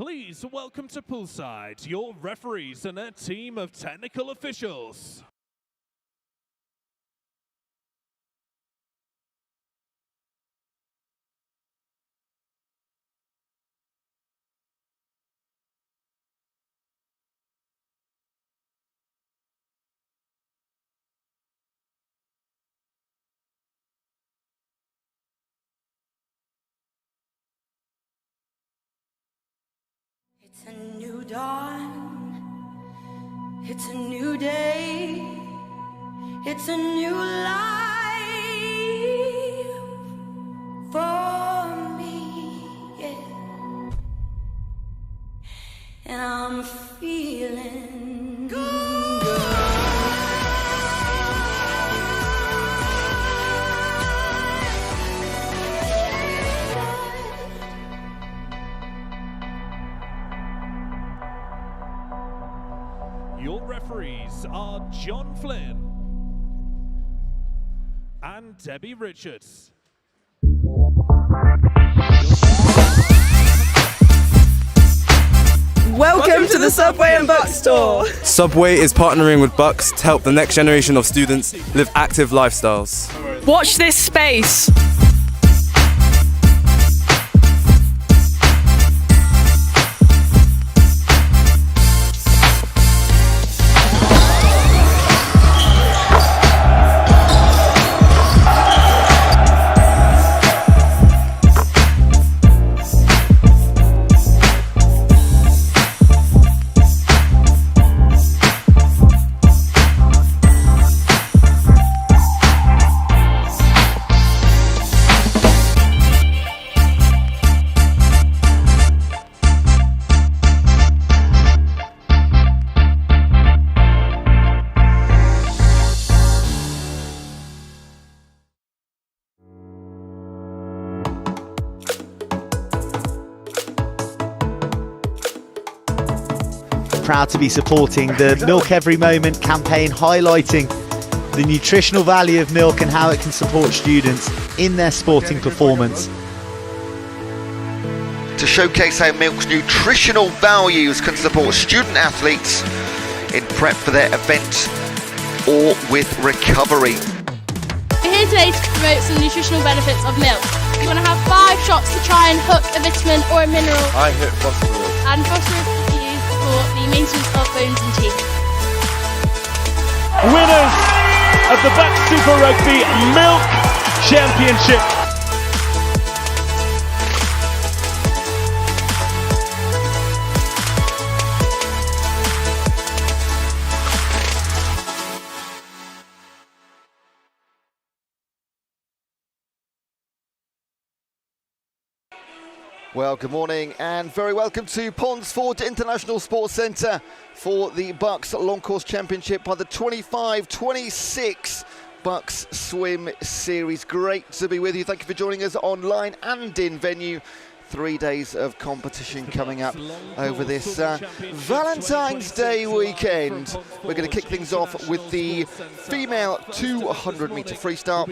Please welcome to poolside your referees and a team of technical officials. It's a new dawn, it's a new day, it's a new life for me, yeah. And I'm feeling good. Your referees are John Flynn and Debbie Richards. Welcome to the Subway and BUCS store. Subway is partnering with BUCS to help the next generation of students live active lifestyles. Watch this space. Proud to be supporting the Milk Every Moment campaign, highlighting the nutritional value of milk and how it can support students in their sporting performance. To showcase how milk's nutritional values can support student athletes in prep for their event or with recovery. We're here today to promote some nutritional benefits of milk. You want to have 5 shots to try and hook a vitamin or a mineral. I hit phosphorus. And phosphorus is used for the maintenance of bones and teeth. Winners of the BUCS Super Rugby Milk Championship. Well, good morning and very welcome to Ponsford International Sports Centre for the BUCS Long Course Championship by the 25-26 BUCS Swim Series. Great to be with you. Thank you for joining us online and in venue. 3 days of competition coming up over this Valentine's Day weekend. We're going to kick things off with the female 200 metre freestyle.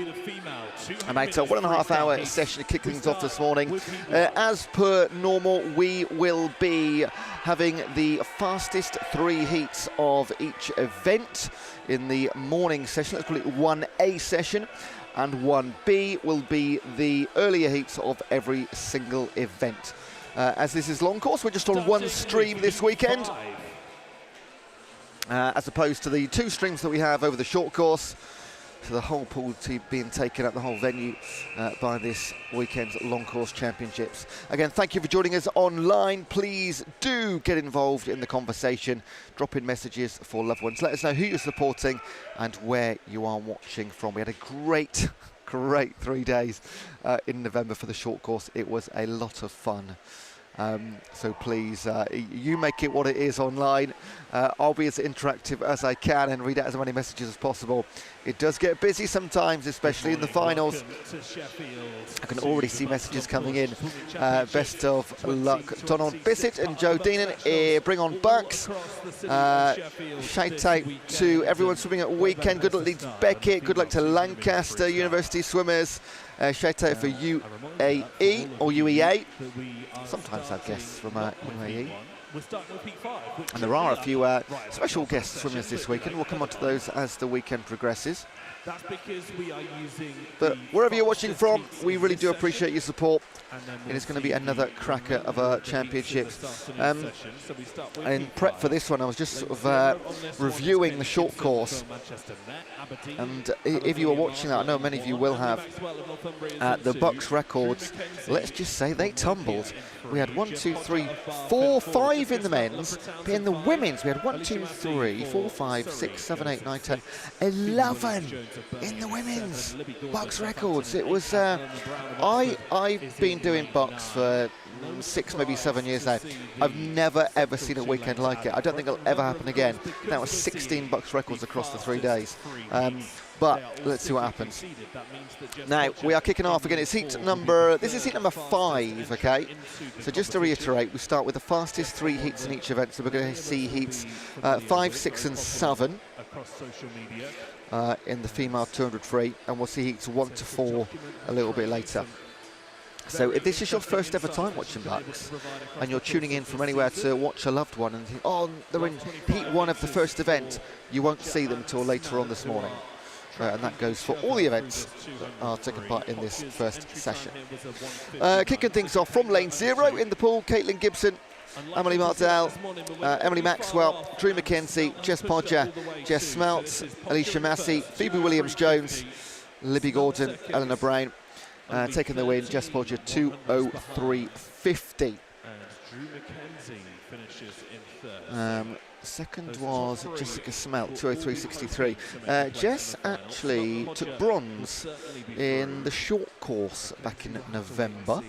About a 1.5 hour session to kick things off this morning. As per normal, we will be having the fastest 3 heats of each event in the morning session. Let's call it 1A session. And 1B will be the earlier heats of every single event. As this is long course, we're just on 1 stream this weekend, as opposed to the 2 streams that we have over the short course. So the whole pool being taken up, the whole venue, by this weekend's long course championships. Again, thank you for joining us online. Please do get involved in the conversation. Drop in messages for loved ones. Let us know who you're supporting and where you are watching from. We had a great 3 days in November for the short course. It was a lot of fun. So please, you make it what it is online. I'll be as interactive as I can and read out as many messages as possible It does get busy sometimes, especially in the finals. Welcome to Sheffield. I can already see messages coming in. Best of luck, Donald Bissett and Joe Deenan. Bring on BUCS. Shout out to everyone swimming at weekend. Good luck to Leeds Beckett. Good luck to Lancaster University swimmers. Shout out for UAE or UEA. Sometimes have guests from UAE. And there are a few special guest swimmers this weekend. We'll come on to those as the weekend progresses. That's because we are using. But wherever you're watching from, we really do appreciate your support. It is going to be another cracker of a championship. In prep for this one, I was just sort of reviewing the short course. And if you were watching that, I know many of you will have, the BUCS records, let's just say they tumbled. We had 1, 2, 3, 4, 5 in the men's. But in the women's, we had 1, 2, 3, 4, 5, 6, 7, 8, 9, 10, 11 in the women's BUCS records. It was, I've been doing BUCS for 6, maybe 7 years now. I've never ever seen a weekend like it. I don't think it'll ever happen again. That was 16 BUCS records across the 3 days. But let's see what happens. Now we are kicking off again. It's this is heat number 5, okay? So just to reiterate, we start with the fastest 3 heats in each event. So we're going to see heats 5, 6 and 7 in the female 200 free, and we'll see heats 1 to 4 a little bit later. So if this is your first ever time watching BUCS and you're tuning in from anywhere to watch a loved one and think, oh, they're in heat 1 of the first event, you won't see them until later on this morning. And that goes for all the events that are taking part in this first session. Kicking things off from lane 0 in the pool, Caitlin Gibson, Emily Mardell, Emily Maxwell, Drew McKenzie, Jess Podger, Jess Smeltz, Alicia Massey, Phoebe Williams-Jones, Libby Gordon, Eleanor Brown. Taking the win, Jess Podger 2:03.50. Second was Jessica Smelt, 2:03.63. Jess actually took bronze in the short course back in November,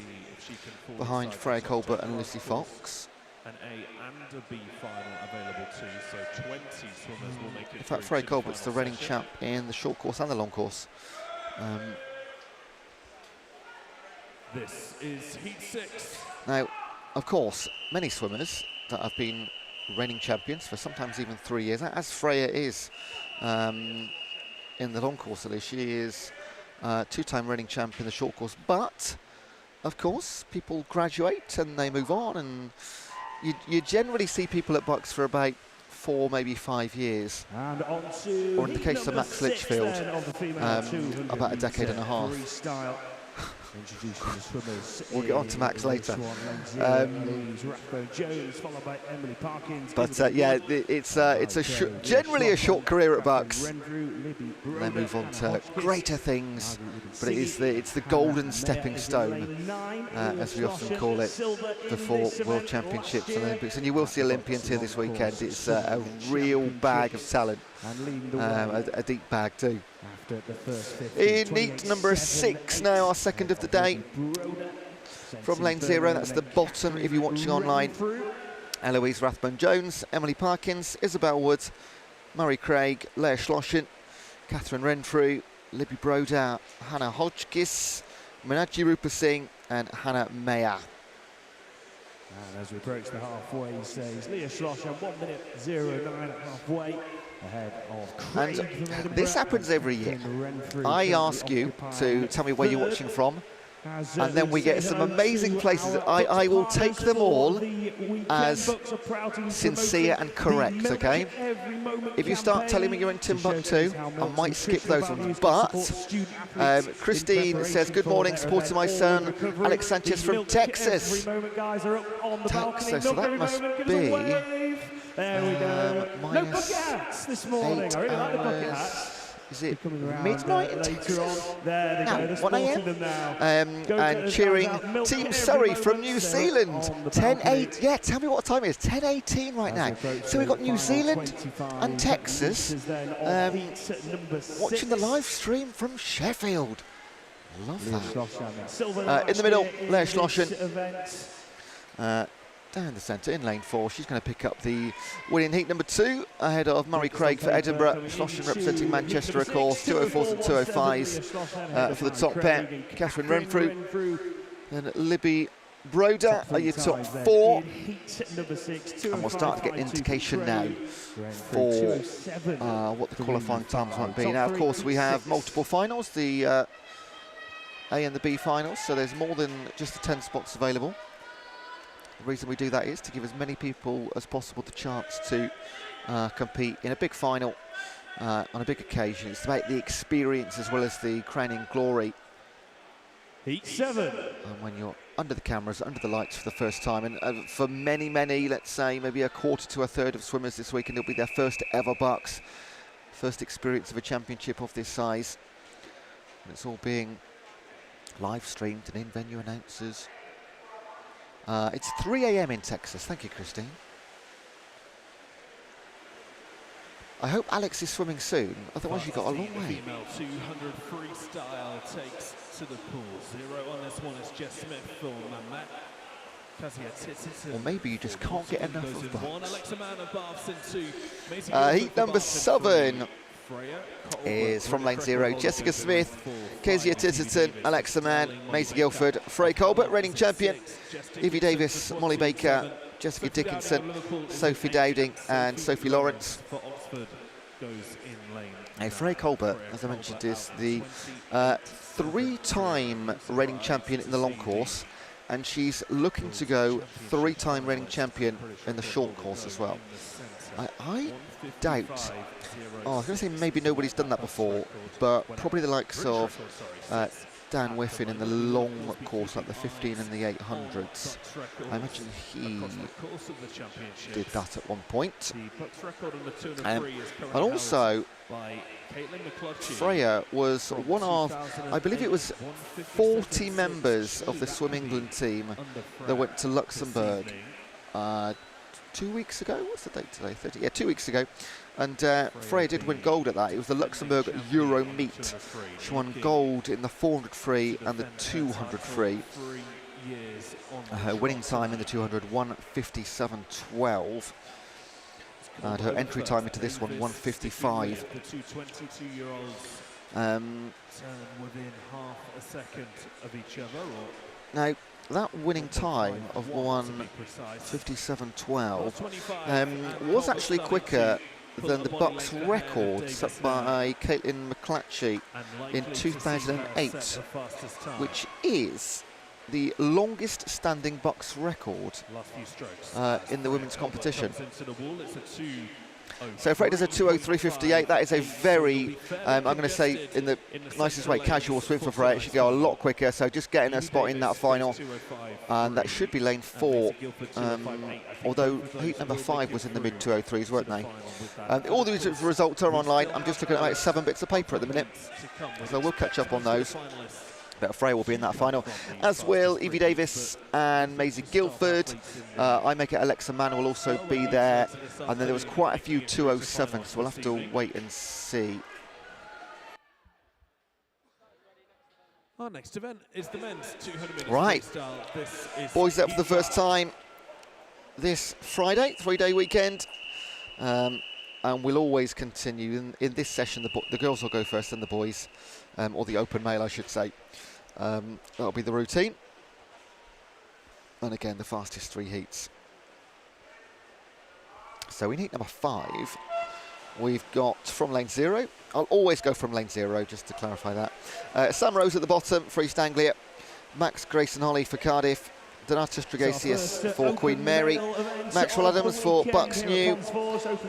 behind Freya Colbert and Lucy Fox. An A and a B final available too, so 20 swimmers will make it. In fact, Freya Colbert's the reigning champ in the short course and the long course. This is heat 6. Now, of course, many swimmers that have been reigning champions for sometimes even 3 years, as Freya is in the long course at least. She is 2-time reigning champ in the short course, but of course people graduate and they move on, and you generally see people at BUCS for about 4, maybe 5 years, or in the case of Max Litchfield, about a decade and a half. We'll get on to Max later. But yeah, it's generally a short career at BUCS. They move on to greater things, but it's the golden stepping stone, as we often call it, before World Championships and Olympics. And you will see Olympians here this weekend. It's a real bag of talent, a deep bag too. In heat number 6 now, our second of the day. From lane 0, that's the bottom if you're watching online. Eloise Rathbone-Jones, Emily Parkins, Isabel Woods, Murray Craig, Leah Schlossen, Catherine Renfrew, Libby Broder, Hannah Hodgkiss, Meenakshi Rupasinghe and Hannah Meyer. And as we approach the halfway, he says Leah Schlossen 1:09 halfway. Ahead of Craig. And this happens every year. I ask you to tell me where you're watching from, and then we get some amazing places. I will take them all as sincere and correct, okay? If you start telling me you're in Timbuktu, I might skip those ones. But Christine says, good morning, supporting my son, Alex Sanchez from Texas. Texas, so that must be... There we go. No bucket hats this morning. I really like the bucket hats. Is it midnight in Texas? There they go. 1 a.m. And cheering Team Surrey from New Zealand. 10:08. Yeah, tell me what time it is. 10:18 right now. So we've got New Zealand and Texas watching the live stream from Sheffield. Love that. In the middle, Leah Schlossen. down the centre in lane 4. She's going to pick up the win in heat number 2 ahead of Murray Craig for Edinburgh. Schlossen representing Manchester, of course. 204s and 205s for the top pair. Catherine Renfrew and Libby Broder are your top 4. And we'll start to get an indication now for what the qualifying times might be. Now, of course, we have multiple finals, the A and the B finals, so there's more than just the 10 spots available. The reason we do that is to give as many people as possible the chance to compete in a big final on a big occasion. It's about the experience as well as the crowning glory. Heat 7. And when you're under the cameras, under the lights for the first time, and for many, let's say maybe a quarter to a third of swimmers this weekend, it'll be their first ever BUCS, first experience of a championship of this size. And it's all being live streamed and in-venue announcers. It's 3 a.m. in Texas. Thank you, Christine. I hope Alex is swimming soon, otherwise you've got a long way. Female 200 freestyle takes to the pool. 0 on this one is Jess Smith for Mamet. Or maybe you just can't get enough of BUCS. Heat number 7 is from lane 0. Jessica Smith, Kezia Titterton, Alexa Mann, Maisie Guilford, Freya Colbert, reigning champion, Evie Davis, Molly Baker, Jessica Dickinson, Sophie Dowding and Sophie Lawrence. Now, Freya Colbert, as I mentioned, is the 3-time reigning champion in the long course, and she's looking to go 3-time reigning champion in the short course as well. I doubt, I was going to say maybe nobody's done that before, but probably the likes of Dan Whiffen in the long course, like the 15 and the 800s. I imagine he did that at one point. And also, Freya was one of, I believe it was 40 members of the Swim England team that went to Luxembourg 2 weeks ago. What's the date today? 30. Yeah, 2 weeks ago. And Freya did win gold at that. It was the Luxembourg Euro meet. She won gold in the 400 free and the 200 free. Her winning time in the 200, 1:57.12. And her entry time into this one, 1:55. Now, that winning time of 1:57.12 was actually quicker than the BUCS record set by Caitlin McClatchy in 2008, which is the longest standing BUCS record in the women's competition. So Freya does a 2:03.58. That is a very, I'm going to say in the nicest way, casual swim for Freya. It should go a lot quicker, so just getting her spot in that final. And that should be lane 4, although heat number 5 was in the mid-2:03s, weren't they? All these results are online. I'm just looking at about 7 bits of paper at the minute, so we'll catch up on those. But Freya will be in that final, as will Evie Davis and Maisie Guilford. I make it Alexa Mann will also be there. And then there was quite a few 2:07s, so we'll have to wait and see. Our next event is the men's 200 meters right. freestyle. Boys up for the first time this Friday, 3-day weekend. And we'll always continue. In this session, the girls will go first, then the boys, or the open male, I should say. That'll be the routine. And again, the fastest 3 heats. So in heat number 5, we've got from lane 0. I'll always go from lane 0, just to clarify that. Sam Rose at the bottom for East Anglia. Max Grayson Holly for Cardiff. Donatus Strigasius for Queen Mary, Maxwell Adams for BUCS New,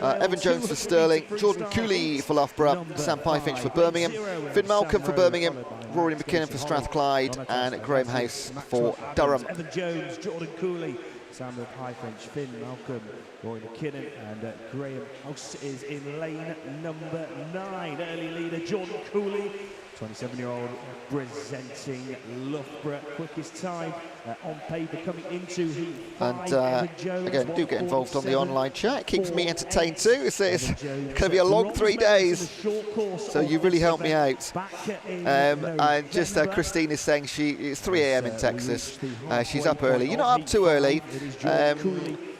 Evan Jones for Stirling, Jordan Cooley for Loughborough, Sam Pyfinch for Birmingham, Finn Malcolm for Birmingham, Rory McKinnon for Strathclyde, and Graham House for Durham. Evan Jones, Jordan Cooley, Sam Pyfinch, Finn Malcolm, Rory McKinnon, and Graham House is in lane number 9. Early leader Jordan Cooley, 27-year-old presenting Loughborough. Quickest time on paper coming into heat 5. And again, do get involved on the online chat. It keeps me entertained too. It's going to be a long 3 days, so you really helped me out. And just Christine is saying it's 3 a.m. in Texas. She's up early. You're not up too early.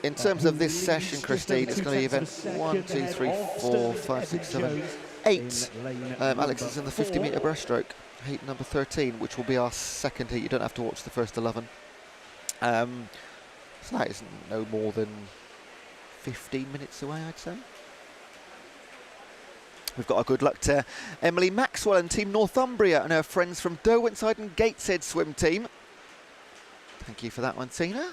In terms of this session, Christine, it's going to be event 1, 2, 3, 4, 5, 6, 7, 8. Alex is in the 50-metre breaststroke, heat number 13, which will be our second heat. You don't have to watch the first 11. So that is no more than 15 minutes away, I'd say. We've got a good luck to Emily Maxwell and Team Northumbria and her friends from Derwentside and Gateshead swim team. Thank you for that one, Tina.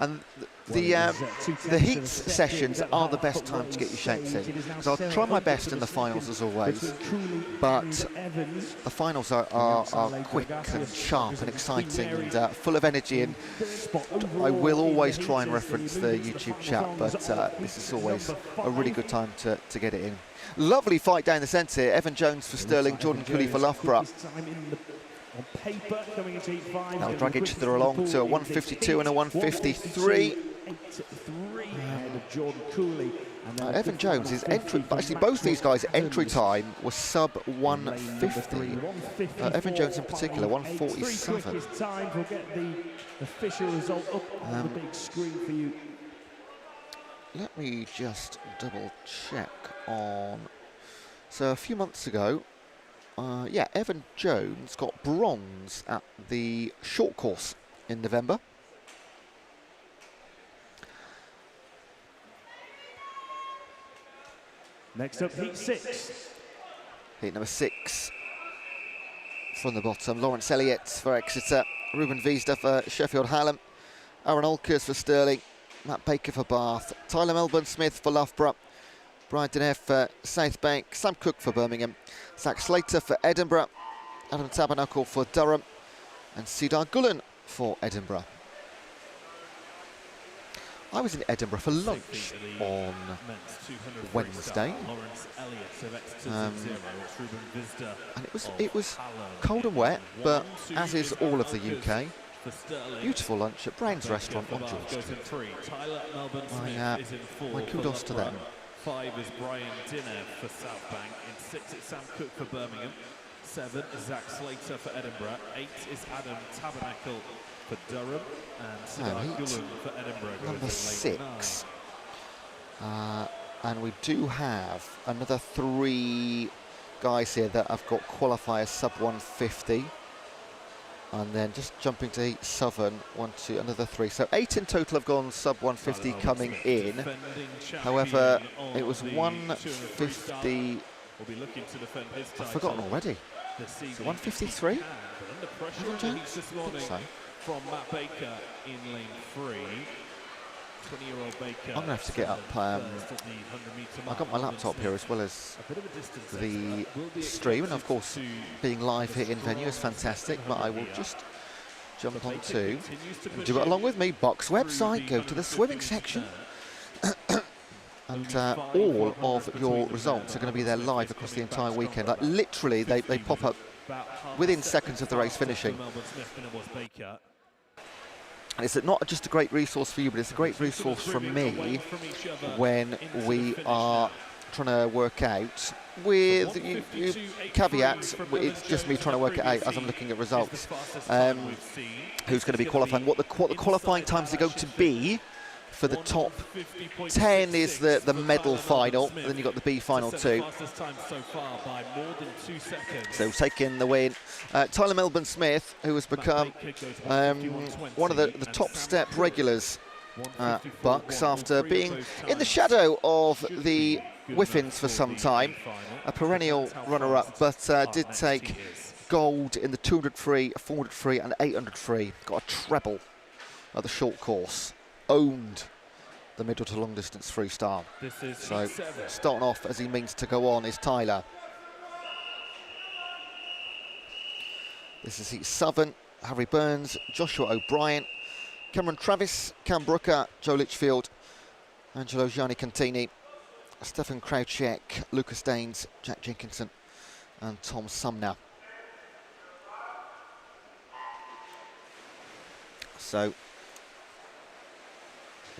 And the heats sessions are the best time to get your shapes in, because I'll try my best in the finals as always, but the finals are quick and sharp and exciting and full of energy, and I will always try and reference the YouTube chat, but this is always a really good time to get it in. Lovely fight down the centre here. Evan Jones for Stirling, Jordan Cooley for Loughborough. On paper, coming into heat 5. That'll drag each other along to a 152 and a 153. Evan Jones, his entry, actually both these guys' entry time was sub 150. Evan Jones in particular, 147. We'll get the official result up on the big screen for you. Let me just double check on. So a few months ago, yeah, Evan Jones got bronze at the short course in November. Next up, heat 6. Heat number 6. From the bottom, Lawrence Elliott for Exeter, Ruben Wiesder for Sheffield Hallam, Aaron Olkers for Stirling, Matt Baker for Bath, Tyler Melbourne-Smith for Loughborough, Brian Deneuve for South Bank, Sam Cook for Birmingham, Zach Slater for Edinburgh, Adam Tabernacle for Durham, and Cedar Gullen for Edinburgh. I was in Edinburgh for lunch on Wednesday, and it was cold and wet, but as is all of the UK. Beautiful lunch at Brown's Restaurant on George Street. My kudos to them. 5 is Brian Deneuve for South Bank. In 6 it's Sam Cook for Birmingham. 7 is Zach Slater for Edinburgh. 8 is Adam Tabernacle for Durham. And Cedar Gullen for Edinburgh. Number 6. And we do have another 3 guys here that have got qualifiers sub 150. And then just jumping to heat 7, 1, 2, another 3. So 8 in total have gone sub 150 coming in. However, it was 150. I've forgotten already. So 153? Evan Jones? So. From Matt Baker in lane 3. 20-year-old Baker. I'm going to have to get up. I've got my laptop here as well as the stream, and of course being live here in venue is fantastic, but I will just jump on to and do it along with me. BUCS website, go to the swimming section, and all of your results are going to be there live across the entire weekend. Like literally they pop up within seconds of the race finishing. And it's not just a great resource for you, but it's a great resource for me when we are trying to work out, with caveats, it's just me trying to work it out as I'm looking at results, who's going to be qualifying, what the qualifying times are going to be. For the top 10 is the medal final, then you've got the B final too. So taking the win, Tyler Melbourne-Smith, who has become one of the top step regulars at BUCS after being in the shadow of the Whiffins for some time, a perennial runner-up, but did take gold in the 200 free, 400 free and 800 free. Got a treble at the short course. Owned the middle to long distance freestyle. So starting off as he means to go on is Tyler. This is heat 7. Harry Burns, Joshua O'Brien, Cameron Travis, Cam Brooker, Joe Litchfield, Angelo Gianni Cantini, Stefan Krautchek, Lucas Daines, Jack Jenkinson and Tom Sumner. So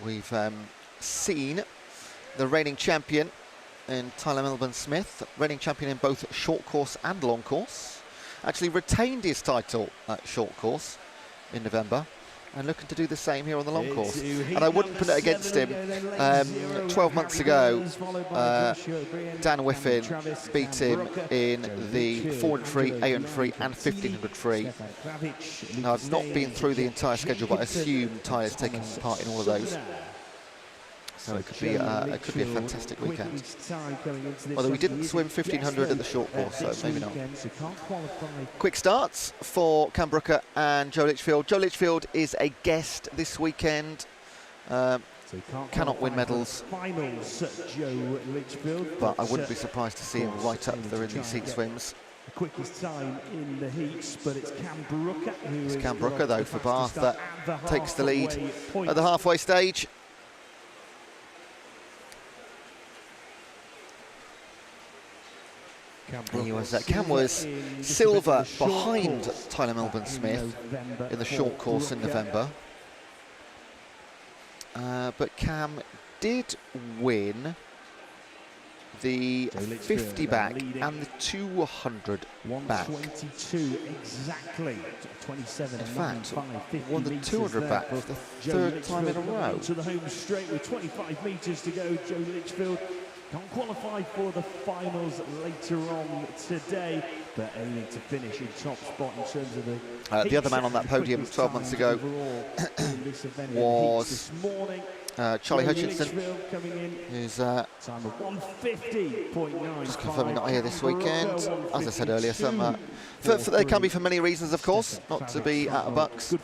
we've seen the reigning champion in Tyler Melbourne-Smith, reigning champion in both short course and long course, actually retained his title at short course in November, and looking to do the same here on the long course. And I wouldn't put it against him. 12 months ago, Dan Whiffen beat him in the 400 free, 800 free and 1500 free. Now, I've not been through the entire schedule, but I assume Tyler's taking part in all of those. So it could be a fantastic weekend. Although we didn't swim 1500 at the short course, so maybe not. Quick starts for Cam Brooker and Joe Litchfield. Joe Litchfield is a guest this weekend. Cannot win medals, but I wouldn't be surprised to see him right up there in these heat swims. The quickest time in the heats, but it's Cam Brooker. It's Cam Brooker, though, for Bath that takes the lead at the halfway stage. Cam was silver behind Tyler Melbourne-Smith in the short course in November. But Cam did win the 50 back and the 200 back. 122 exactly. 27. In fact, won the 200 back for the third time in a row. To the home straight with 25 metres to go. Joe Litchfield can't qualify for the finals later on today, but aiming to finish in top spot in terms of the other man on that podium 12 months ago was Charlie Hutchinson, who's just confirming not here this weekend. As I said earlier, they can be for many reasons, of course, not to be at a BUCS.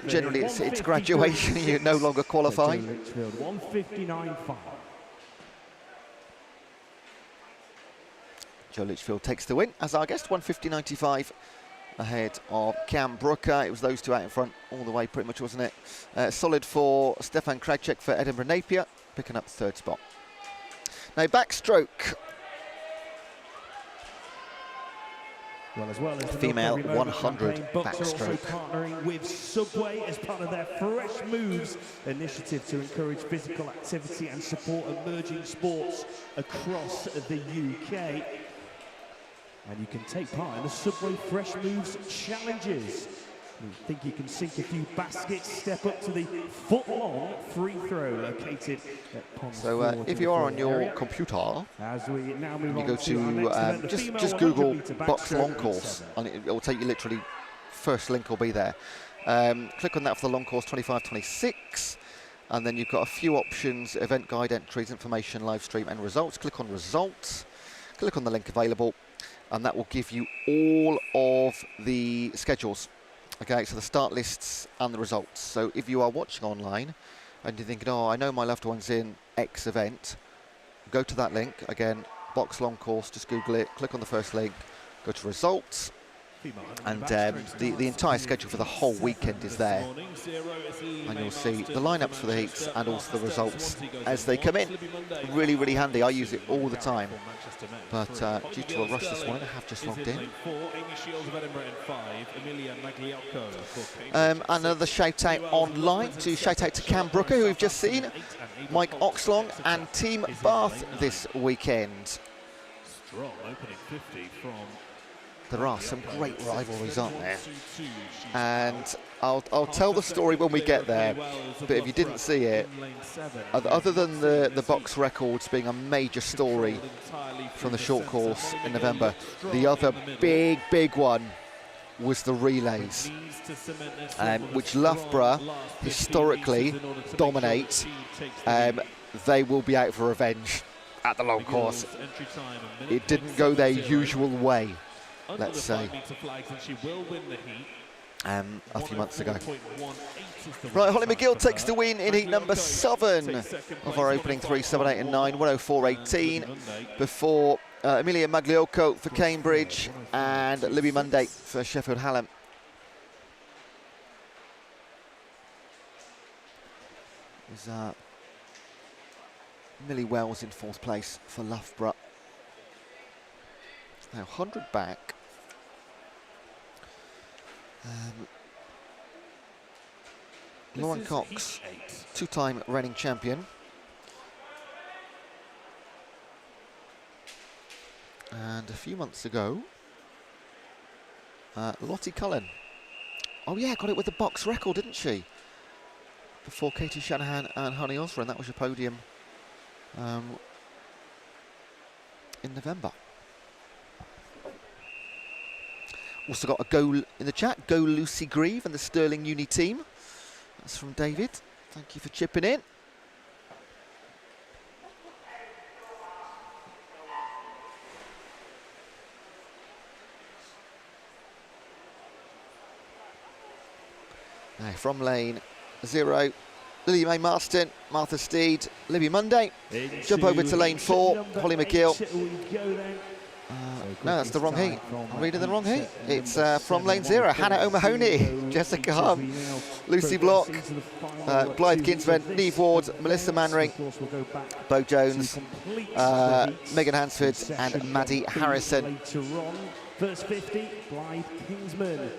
Generally, it's graduation, you no longer qualify. 159.5. Joe Litchfield takes the win as our guest, 150.95 ahead of Cam Brooker. It was those two out in front all the way, pretty much, wasn't it? Solid for Stefan Krajcek for Edinburgh Napier, picking up the third spot. Now, backstroke. Well, as female 100 backstroke. Partnering with Subway as part of their Fresh Moves initiative to encourage physical activity and support emerging sports across the UK. And you can take part in the Subway Fresh Moves challenges. You think you can sink a few baskets, step up to the foot-long free throw located at Pond. So if you are on your computer, as we now move you go to just Google BUCS Long Course, and it will take you literally, first link will be there. Click on that for the long course 25-26, and then you've got a few options: event guide, entries, information, live stream, and results. Click on results, click on the link available, and that will give you all of the schedules. Okay, so the start lists and the results. So if you are watching online and you're thinking, oh, I know my loved one's in X event, go to that link. Again, BUCS Long Course, just Google it, click on the first link, go to results, and the entire schedule for the whole weekend is there. And you'll see the lineups for the heats and also the results as they come in. Really, really handy. I use it all the time. But due to a rush this morning, I have just logged in. Another shout out online to Cam Brooker, who we've just seen, Mike Oxlong and Team Bath this weekend. Strong opening 50 from. There are some great rivalries, aren't there? And I'll tell the story when we get there, but if you didn't see it, other than the BUCS records being a major story from the short course in November, the other big one was the relays, which Loughborough historically dominate. They will be out for revenge at the long course. It didn't go their usual way, let's say, a few months ago. Right, Holly McGill takes the win in heat number 7 of our opening 3, 7, 8 and 9, 104.18, before Emilia Magliocco for Cambridge and Libby Monday for Sheffield Hallam. There's Millie Wells in 4th place for Loughborough. Now 100 back. Lauren Cox, two-time reigning champion. And a few months ago, Lottie Cullen. Oh yeah, got it with the BUCS record, didn't she? Before Katie Shanahan and Honey Osborne. That was your podium in November. Also got a goal in the chat. Go Lucy Grieve and the Stirling Uni team. That's from David. Thank you for chipping in. Now from lane 0, Lily Mae Marston, Martha Steed, Libby Monday. Jump over to lane 4, Holly McGill. No, that's the wrong heat. I'm reading the wrong heat. It's from lane 0, Hannah O'Mahony, Jessica Hum, Lucy Block, Blythe Kinsman, Neve Ward, Melissa Manring, Bo Jones, Megan Hansford and Maddie Harrison. First 50, Blythe Kinsman,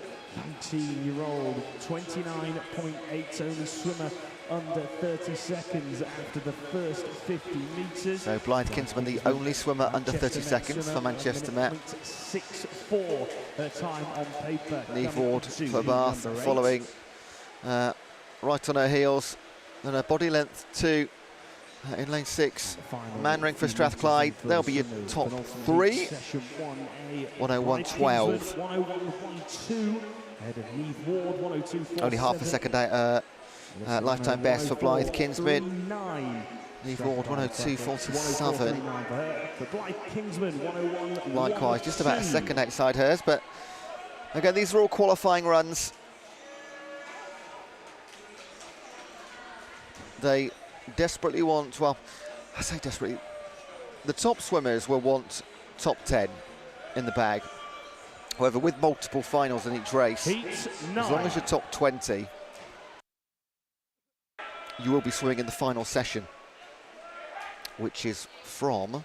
19-year-old, 29.8, only swimmer under 30 seconds after the first 50 metres. So Blythe Kinsman, the only swimmer under 30 seconds for Manchester Met. 6.4 her time on paper. Neve Ward for Bath following right on her heels. And her body length 2 in lane 6. Manring for Strathclyde, they'll be your top 3. 101.12. Only half a second out. Lifetime best for Blythe Kinsman. Neve Ward 102.47. Likewise, just about a second outside hers. But again, these are all qualifying runs. They desperately want, well, I say desperately, the top swimmers will want top 10 in the bag. However, with multiple finals in each race, as long as you're top 20, you will be swimming in the final session, which is from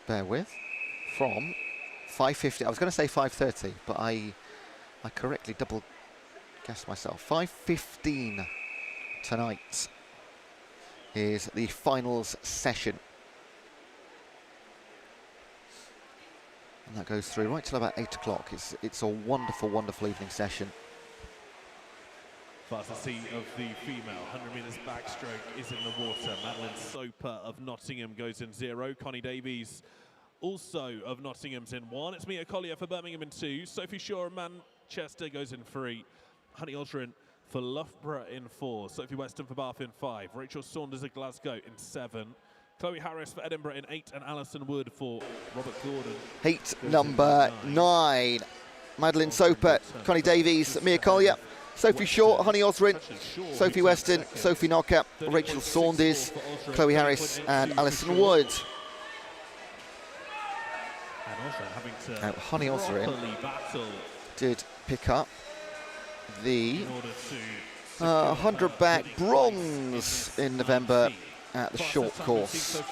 bear with, from 5:50. I was going to say 5:30, but I correctly double guessed myself. 5:15 tonight is the finals session. And that goes through right till about 8 o'clock. It's a wonderful, wonderful evening session. Fastest heat of the female 100 metres backstroke is in the water. Madeline Soper of Nottingham goes in 0. Connie Davies also of Nottingham's in 1. It's Mia Collier for Birmingham in 2. Sophie Shaw of Manchester goes in 3. Honey Osborne for Loughborough in 4. Sophie Weston for Bath in 5. Rachel Saunders of Glasgow in 7. Chloe Harris for Edinburgh in 8, and Alison Wood for Robert Gordon. Heat number 9. Madeline Soper, Connie Davies, Mia Collier, Sophie Shaw, Honey Osborne, Sophie Weston, Sophie Knocker, Rachel Saunders, Chloe Harris and Alison Wood. Now, Honey Osborne did pick up the 100 back bronze in November at the short course.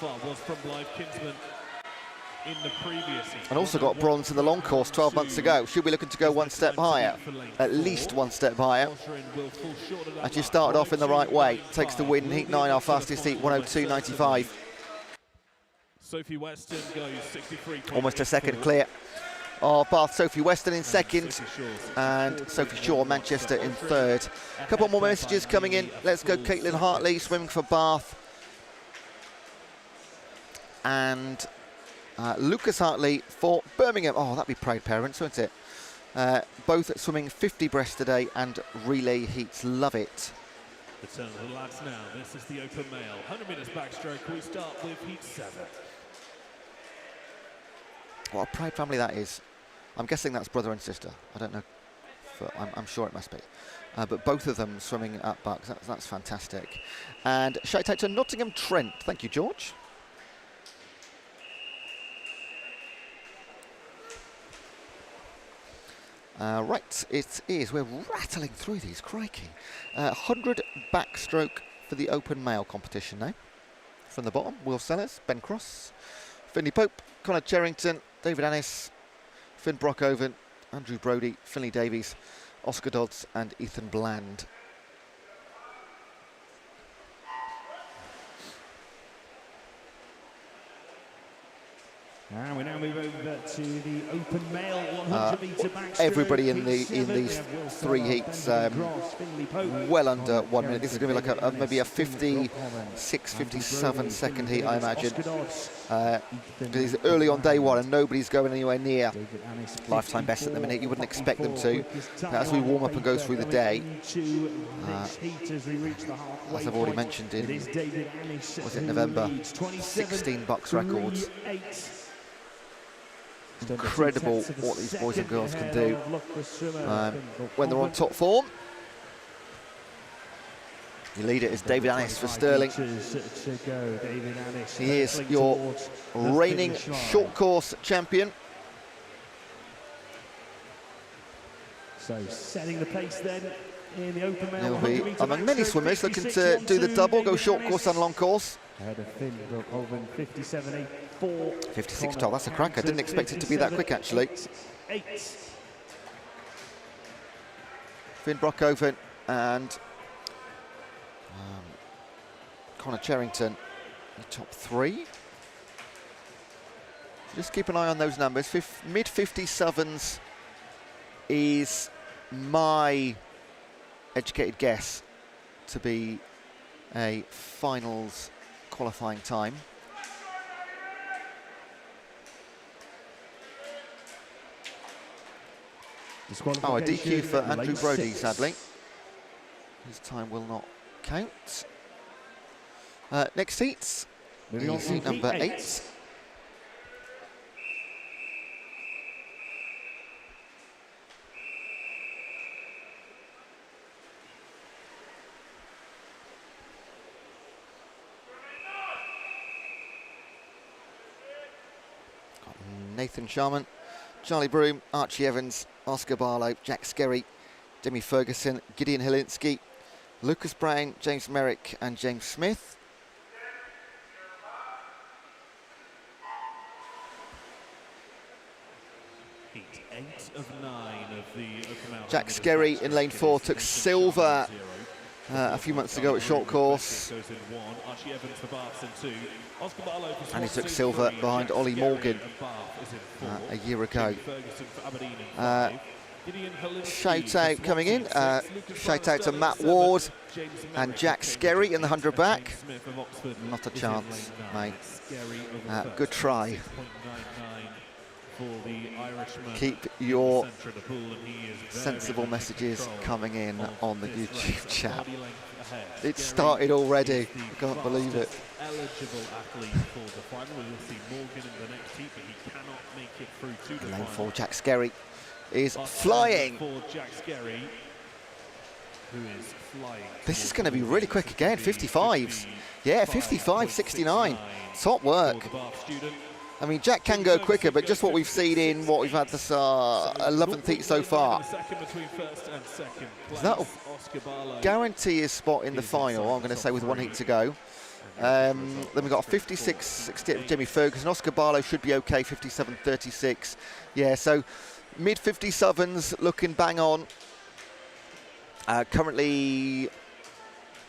And also got bronze in the long course 12 months ago. She'll be looking to go one step higher, at least one step higher. And she started off in the right way. Takes the win, heat 9, our fastest heat, 102.95. Sophie Weston goes 63. Almost a second clear of Bath. Sophie Weston in second, and Sophie Shaw, Manchester in third. A couple more messages coming in. Let's go Caitlin Hartley, swimming for Bath. And Lucas Hartley for Birmingham. Oh, that'd be proud parents, wouldn't it? Both swimming 50 breast today and relay heats. Love it. The turn of the lads now. This is the open male. 100 metres backstroke. We start with heat 7. What a proud family that is. I'm guessing that's brother and sister. I don't know. I'm sure it must be. But both of them swimming at BUCS. That's fantastic. And shout out to Nottingham Trent. Thank you, George. Right, it is. We're rattling through these, crikey. 100 backstroke for the open male competition now. From the bottom, Will Sellers, Ben Cross, Finley Pope, Connor Cherrington, David Annis, Finn Brockoven, Andrew Brodie, Finley Davies, Oscar Dodds and Ethan Bland. And we now move over to the open male 100 metre backstroke. Everybody in these three heats well under 1 minute. This is going to be like maybe a 56, 57 second heat, I imagine. It's early on day one and nobody's going anywhere near lifetime best at the minute. You wouldn't expect them to. As we warm up and go through the day, as I've already mentioned, was it November, 16 BUCS records. Incredible what these boys and girls can do when they're on top form. Your leader is David Annis for Stirling. He is your reigning short course champion. So setting the pace then in the open male. He'll be among many swimmers looking to do the double, go short course and long course. Ahead of Finn Brockoven, 57.84. 56.12, that's a cracker. Didn't expect it to be that quick, actually. Finn Brockoven and Connor Cherrington, the top three. Just keep an eye on those numbers. Mid 57s is my educated guess to be a finals qualifying time. Oh, a DQ for Andrew Brodie, sadly. His time will not count. Next heats is heat number 8. Nathan Sharman, Charlie Broom, Archie Evans, Oscar Barlow, Jack Skerry, Demi Ferguson, Gideon Hilinski, Lucas Brown, James Merrick and James Smith. Heat 8 of 9 of the open male. Jack Skerry in lane 4 took silver a few months ago at short course. And he took silver behind Ollie Morgan a year ago. Shout out coming in. Shout out to Matt Ward and Jack Skerry in the 100 back. Not a chance, mate. Good try. Keep your sensible messages coming in on the YouTube chat. It started already. I can't believe it. Eligible athlete for the final. We'll see Morgan in the next heat, but he cannot make it through to the Lane final. 4, Jack Skerry is flying. For Jack Skerry, who is flying. This is going to be really quick again. 55s. Yeah, 55.69. Top work. I mean, Jack can go quicker, but just what we've seen in what we've had this 11th heat so far, that'll guarantee his spot in the final, I'm going to say, with 1 heat to go. Then we've got a 56.68 of Jimmy Ferguson. Oscar Barlow should be okay, 57.36. Yeah, so mid 57s looking bang on. Currently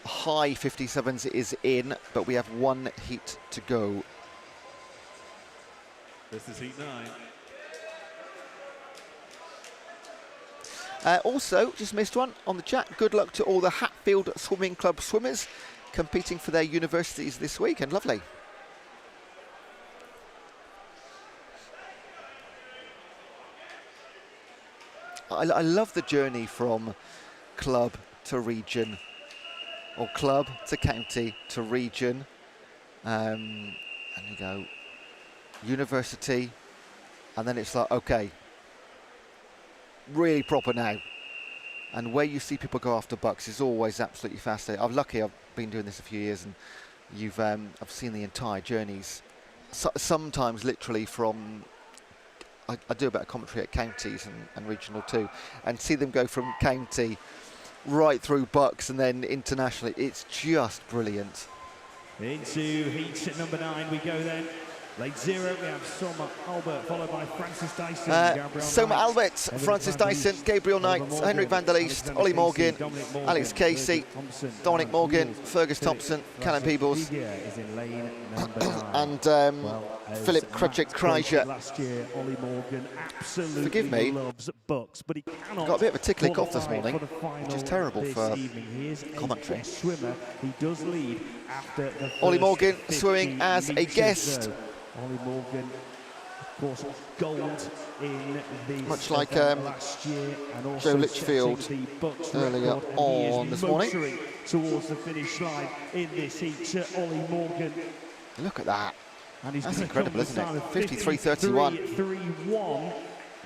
high 57s is in, but we have 1 heat to go. This is heat 9. Also, just missed one on the chat. Good luck to all the Hatfield Swimming Club swimmers competing for their universities this weekend. Lovely. I love the journey from club to region, or club to county to region. And you go university, and then it's like, okay, really proper now. And where you see people go after BUCS is always absolutely fascinating. I'm lucky, I've been doing this a few years, and I've seen the entire journeys, sometimes literally from I do a bit of commentary at counties and regional too, and see them go from county right through BUCS and then internationally. It's just brilliant. Into heat number 9 we go then. Late 0, we have Soma Albert, followed by Francis Dyson, Soma Albert, Francis Dyson, Gabriel Knight, Henrik van der Leest, Ollie Morgan, Alex Casey, Dominic Morgan, Fergus Thompson, Callum Peebles, and Philip Krajcik-Kryja. Last year, Ollie Morgan absolutely Forgive me, loves BUCS, but he cannot got a bit of a tickly cough this morning, which is terrible for commentary. Swimmer, he does lead after the Ollie Morgan swimming as a guest. Ollie Morgan, of course, gold in the much like last year, and also Joe Litchfield earlier on this morning. Towards the finish line in this heat, Ollie Morgan. Look at that. And he's That's incredible, isn't it? 53.31.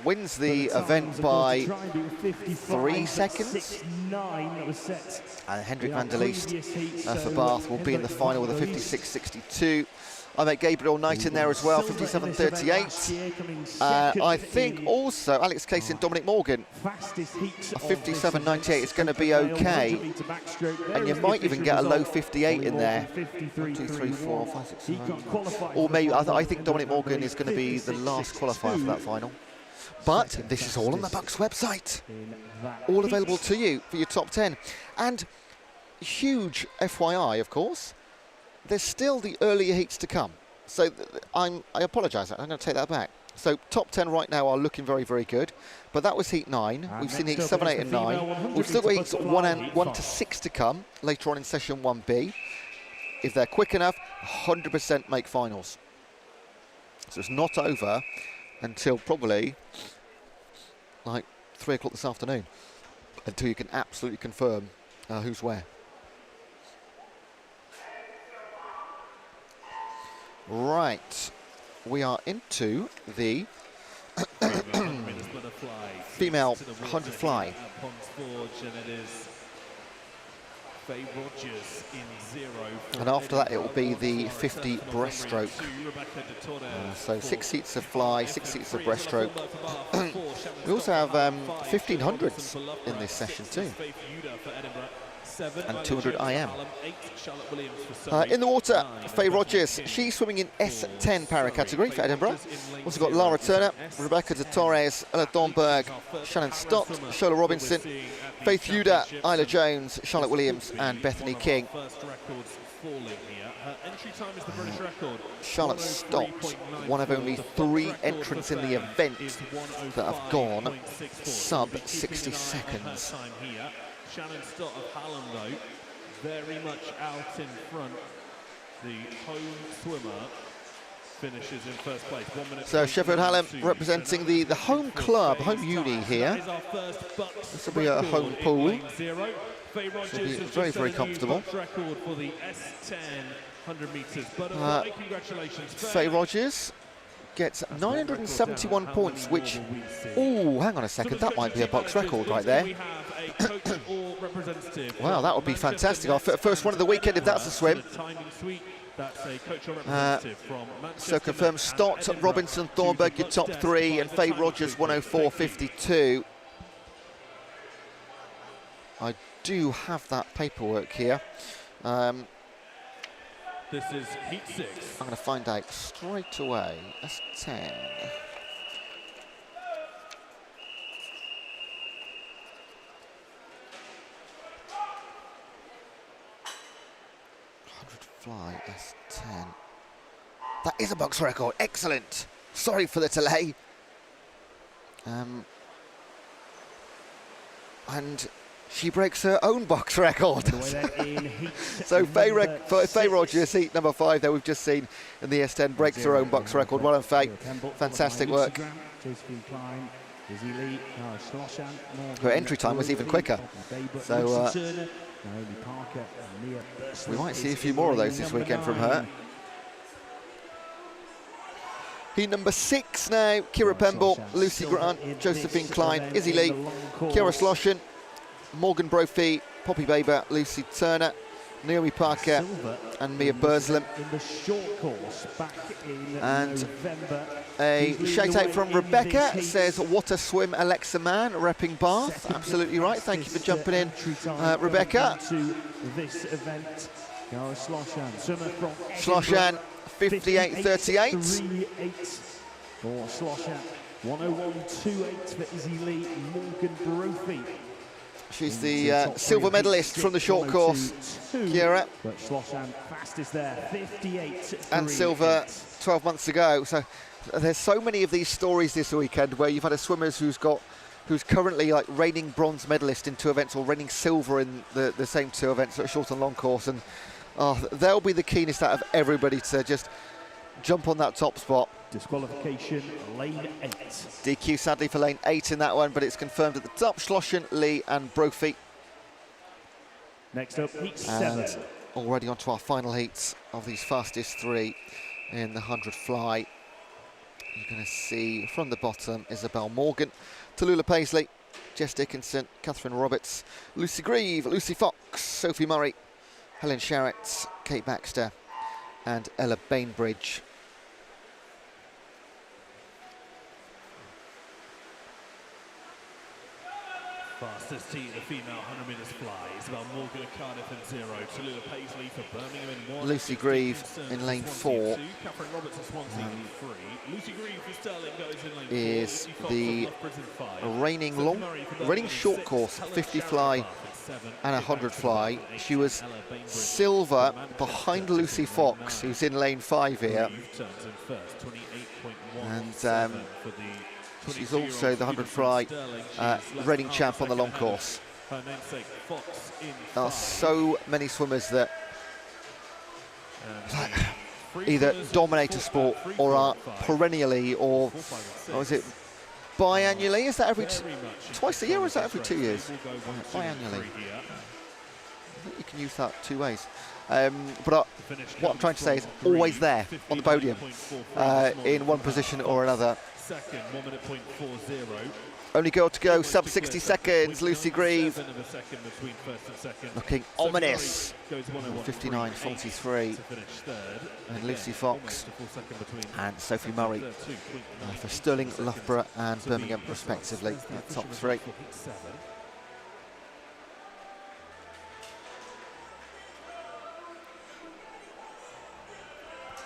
Wins the event by 3 seconds. And Hendrik van der Leest for Bath will be in the final with a 56.62. I met Gabriel Knight in there as well, 57.38. I think also Alex Casey and Dominic Morgan, a 57.98 is going to be okay. And you might even get a low 58 in there. 1, 2, 3, 4, 5, 6, 7. Or maybe, I think Dominic Morgan is going to be the last qualifier for that final. But this is all on the BUCS website. All available to you for your top 10. And huge FYI, of course, there's still the earlier heats to come. So I apologise, I'm going to take that back. So top 10 right now are looking very, very good. But that was heat 9. We've seen heats 7, 8 and 9. We've still got heats 1 to 6 to come later on in session 1B. If they're quick enough, 100% make finals. So it's not over until probably like 3 o'clock this afternoon, until you can absolutely confirm who's where. Right, we are into the female 100 fly. And after that, it will be the 50 breaststroke. So 6 seats of fly, 6 seats of breaststroke. We also have 1500s in this session too. And 200 IM. In the water, Faye Rogers. She's swimming in S10 para category for Edinburgh. Also got Lara Turner, Rebecca de Torres, Ella Dornberg, Shannon Stott, Shola Robinson, Faith Yuda, Isla Jones, Charlotte Williams, and Bethany King. Charlotte Stott, one of only 3 entrants in the event that have gone sub 60 seconds. Shannon Stott of Hallam, though, very much out in front. The home swimmer finishes in first place. 1 minute. So Sheffield Hallam representing the home club, home uni here. This will be a home pool. This will be very, very comfortable. Record for the S10 100 meters. Congratulations, Faye Rogers gets 971 points, which, oh, hang on a second, that might be a BUCS record right there. Wow, that would be fantastic. Our first one of the weekend if that's a swim. So confirm Stott, Robinson, Thornberg, your top 3, and Faye Rogers 104.52. I do have that paperwork here. This is heat 6. I'm going to find out straight away. That's 10. 100 fly, S10. That is a BUCS record. Excellent. Sorry for the delay. And she breaks her own BUCS record. So Faye Rogers, heat number 5 there we've just seen in the S10, breaks her own BUCS record. Well done, Faye. Fantastic work. Her entry time was even quicker. So we might see a few more of those this weekend from her. Heat number 6 now, Kira Pemble, Lucy Grant, Josephine Klein, Izzy Lee, Kiara Sloshan, Morgan Brophy, Poppy Baber, Lucy Turner, Naomi Parker and Mia Burslem. In the short course back in And November. a She's shout leading the out way from in Rebecca, this says, heat. what a swim, Alexa Mann, repping Bath. Second Absolutely right, thank you for fastest, jumping in, entry time Rebecca. to this event. Gara Sloshan, swimmer from Sloshan, 58.38. 58.38 for Sloshan. 101.28 for Izzy Lee, Morgan Brophy. She's Into the top silver three, medalist from the short course, 102.2. Kira. But Sloshan fastest there, 58.38. And silver 12 months ago. So there's so many of these stories this weekend where you've had a swimmer who's currently like reigning bronze medalist in 2 events or reigning silver in the same 2 events at short and long course, and they'll be the keenest out of everybody to just jump on that top spot. Disqualification, lane 8. DQ sadly for lane 8 in that one, but it's confirmed at the top. Sloshan, Lee and Brophy. Next up, heat And 7. already on to our final heats of these fastest 3 in the 100 fly. You're going to see from the bottom Isabel Morgan, Tallulah Paisley, Jess Dickinson, Catherine Roberts, Lucy Grieve, Lucy Fox, Sophie Murray, Helen Sharrett, Kate Baxter and Ella Bainbridge. Fastest heat, the female 100 metres fly. Isabel Morgan at Cardiff in 0. Tallulah Paisley for Birmingham in 1. Lucy Grieve in lane 4. Catherine Roberts at Swansea in 3. Lucy Grieve for Stirling goes in lane 4. Is Lucy Fox the of Loughborough in 5. reigning short course 50 fly and 100 fly. She was silver behind Lucy Fox, who's in lane 5 here. And she's also the 100 fly reigning champ on the long course. There are so many swimmers that either dominate a sport or are perennially, or what is it, biannually? Is that twice a year, or is that every 2 years? Biannually. I think you can use that 2 ways. But what I'm trying to say is always there on the podium in one position or another. Second, 1:40. Only girl to go, sub 60 seconds, Lucy Grieve. Looking ominous, 59.43. And Lucy Fox and Sophie Murray for Stirling, Loughborough and Birmingham respectively, top 3.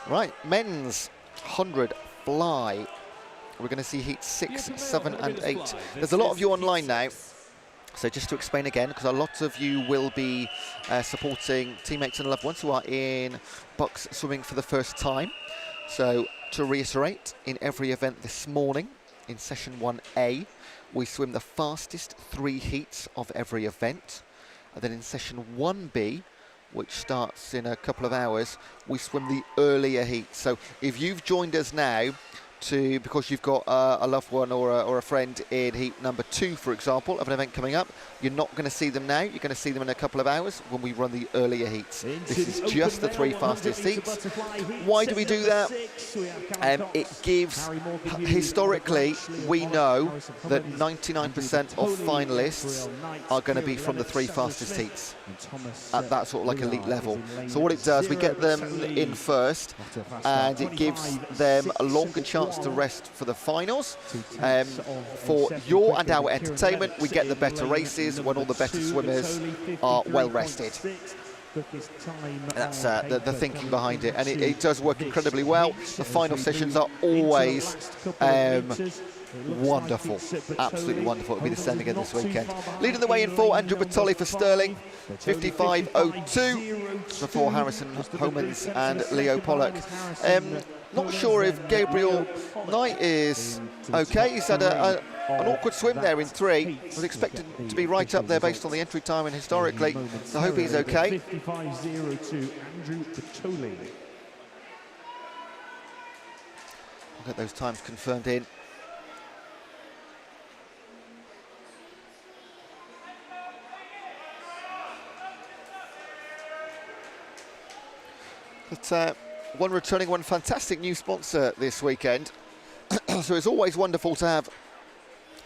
Right, men's 100 fly. We're going to see heats 6, 7 and 8. There's a lot of you online now. So just to explain again, because a lot of you will be supporting teammates and loved ones who are in BUCS swimming for the first time. So to reiterate, in every event this morning, in session 1A, we swim the fastest 3 heats of every event. And then in session 1B, which starts in a couple of hours, we swim the earlier heats. So if you've joined us now, because you've got a loved one or a friend in heat number 2, for example, of an event coming up, you're not going to see them now. You're going to see them in a couple of hours when we run the earlier heats. This is just the 3 fastest heats. Why do we do that? It gives, historically, we know that 99% of finalists are going to be from the 3 fastest heats at that sort of like elite level. So what it does, we get them in first, and it gives them a longer chance to rest for the finals. For your and our entertainment, we get the better races when all the better swimmers are well rested. That's the thinking behind it, and it does work incredibly well. The final sessions are always wonderful, absolutely wonderful. It'll be the same again this weekend. Leading the way in 4, Andrew Bertolli for Stirling, 55.02 before Harrison Homans and Leo Pollock. Not sure if Gabriel Knight is okay. He's had an awkward swim there in 3. Was expected to be right up there based on the entry time and historically. So I hope he's okay. 55.02, Andrew Bertolli. I'll get those times confirmed in. But one returning, one fantastic new sponsor this weekend. So it's always wonderful to have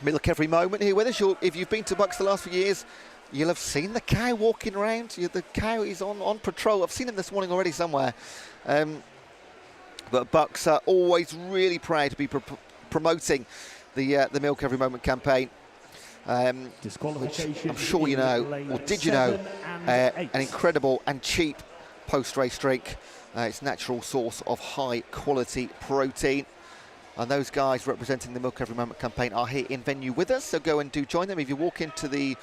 Milk Every Moment here with us. If you've been to BUCS the last few years, You'll have seen the cow walking around. The cow is on patrol. I've seen him this morning already somewhere. But BUCS are always really proud to be promoting the Milk Every Moment campaign. Which I'm sure you know, or did you know, an incredible and cheap post-race drink. It's a natural source of high quality protein. And those guys representing the Milk Every Moment campaign are here in venue with us, so go and do join them. If you walk into the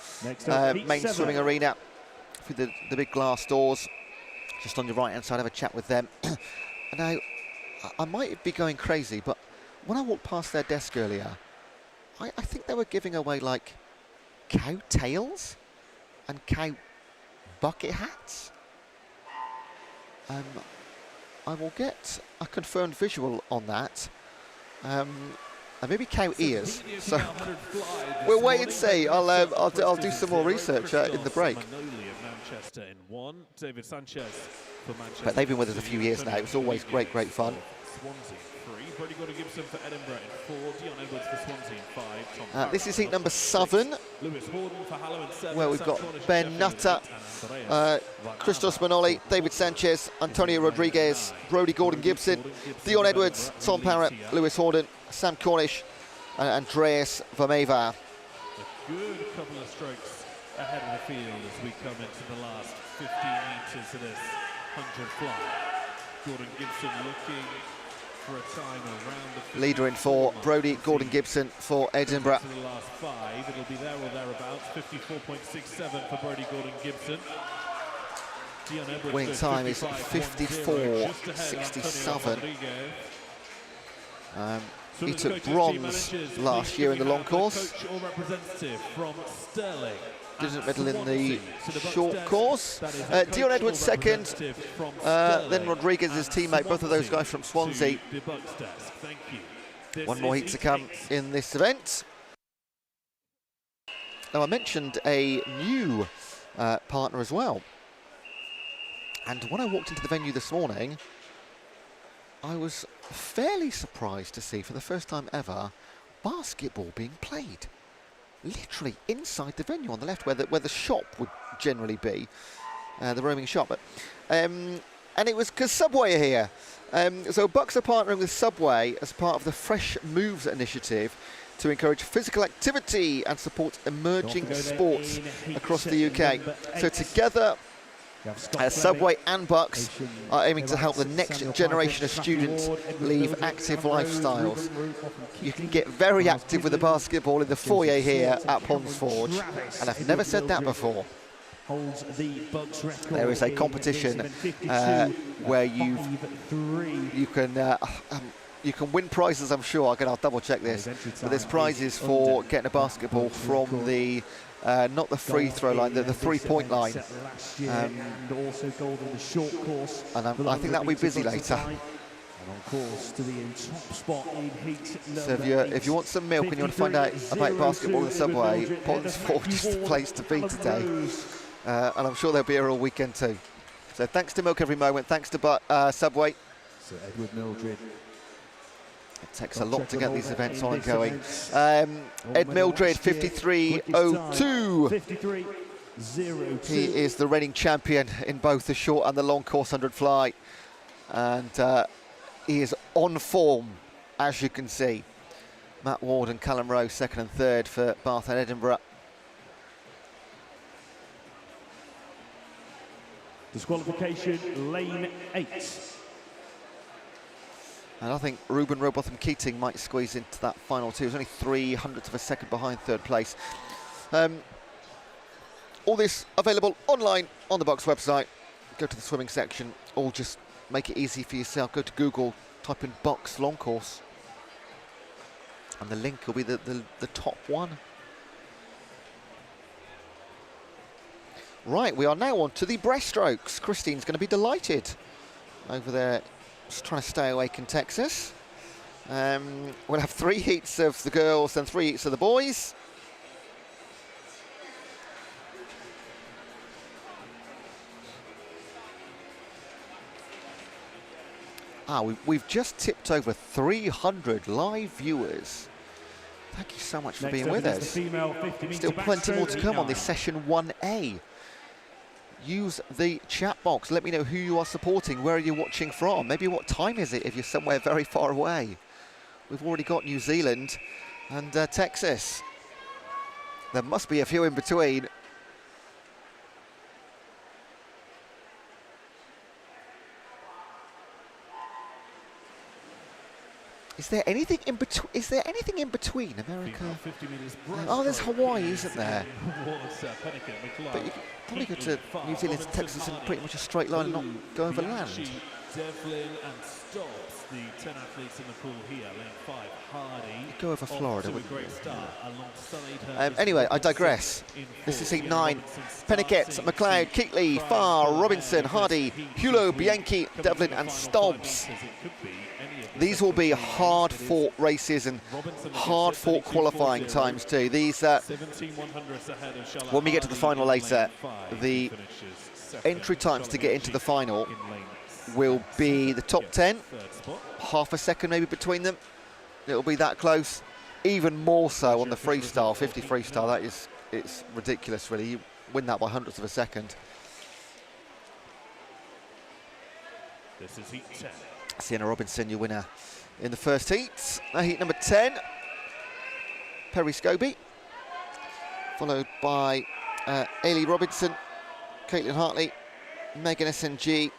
main swimming arena through the big glass doors, just on your right-hand side, have a chat with them. Now, I might be going crazy, but when I walked past their desk earlier, I think they were giving away like cow tails and cow bucket hats. I will get a confirmed visual on that. And maybe cow ears. So we'll wait and see. I'll do some more research in the break. But they've been with us a few years now. It's always great fun. This is heat number 7, where we've got Ben Nutter, Christos Manoli, David Sanchez, Antonio Rodriguez, Brodie Gordon-Gibson, Dion Edwards, Tom Parrott, Lewis Horden, Sam Cornish, and Andreas Vermeer. A good couple of strokes ahead of the field as we come into the last 15 metres of this 100 fly. Gordon-Gibson looking for a time around the field. Leader in 4, Brodie Gordon-Gibson for Edinburgh. To the last 5, it'll be there or thereabouts. 54.67 for Brodie Gordon-Gibson. Winning time is 54.67. He took bronze last year in the long course. Didn't medal in the short course. Dion Edwards second, then Rodriguez, his teammate, both of those guys from Swansea. One more heat to come in this event. Now, I mentioned a new partner as well. And when I walked into the venue this morning, I was fairly surprised to see, for the first time ever, basketball being played. Literally inside the venue on the left, where the shop would generally be, the roaming shop. But, and it was because Subway are here. So BUCS are partnering with Subway as part of the Fresh Moves initiative to encourage physical activity and support emerging sports across the UK. So together, Subway and BUCS are aiming to help the next generation of students lead active lifestyles. You can get very active with the basketball in the foyer here at Ponds Forge, and I've never said that before. There is a competition where you can win prizes, I'm sure. I'll double check this, but there's prizes for getting a basketball from the not the free throw line, the 3-point line. And I think that'll be busy later. So if you want some milk and you want to find out about basketball and Subway, Ponds Forge is the place to be today. And I'm sure they'll be here all weekend too. So thanks to Milk Every Moment, thanks to Subway. So Edward Mildred. It takes a lot to get these events on and going. Ed Mildred, 53.02. He is the reigning champion in both the short and the long course 100 fly. And he is on form, as you can see. Matt Ward and Callum Rowe, 2nd and 3rd for Bath and Edinburgh. Disqualification, lane 8. And I think Ruben Robotham Keating might squeeze into that final 2. He's only 0.03 of a second behind 3rd place. All this available online on the BUCS website. Go to the swimming section, or just make it easy for yourself. Go to Google, type in BUCS long course, and the link will be the top one. Right, we are now on to the breaststrokes. Christine's going to be delighted over there, just trying to stay awake in Texas. We'll have 3 heats of the girls and 3 heats of the boys. We've just tipped over 300 live viewers. Thank you so much for Next being up with is us. the female 50 metre Still plenty more to come on backstroke. this session 1A. Use the chat box. Let me know who you are supporting. Where are you watching from? Maybe what time is it if you're somewhere very far away. We've already got New Zealand and Texas. There must be a few in between. Is there anything in between? Is there anything in between America? Oh, there's Hawaii, isn't there? But you could probably go to New Zealand to Texas in pretty much a straight line and not go over land. Devlin and Stobbs, the 10 athletes in the pool here, lane 5, Hardy. You'd go over Florida, wouldn't Great you? start alongside her. Anyway, I digress. This is heat 9. Penniket, McLeod, Keatley, Farr, Robinson, Hardy, Hulo, Bianchi, Devlin and Stobbs. These will be hard-fought races and hard-fought qualifying times too. These, when we get to the final later, the entry times to get into the final will be the top 10, half a second maybe between them. It'll be that close. Even more so on the freestyle, 50 freestyle. It's ridiculous really. You win that by hundredths of a second. This is heat 10. Sienna Robinson, your winner in the first heat. Heat number 10, Perry Scobie, followed by Ailey Robinson, Caitlin Hartley, Megan SNG,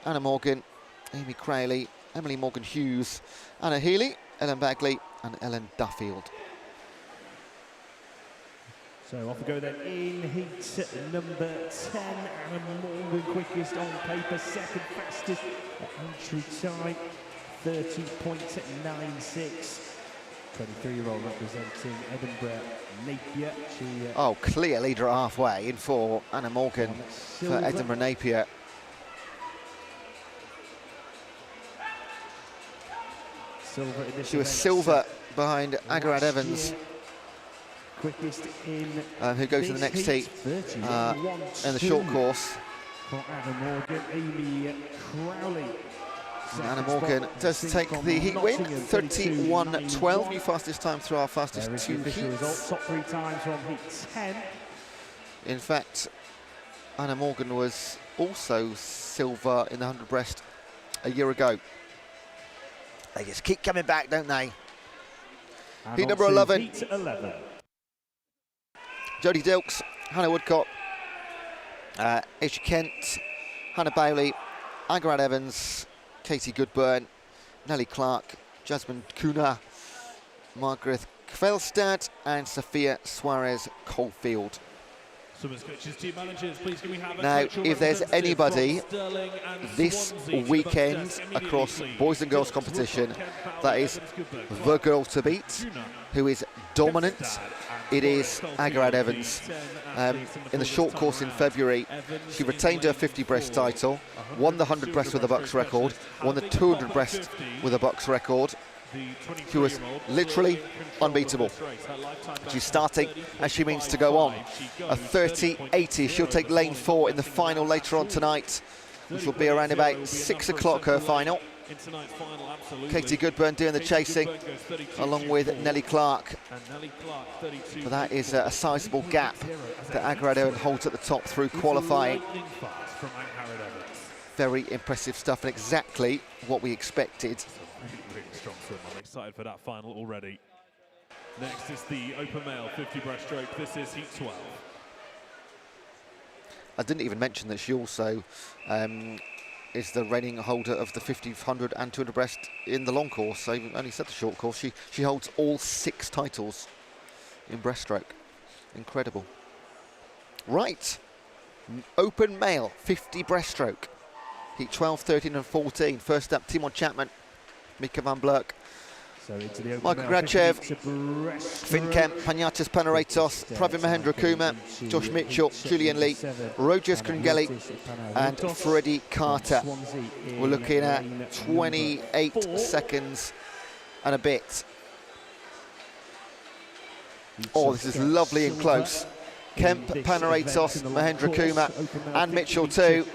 Anna Morgan, Amy Crowley, Emily Morgan-Hughes, Anna Healy, Ellen Bagley and Ellen Duffield. So off we go then in heat number 10. Anna Morgan quickest on paper, second fastest at entry time, 30.96. 23-year-old representing Edinburgh, Napier. Oh, clear leader at halfway in for Anna Morgan for Edinburgh Napier. She was silver behind Agarad Evans, who goes to the next heat in the short course. For Anna Morgan, Amy Crowley. And Anna Morgan does take the heat win, 31.12, new fastest time through our fastest two heats. Top 3 times from heat 10. In fact, Anna Morgan was also silver in the 100 breast a year ago. They just keep coming back, don't they? Heat number 11. Heat 11. Jodie Dilks, Hannah Woodcock, Aisha Kent, Hannah Bailey, Agarad Evans, Katie Goodburn, Nellie Clark, Jasmine Kuna, Margaret Kvelstad and Sophia Suarez Caulfield. Now, if there's anybody this weekend across boys and girls competition that is the girl to beat, who is dominant, it is Agarad Evans. In the short course in February, she retained her 50 breast title, won the 100 breast with a BUCS record, won the 200 breast with a BUCS record. She was literally unbeatable. She's starting as she means to go on. A 30.80. She'll take lane 4 in the final later on tonight, which will be around about 6 o'clock her final. Katie Goodburn doing the chasing along with Nellie Clark. But that is a sizable gap that Agarad Evans holds at the top through qualifying. Very impressive stuff and exactly what we expected. Really strong swim. I'm excited for that final already. Next is the open male 50 breaststroke. This is heat 12. I didn't even mention that she also is the reigning holder of the 50, 100 and 200 breast in the long course. So I only said the short course. She holds all 6 titles in breaststroke. Incredible. Right. Open male 50 breaststroke. Heat 12, 13 and 14. First up, Timon Chapman, Mika van Blurk, Michael Gradchev, Finn Kemp, Panayotis Panaraitos, Pravin Mahendra Kumar, Josh Mitchell, Julian Lee, Rogers Kringeli and Freddie Carter. We're looking at 28 seconds and a bit. Oh, this is lovely and close. Kemp, Panaraitos, Mahendra Kumar and Mitchell too.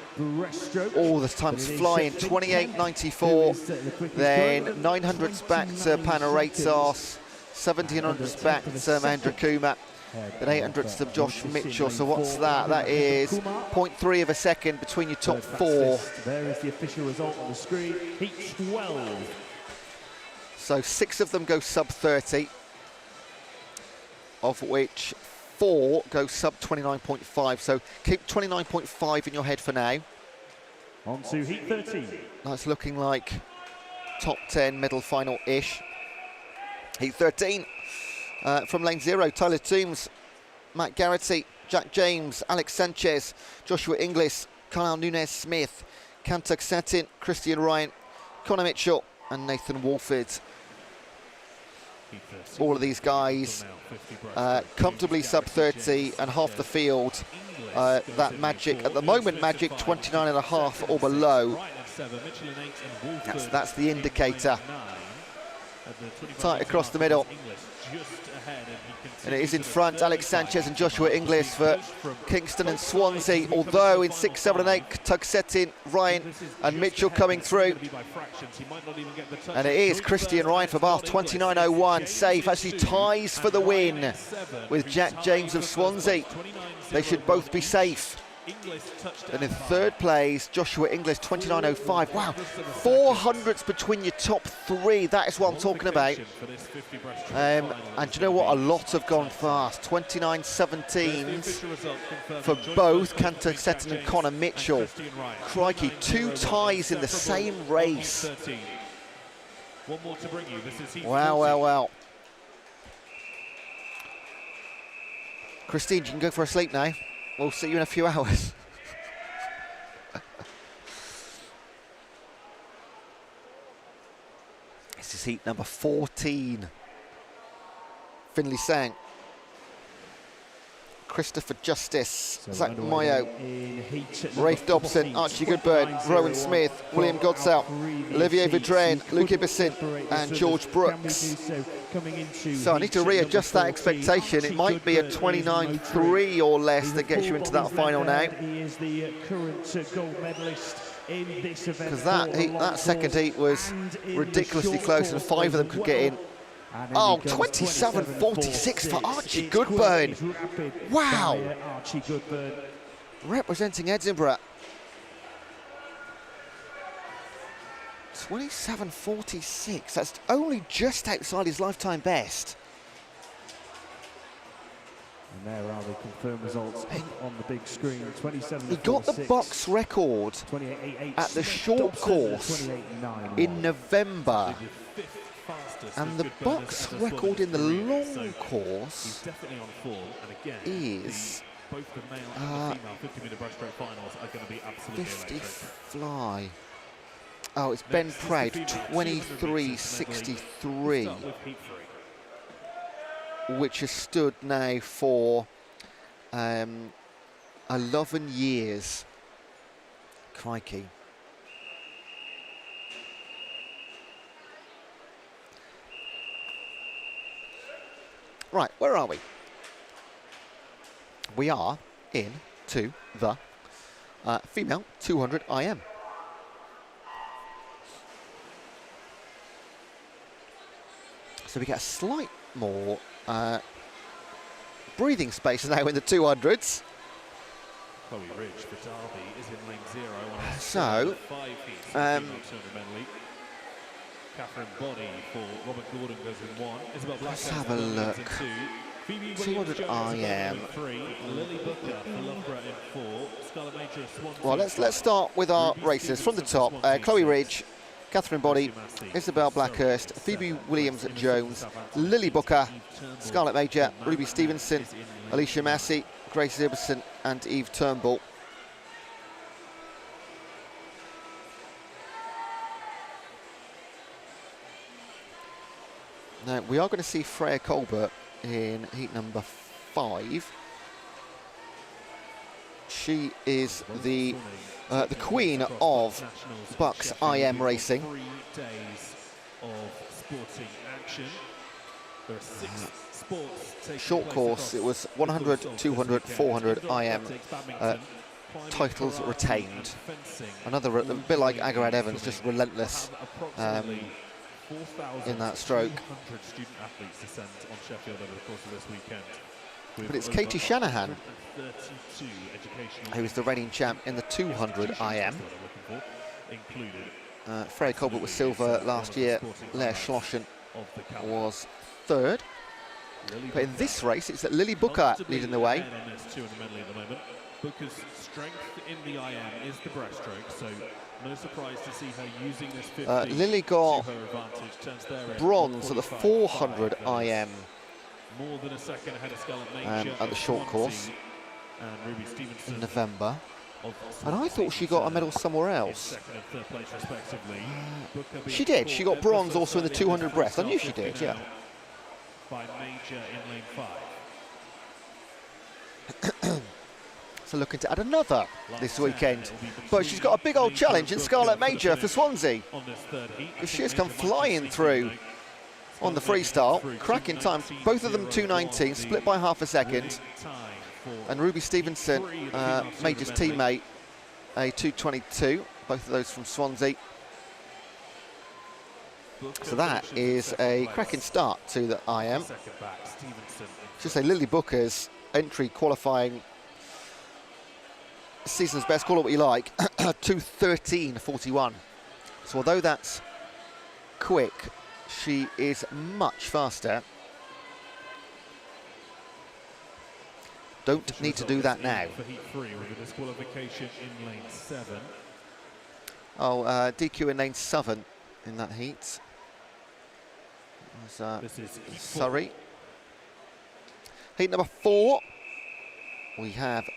All the times flying, 28.94, then 900s back to Panaraitos, 1700s back to Mahendra Kumar. Then 800s to Josh Mitchell. So what's that? That is 0.3 of a second between your top four. There is the official result on the screen. Heat 12. So 6 of them go sub 30, of which 4 go sub 29.5. So keep 29.5 in your head for now. On to heat 13. That's looking like top 10 medal final-ish. Heat 13. From lane 0, Tyler Toombs, Matt Garrity, Jack James, Alex Sanchez, Joshua Inglis, Kyle Nunes-Smith, Kantak Satin, Christian Ryan, Connor Mitchell and Nathan Wolford. All of these guys comfortably sub 30 and half the field. That Magic, at the moment Magic 29.5 or below. That's the indicator. Tight across the middle. And it is in front, Alex Sanchez and Joshua Inglis for Kingston and Swansea, although in 6, 7 and 8, Tugsetin, Ryan and Mitchell coming through. And it is Christian Ryan for Bath, 29.01, safe, actually ties for the win with Jack James of Swansea. They should both be safe. And in 3rd place, Joshua Inglis, 29.05. Wow, 400s between your top 3. That is what I'm talking about. And do you know what? A lot have gone fast. 29.17s for both Kantak Seton and Connor Mitchell. Crikey, 2 ties in the same race. Wow, wow, wow. Christine, you can go for a sleep now. We'll see you in a few hours. This is heat number 14. Finley Sang, Christopher Justice, Zach Mayo, Rafe Dobson, Archie Goodburn, Rowan Smith, William Godsow, Olivier Vidrine, Luke Ibison and George Brooks. So I need to readjust that expectation. It might be a 29.3 or less that gets you into that final now. Because that second heat was ridiculously close and 5 of them could get in. Oh, 27.46 for Archie Goodburn. Wow. Representing Edinburgh. 27.46. That's only just outside his lifetime best. And there are the confirmed results on the big screen. 27. He got the BUCS record at the short course in November. And the BUCS record in the long course is 50 fly. Oh, it's Ben Proud, 23.63, which has stood now for 11 years. Crikey. Right, where are we? We are into the female 200 IM. So we get a slight more breathing space now in the 200s. Chloe Ridge for Derby is in lane 0. So, Catherine Body for Robert Gordon goes in 1. Isabel Black let's have a look. 200 IM. Lily Booker for Loughborough in 4. Scarlett Major of Swansea. Well, let's start with our racers from the top. Chloe Ridge, Catherine Body, Isabel Blackhurst, Phoebe Williams-Jones, Lily Booker, Scarlett Major, Ruby Stevenson, Alicia Massey, Grace Ibbison and Eve Turnbull. Now, we are going to see Freya Colbert in heat number 5. She is the queen of BUCS IM racing. 3 days of sporting action. There are 6 sports taking Short place course, it was 100, 200, 400 IM titles retained. Another, a bit like Agarad Evans, just relentless in that stroke. 4,200 student athletes descend on Sheffield over the course of this weekend. But it's Katie Shanahan, 132 educational who is the reigning champ in the 200 IM. Freya Colbert was silver last year. Leah Schlossen was third. But in this race, it's Lily Booker leading the way. Booker's strength in the IM is the breaststroke, so no surprise to see her using this 50 Lily got to her advantage. Turns there bronze at the 400 IM more than a second ahead of Scarlett Major at the short course and Ruby Stevenson in November. And I thought she got a medal somewhere else. Second and third place respectively. She did. She got bronze also in the 200 breast. I knew she did, yeah. By Major in lane 5. So looking to add another this weekend. But she's got a big old challenge in Scarlett Major for Swansea, because she has come flying through on the freestyle. Cracking time. Both of them 2:19, split by half a second. And Ruby Stevenson, Major's teammate, a 2:22. Both of those from Swansea. So that is a cracking start to the IM. Should say Lily Booker's entry qualifying season's best, call it what you like, 2:13.41. So although that's quick, she is much faster. Don't need to do that now. Oh, DQ in lane 7 in that heat. Surrey. Heat number 4. We have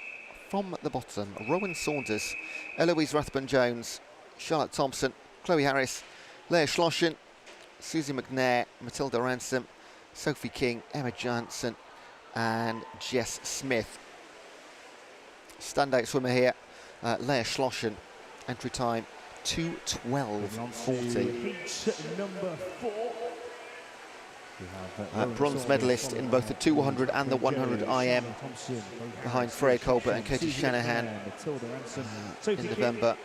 from the bottom Rowan Saunders, Eloise Rathbone-Jones, Charlotte Thompson, Chloe Harris, Leah Schlossen, Susie McNair, Matilda Ransom, Sophie King, Emma Johnson and Jess Smith. Standout swimmer here, Leah Schlossen, entry time 2:12.40. Heat number 4. Bronze medalist in both the 200 and the 100 IM, behind Freya Colbert and Katie Shanahan in November.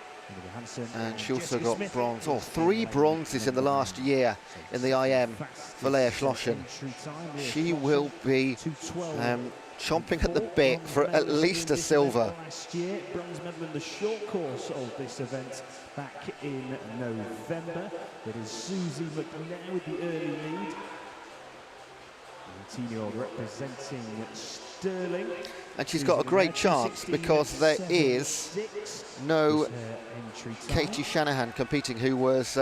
And she also got bronze, 3 bronzes in the last year in the IM for Leah Schlossen. She will be chomping at the bit for at least a silver. Last year, bronze medal in the short course of this event back in November. It is Susie McNair with the early lead. 18-year-old representing Stirling. And she's got a great chance because there is no Katie Shanahan competing, who was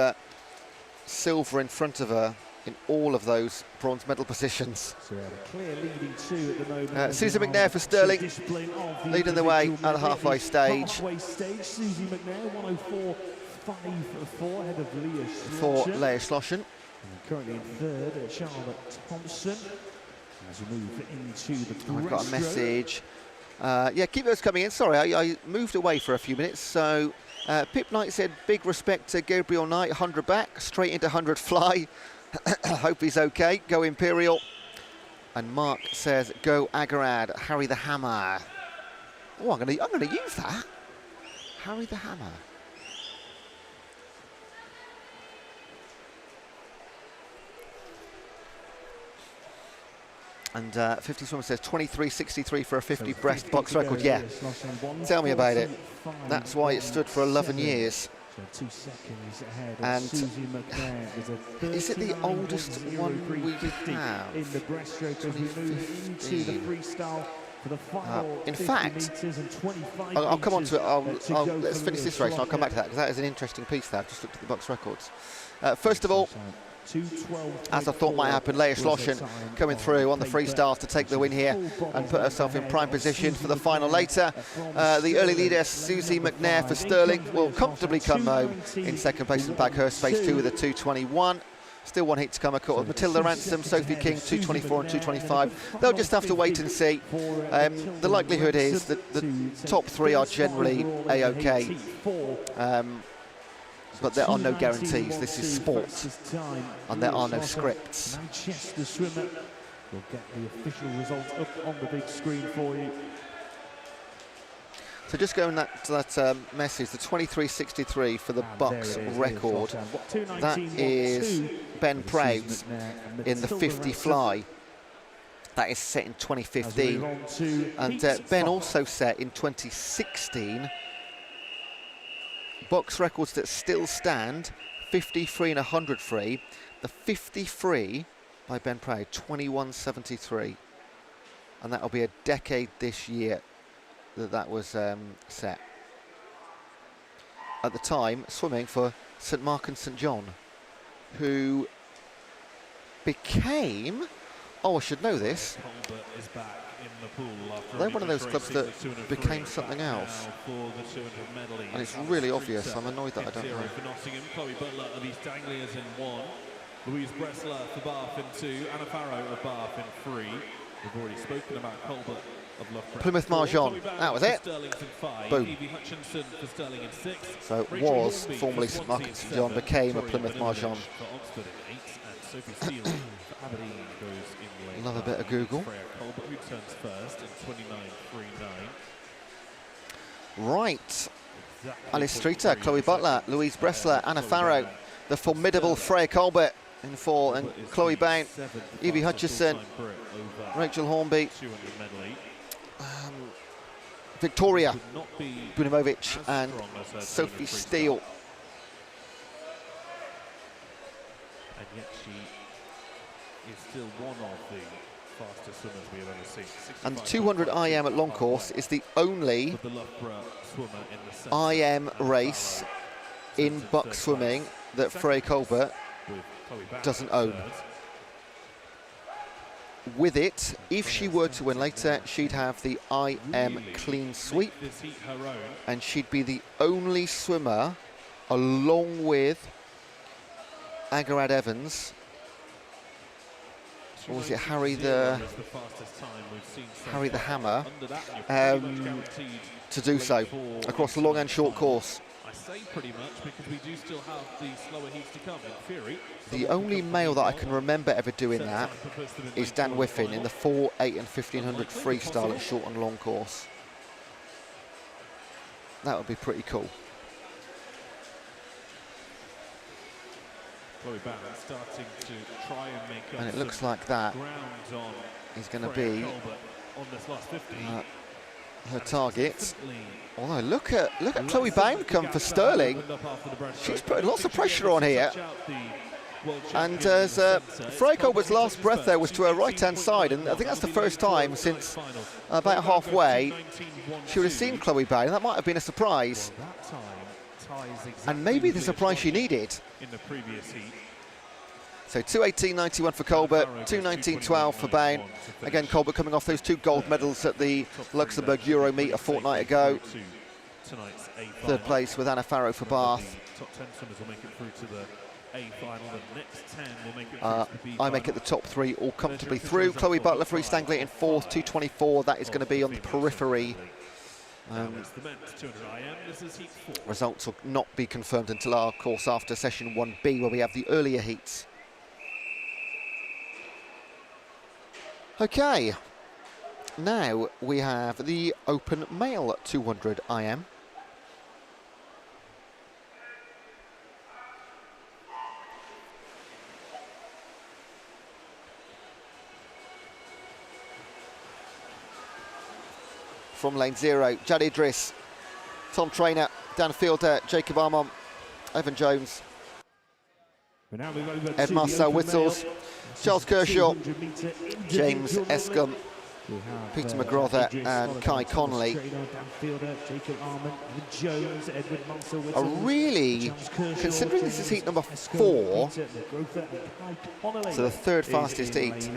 silver in front of her in all of those bronze medal positions. So a clear leading 2 at the moment. Susan McNair for Stirling, leading the way at the halfway stage. Susie McNair, 104.54 ahead of Leah Schlossen. For Leah Schlossen. Currently in third, Charlotte Thompson. As we move into the I've got a message. Yeah, keep those coming in. Sorry, I moved away for a few minutes. So Pip Knight said, big respect to Gabriel Knight, 100 back, straight into 100 fly. Hope he's okay. Go Imperial. And Mark says, go Agarad, Harry the Hammer. Oh, I'm gonna use that. Harry the Hammer. And 50 swimmer says 23.63 for a 50 breast box record. Yeah, tell me about it. That's why it stood for 11 years. 2 seconds ahead. And Susie McNair is it the oldest one we have? In the breaststroke as we move into the freestyle for the final in fact, I'll come on to it. Let's finish this race and I'll come back to that, because that is an interesting piece there. I've just looked at the box records. First of all, as I thought might happen, Leah Schlossen coming through on the freestyle to take the win here and put herself in prime position for the final later. The early leader, Susie McNair for Stirling, will comfortably come home in second place and bag her space 2 with a 2:21. Still one heat to come, of course. Matilda Ransom, Sophie King, 2:24 and 2:25. They'll just have to wait and see. The likelihood is that the top 3 are generally A-OK. But there are no guarantees. This is sport, and there are no scripts. Manchester swimmer will get the official result up on the big screen for you. So just going to that message, the 23.63 for the BUCS record. That is Ben Proud's in the 50 fly. That is set in 2015. And Ben also set in 2016 BUCS records that still stand, 50 free and 100 free. The 50 free by Ben Proud, 21.73. And that'll be a decade this year that was set. At the time, swimming for St Mark and St John, who became, oh, I should know this, they're one of those clubs that became something else. And it's really obvious. I'm annoyed that I don't know. Chloe Butler of East Anglia's in 1. Louise Bressler for Bath in 2. Anna Farrow of Bath in 3. We've already spoken about Colbert of Loughborough. Plymouth Marjon, that was it. Boom. Evie Hutchinson for Stirling in 6. So it was formerly St Mark and St John, became a Plymouth Marjon. For Oxford in 8. And Sophie Steele for Aberdeen goes in late. Love a bit of Google. Freya Colbert, who turns first in 29.39. Right. Alice Streeter, Chloe Butler, Louise Bressler, Anna Farrow, the formidable Freya Colbert in 4, and Chloe Bown, Evie Hutchison, Rachel Hornby, Victoria Bunimovic, and Sophie Steele. And yet she is still one of the fastest swimmers we have ever seen. And the 200 IM at long course is the only IM race in BUCS swimming that Freya Colbert doesn't own. With it, if she were to win later, she'd have the IM clean sweep, and she'd be the only swimmer, along with Agarad Evans, or was it Harry the Hammer, to do so across the long and short course. I say pretty much because we do still have the slower heats to come in theory. The only male that I can remember ever doing that is Dan Whiffin in the 4, 8 and 1500 freestyle at short and long course. That would be pretty cool. Chloe Bown starting to try and make up, and it looks like that is going to be her target. Although look at Chloe Bown come for Stirling. She's putting lots of pressure on here. And as Freya Colbert's last breath there was to her right-hand side, and I think that's the first time since about halfway she would have seen Chloe Bown. That might have been a surprise, and maybe the surprise she needed. In the previous heat. So 2:18.91 for Colbert, 2:19.12 for Bown. Again, Colbert coming off those 2 gold medals at the Luxembourg Euro meet a fortnight ago. Third place with Anna Farrow for Bath. Top 10 swimmers will make it through to the A final. The next 10 will make it through to the B final. I make it the top 3 all comfortably through. Chloe Butler for East Anglia in 4th, 2:24. That is going to be on the periphery. Results will not be confirmed until our course after session 1B, where we have the earlier heats. Okay, now we have the open male 200 IM. From lane 0, Jad Idris, Tom Trainer, Dan Fielder, Jacob Armon, Evan Jones, Ed Marcel Whittles, Charles Kershaw, James Escombe, Peter McGrother and Kai Connolly. A really, considering this is heat number 4, so the 3rd fastest heat,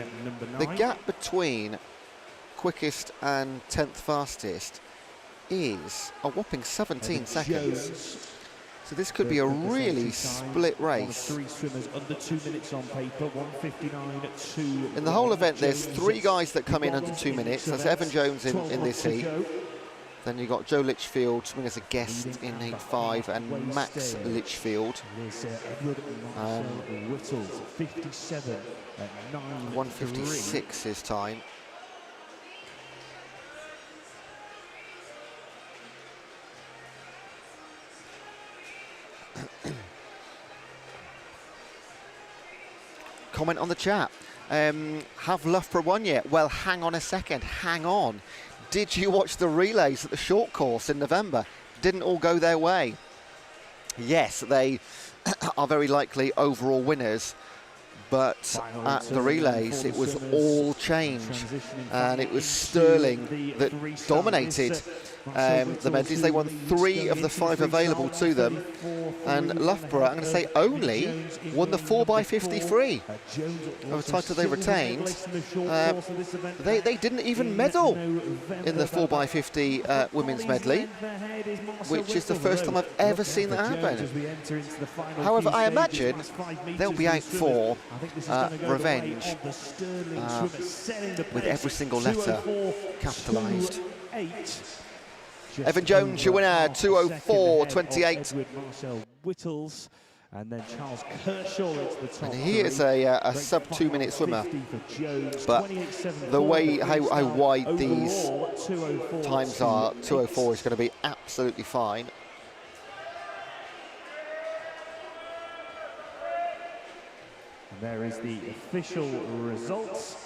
the gap between quickest and 10th fastest is a whopping 17 seconds. So this could be a really split race. 3 swimmers under 2 minutes on paper, 1:59.2. In the whole event, there's 3 guys that come in under 2 minutes. That's Evan Jones in this heat. Then you've got Joe Litchfield swimming as a guest in heat 5, and Max Litchfield. 1:56 his time. Comment on the chat. Have Loughborough won yet? Well, hang on a second. Hang on. Did you watch the relays at the short course in November? Didn't all go their way. Yes, they are very likely overall winners, but at the relays it was all change, and it was Sterling that dominated the medleys. They won 3 of the 5 available to them, and Loughborough, I'm going to say, only won the 4x50 free of a title they retained. They didn't even medal in the 4x50 women's medley, which is the first time I've ever seen that happen. However, I imagine they'll be out for revenge with every single letter capitalised. Evan Jones, your winner, 2:04.28. And then Charles Kershaw into the top. And he is a sub 2 minute swimmer, but the way how wide these times are, 2:04 is going to be absolutely fine. And there is the official results.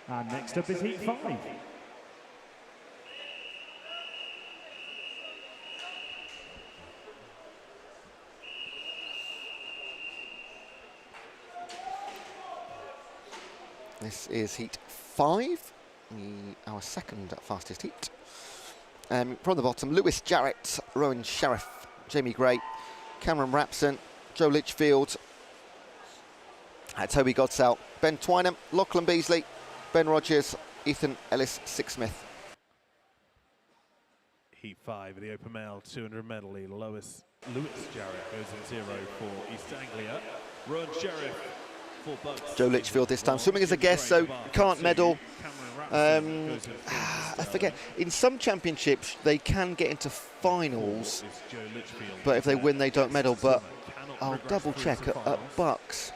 And next up is Heat 5. This is Heat 5, our second fastest heat. From the bottom, Lewis Jarrett, Rowan Sheriff, Jamie Gray, Cameron Rapson, Joe Litchfield, Toby Godsell, Ben Twynham, Lachlan Beasley, Ben Rogers, Ethan Ellis, Sixsmith. Heat 5, the open male 200 medley. Lewis Jarrett goes in 0 for East Anglia. Rowan Sheriff for BUCS. Joe Litchfield this time swimming as a guest, so can't medal. I forget, in some championships they can get into finals, but if they win they don't medal. But I'll double check at BUCS.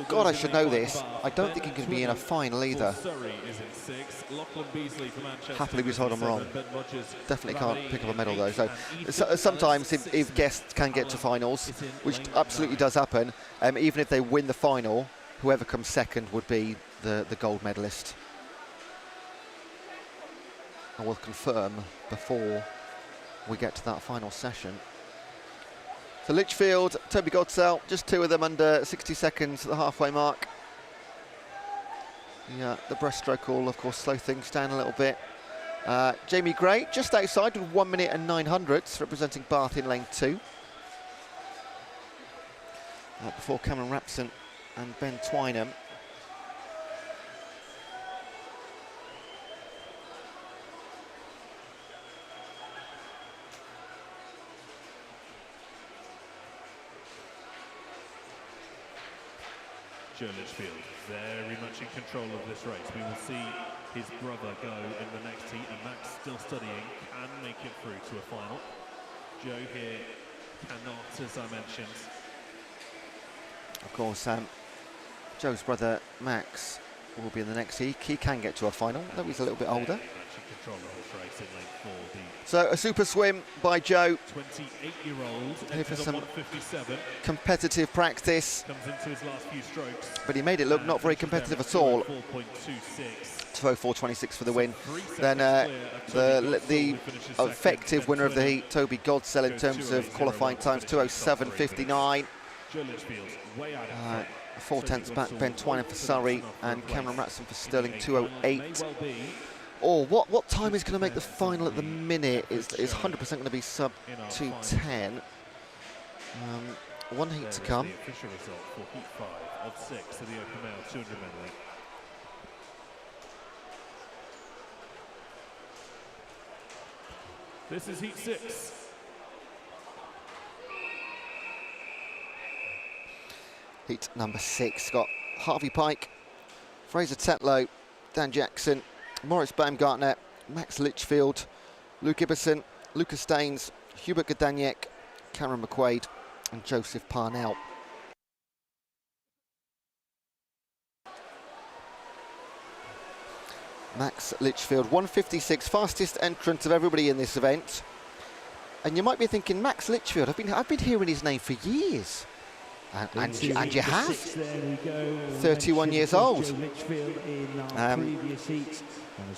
God, I should know this. I don't think he can be in a final either. Happily be told I'm wrong. Definitely can't pick up a medal though. So sometimes if guests can get to finals, which absolutely does happen, even if they win the final, whoever comes second would be the gold medalist. I will confirm before we get to that final session. So Litchfield, Toby Godsell, just 2 of them under 60 seconds at the halfway mark. Yeah, the breaststroke will of course slow things down a little bit. Jamie Gray just outside with 1 minute and 900ths, representing Bath in lane 2. Before Cameron Rapson and Ben Twynham. Joe Litchfield very much in control of this race. We will see his brother go in the next heat, and Max, still studying, can make it through to a final. Joe here cannot, as I mentioned. Of course, Joe's brother Max will be in the next heat. He can get to a final, though he's a little bit older. So a super swim by Joe. 28-year-old, here for some 157. Competitive practice. Comes into his last few strokes. But he made it look not very competitive at all. 2:04.26 for the win. Then the effective winner of the heat, Toby Godsell, in terms of qualifying times, 2:07.59. 4/10 back, Ben Twynham for Surrey and Cameron Rapson for Stirling, 2:08. Oh, what time is going to make the final at the minute is 100% going to be sub 2:10. One heat to come. The official result for Heat 5 of 6 of the open male 200 medley. This is Heat 6. Heat number 6 got Harvey Pike, Fraser Tetlow, Dan Jackson, Morris Baumgartner, Max Litchfield, Luke Ibbison, Lucas Staines, Hubert Godaniek, Cameron McQuaid and Joseph Parnell. Max Litchfield, 1:56, fastest entrant of everybody in this event. And you might be thinking, Max Litchfield, I've been hearing his name for years. And you have. 31 years old.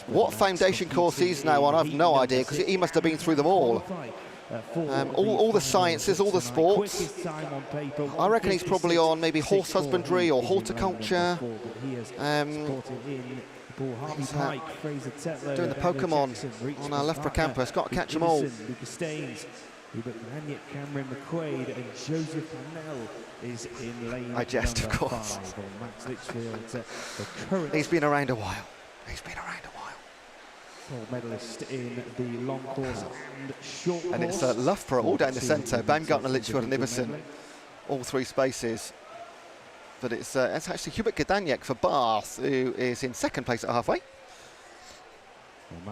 What foundation course he's now on, I've no idea, because he must have been through them all. All the sciences, all the sports. I reckon he's probably on maybe horse husbandry or horticulture. He's doing the Pokemon on our Loughborough campus. Got to catch them all. I jest, of course. He's been around a while. He's been around a while. Gold medalist in the long course and short course. And it's Loughborough all down the centre. Baumgartner, Litchfield and Iverson, all three spaces. But it's actually Hubert Gedaniek for Bath, who is in second place at halfway.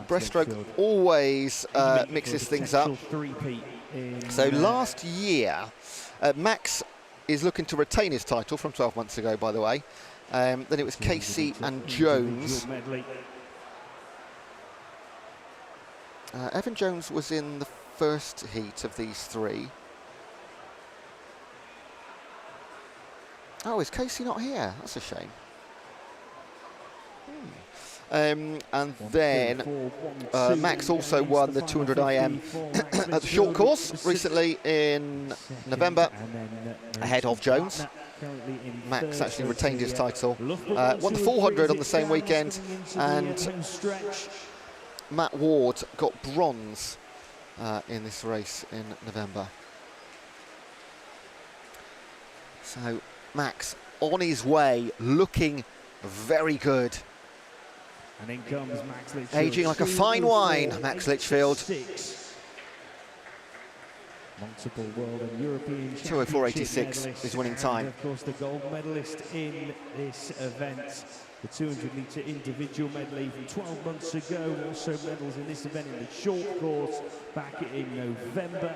Breaststroke always mixes things up. So last year, Max is looking to retain his title from 12 months ago, by the way. Then it was Casey and Jones. Evan Jones was in the first heat of these three. Oh, is Casey not here? That's a shame. And then Max also won the 200 IM at the short course recently in November, ahead of Jones. Max actually retained his title, won the 400 on the same weekend, and Matt Ward got bronze in this race in November. So Max on his way, looking very good. And in comes Max Litchfield. Aging like a fine wine, Max Litchfield. Multiple world and European 2:04.86 his winning time. And of course, the gold medalist in this event, the 200-metre individual medley from 12 months ago. Also medals in this event in the short course back in November.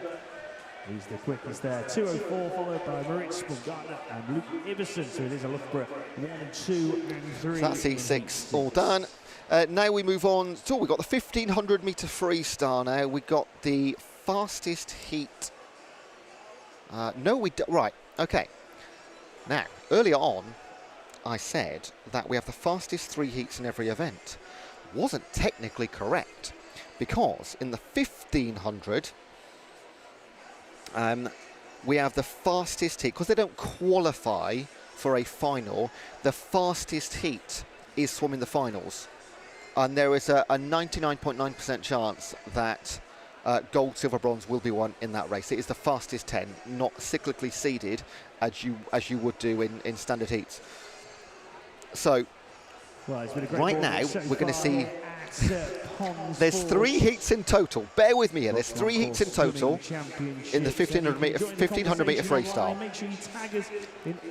He's the quickest there. 2:04, followed by Moritz Baumgartner and Luke Iverson. So it is a Loughborough 1, 2 and 3. So that's E6 all done. Now we move on. So we've got the 1500-metre freestyle now. We got the fastest heat. No, we don't. Right, okay. Now, earlier on, I said that we have the fastest 3 heats in every event. Wasn't technically correct, because in the 1500, we have the fastest heat, because they don't qualify for a final. The fastest heat is swum in the finals, and there is a 99.9% chance that gold, silver, bronze will be won in that race. It is the fastest 10, not cyclically seeded as you would do in standard heats. So right now we're going to see there's 3 heats in total. Bear with me here. There's 3 heats in total in the 1500 metre freestyle.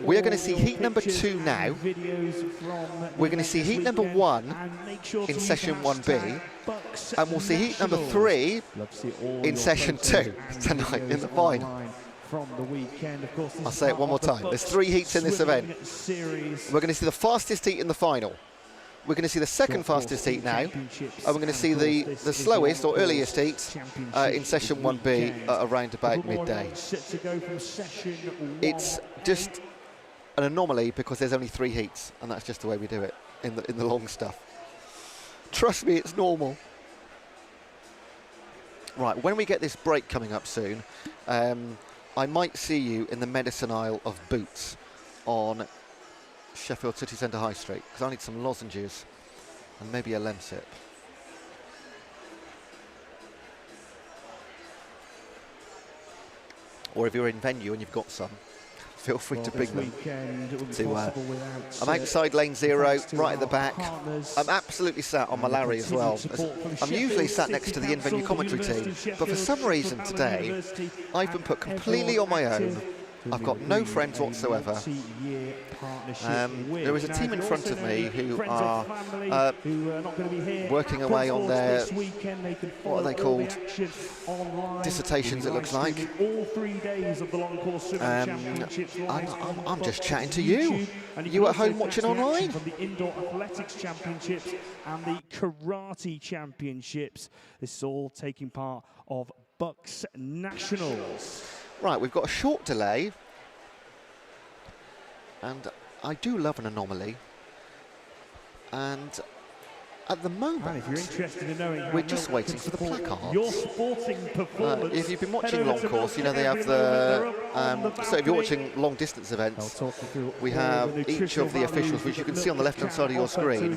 We're going to see heat number 2 now. We're going to see heat number 1 in session 1B, and we'll see heat number 3 in session 2 tonight in the final. I'll say it one more time. There's 3 heats in this event. We're going to see the fastest heat in the final. We're going to see the second fastest heat now, and we're going to see the slowest or earliest heat in session 1B around about midday. It's just an anomaly because there's only 3 heats, and that's just the way we do it in the long stuff. Trust me, it's normal. Right, when we get this break coming up soon, I might see you in the medicine aisle of Boots on Sheffield City Centre High Street, because I need some lozenges and maybe a Lemsip. Or if you're in venue and you've got some, feel free to bring them. I'm outside lane 0, right at the back. I'm absolutely sat on my Larry as well. I'm usually sat next to the in-venue commentary team, but for some reason today, I've been put completely on my own I've got no friends whatsoever. There is a team in front of me who are working away on their, what are they called? Dissertations, it looks like. I'm just chatting to you. You at home watching online? From the Indoor Athletics Championships and the Karate Championships. This is all taking part of BUCS Nationals. Right, we've got a short delay. And I do love an anomaly. And at the moment, and if you're interested in knowing we're just waiting for the placards. Your sporting performance. If you've been watching long course, you know they have the. So if you're watching long distance events, we have each of the officials, which you can see on the left-hand side of your screen.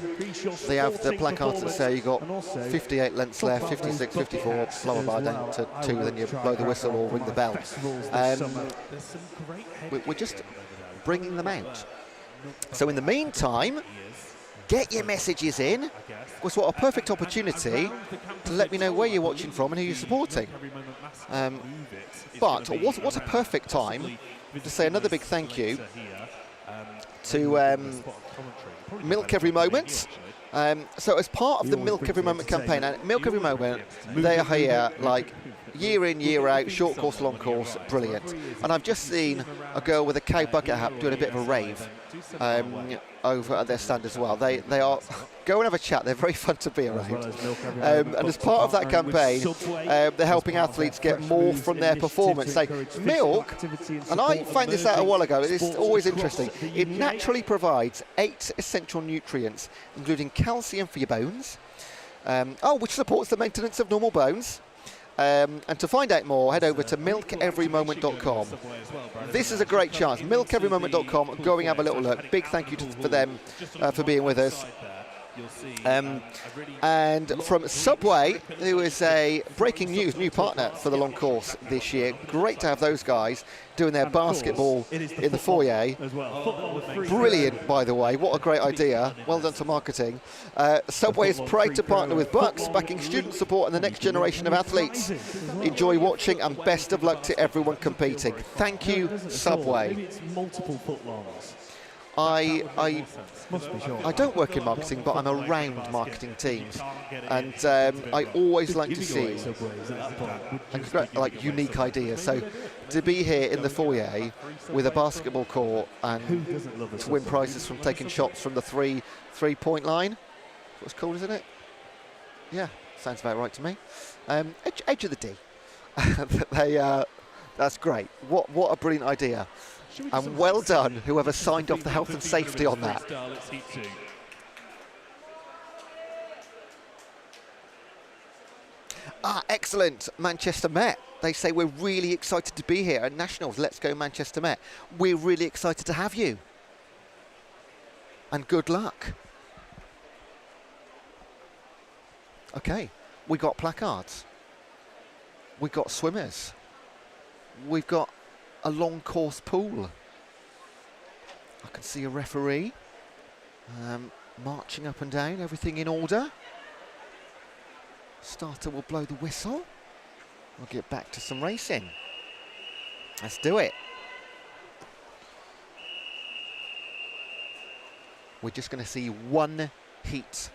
They have the placards that say you got 58 lengths left, 56, 54, blah blah blah, down to 2. Then you blow the whistle or ring the bell. We're just bringing them out. So in the meantime, get your messages in. Of course, what a perfect opportunity to let me know where you're watching from and who you're supporting. But what a perfect time to say another big thank you to Milk Every Moment. So as part of the Milk Every Moment campaign, and Milk Every Moment, they are here like year in, year out, short course, long course, brilliant. And I've just seen a girl with a cow bucket hat doing a bit of a rave over at their stand as well. They are, go and have a chat, they're very fun to be around. And as part of that campaign, they're helping athletes get more from their performance. Milk, and I found this out a while ago, it's always interesting, it naturally provides 8 essential nutrients, including calcium for your bones, which supports the maintenance of normal bones. And to find out more, head over to milkeverymoment.com. This is a great chance. Milkeverymoment.com, go and have a little look. Big thank you for them for being with us. And from Subway, who is a breaking news new partner for the long course this year. Great to have those guys doing their basketball in the foyer. Brilliant, by the way. What a great idea. Well done to marketing. Subway is proud to partner with BUCS, backing student support and the next generation of athletes. Enjoy watching and best of luck to everyone competing. Thank you, Subway. I don't work in marketing, but I'm around marketing teams, and I always like to see like unique ideas. So to be here in the foyer with a basketball court and to win prizes from taking shots from the three-point line, what's called, isn't it? Yeah, sounds about right to me. Edge of the D. That's great. What a brilliant idea. And well done, whoever signed off the health and safety on that. Excellent. Manchester Met. They say we're really excited to be here at Nationals. Let's go Manchester Met. We're really excited to have you. And good luck. Okay, we got placards. We got swimmers. We've got a long course pool. I can see a referee marching up and down, everything in order. Starter will blow the whistle. We'll get back to some racing. Let's do it. We're just going to see one heat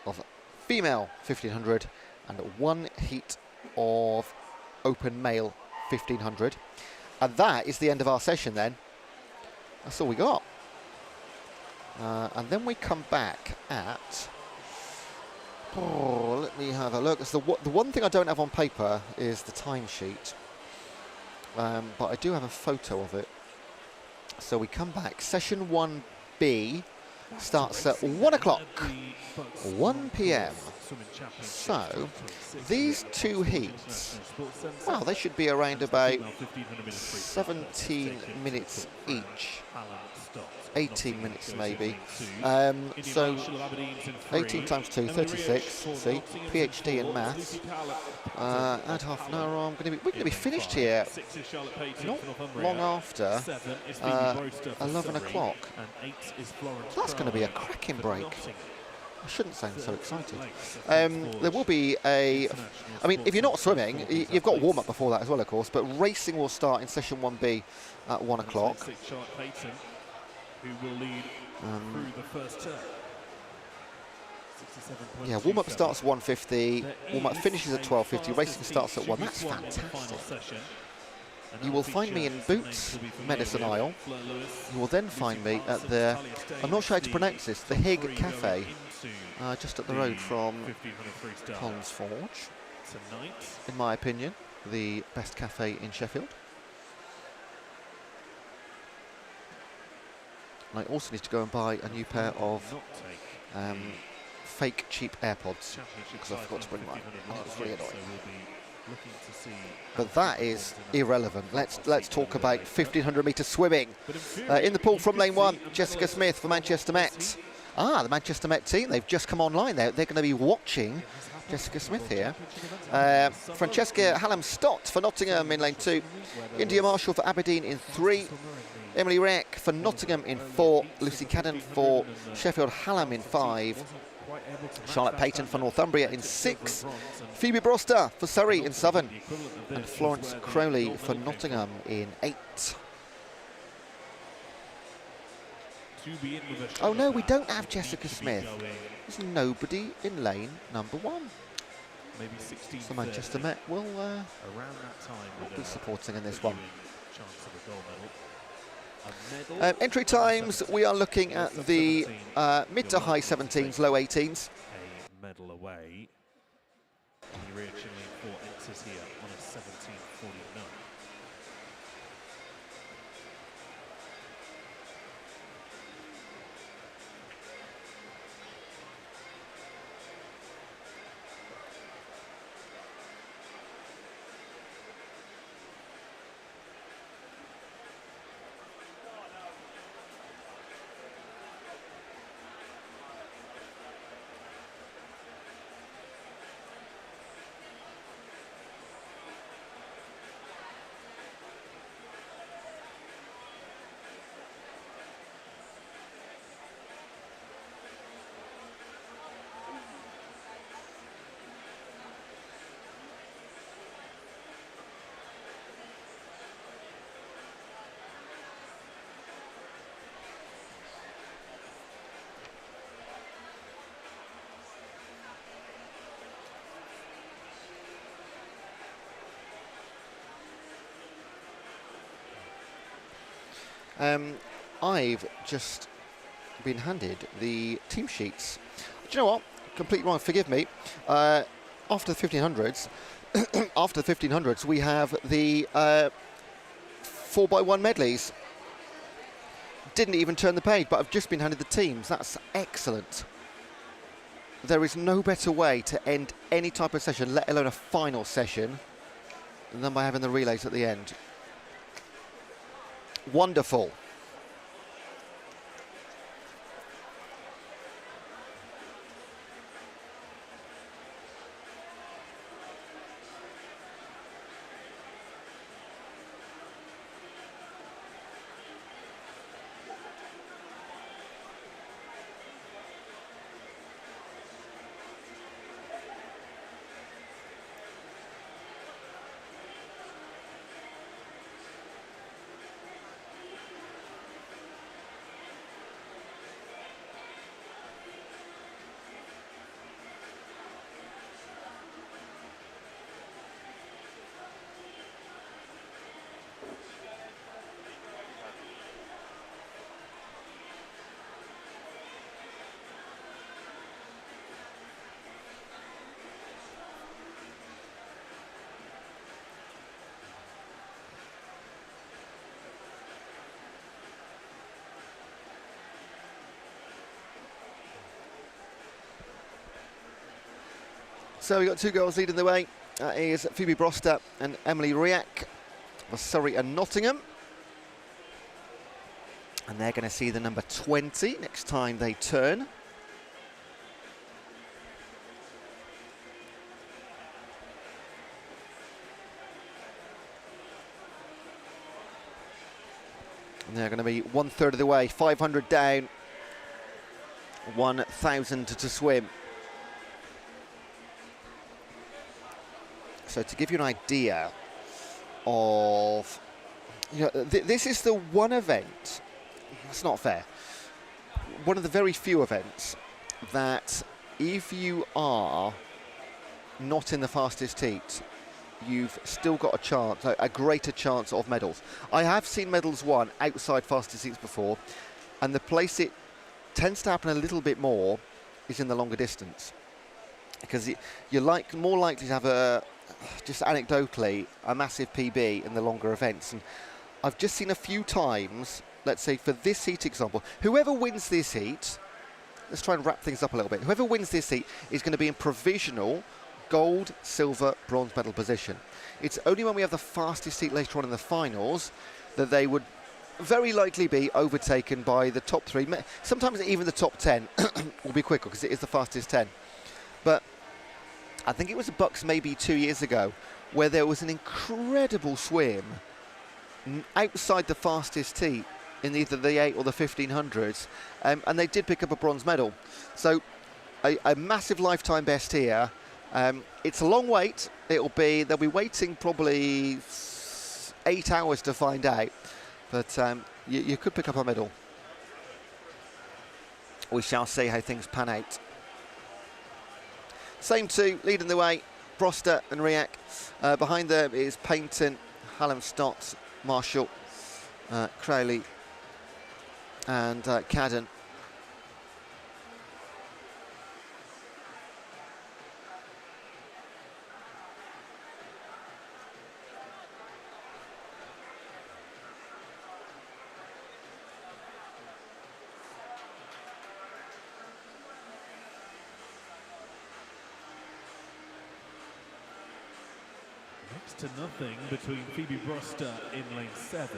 of female 1500 and one heat of open male 1500. And that is the end of our session then. That's all we got. And then we come back at... Oh, let me have a look. So the one thing I don't have on paper is the timesheet. But I do have a photo of it. So we come back. Session 1B starts at 1 o'clock, 1 p.m. So these two heats, wow, they should be around about 17 minutes each. 18 minutes maybe. So 18 times 2, 36. See, PhD in maths. Add half an hour on. We're going to be finished here not long after 11 o'clock. That's going to be a cracking break. I shouldn't sound so excited. There will be a... I mean, if you're not swimming, you've got warm-up before that as well, of course, but racing will start in session 1B at 1 o'clock. Who will lead through the first turn. Yeah, warm-up starts at 1:50, warm-up finishes at 12:50, racing starts at 1. That's fantastic. You will find me in BUCS Medicine Aisle. You will then find me at the, I'm not sure how to pronounce this, the Hig Cafe, just up the road from Ponds Forge. In my opinion, the best cafe in Sheffield. And I also need to go and buy a new pair of fake cheap AirPods because I forgot to bring mine. It's really annoying. But that is irrelevant. Let's talk about 1500 metre swimming. In the pool from lane 1, Jessica Smith for Manchester Met. The Manchester Met team, they've just come online. They're going to be watching Jessica Smith here. Francesca Hallam-Stott for Nottingham in lane 2. India Marshall for Aberdeen in 3. Emily Reck for Nottingham in 4. Lucy Cadden for Sheffield Hallam in 5. Charlotte Payton for Northumbria in 6. Phoebe Broster for Surrey in 7. And Florence Crowley for Nottingham in 8. Oh no, we don't have Jessica Smith. There's nobody in lane number 1. So Manchester Met will be supporting in this one. Entry times, we are looking at the mid to high 17s, low 18s. A medal away. He originally for enters here on a 17.49. I've just been handed the team sheets. Do you know what? Completely wrong, forgive me. After the 1500s, after the 1500s, we have the 4x1 medleys. Didn't even turn the page, but I've just been handed the teams. That's excellent. There is no better way to end any type of session, let alone a final session, than by having the relays at the end. Wonderful. So we've got two girls leading the way. That is Phoebe Broster and Emily Riak for Surrey and Nottingham. And they're going to see the number 20 next time they turn. And they're going to be 1/3 of the way, 500 down. 1,000 to swim. So to give you an idea of, this is the one event, that's not fair, one of the very few events that if you are not in the fastest heat, you've still got a chance, a greater chance of medals. I have seen medals won outside fastest heats before, and the place it tends to happen a little bit more is in the longer distance, because you're more likely to have just anecdotally, a massive PB in the longer events. And I've just seen a few times, let's say for this heat example, whoever wins this heat, let's try and wrap things up a little bit. Whoever wins this heat is going to be in provisional gold, silver, bronze medal position. It's only when we have the fastest heat later on in the finals that they would very likely be overtaken by the top 3. Sometimes even the top 10 will be quicker because it is the fastest 10. But I think it was the BUCS maybe 2 years ago where there was an incredible swim outside the fastest heat in either the 8 or the 1500s, and they did pick up a bronze medal. So a massive lifetime best here. It's a long wait. They'll be waiting probably 8 hours to find out, but you could pick up a medal. We shall see how things pan out. Same two leading the way, Broster and Riak. Behind them is Paynton, Hallam Stott, Marshall, Crowley and Cadden. Next to nothing between Phoebe Broster in lane 7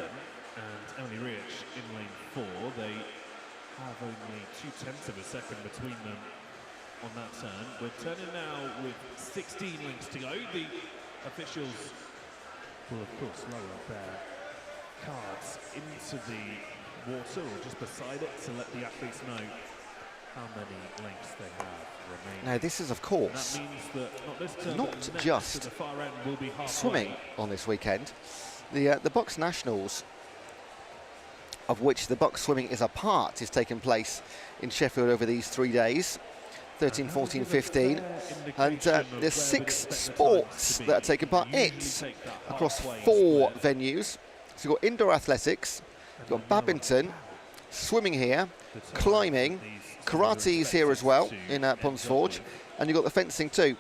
and Emily Rich in lane 4. They have only 0.2 of a second between them on that turn. We're turning now with 16 links to go. The officials will, of course, lower their cards into the water or just beside it to let the athletes know how many links they have remaining. Now this is, of course, that means that not just the far end will be swimming on this weekend. The BUCS Nationals, of which the BUCS swimming is a part, is taking place in Sheffield over these 3 days, 13, 14, 15. And there's 6 sports that are taking part across 4 venues. So you've got indoor athletics, you've got badminton, swimming here, climbing, karate is here as well in Ponds Forge, and you've got the fencing too.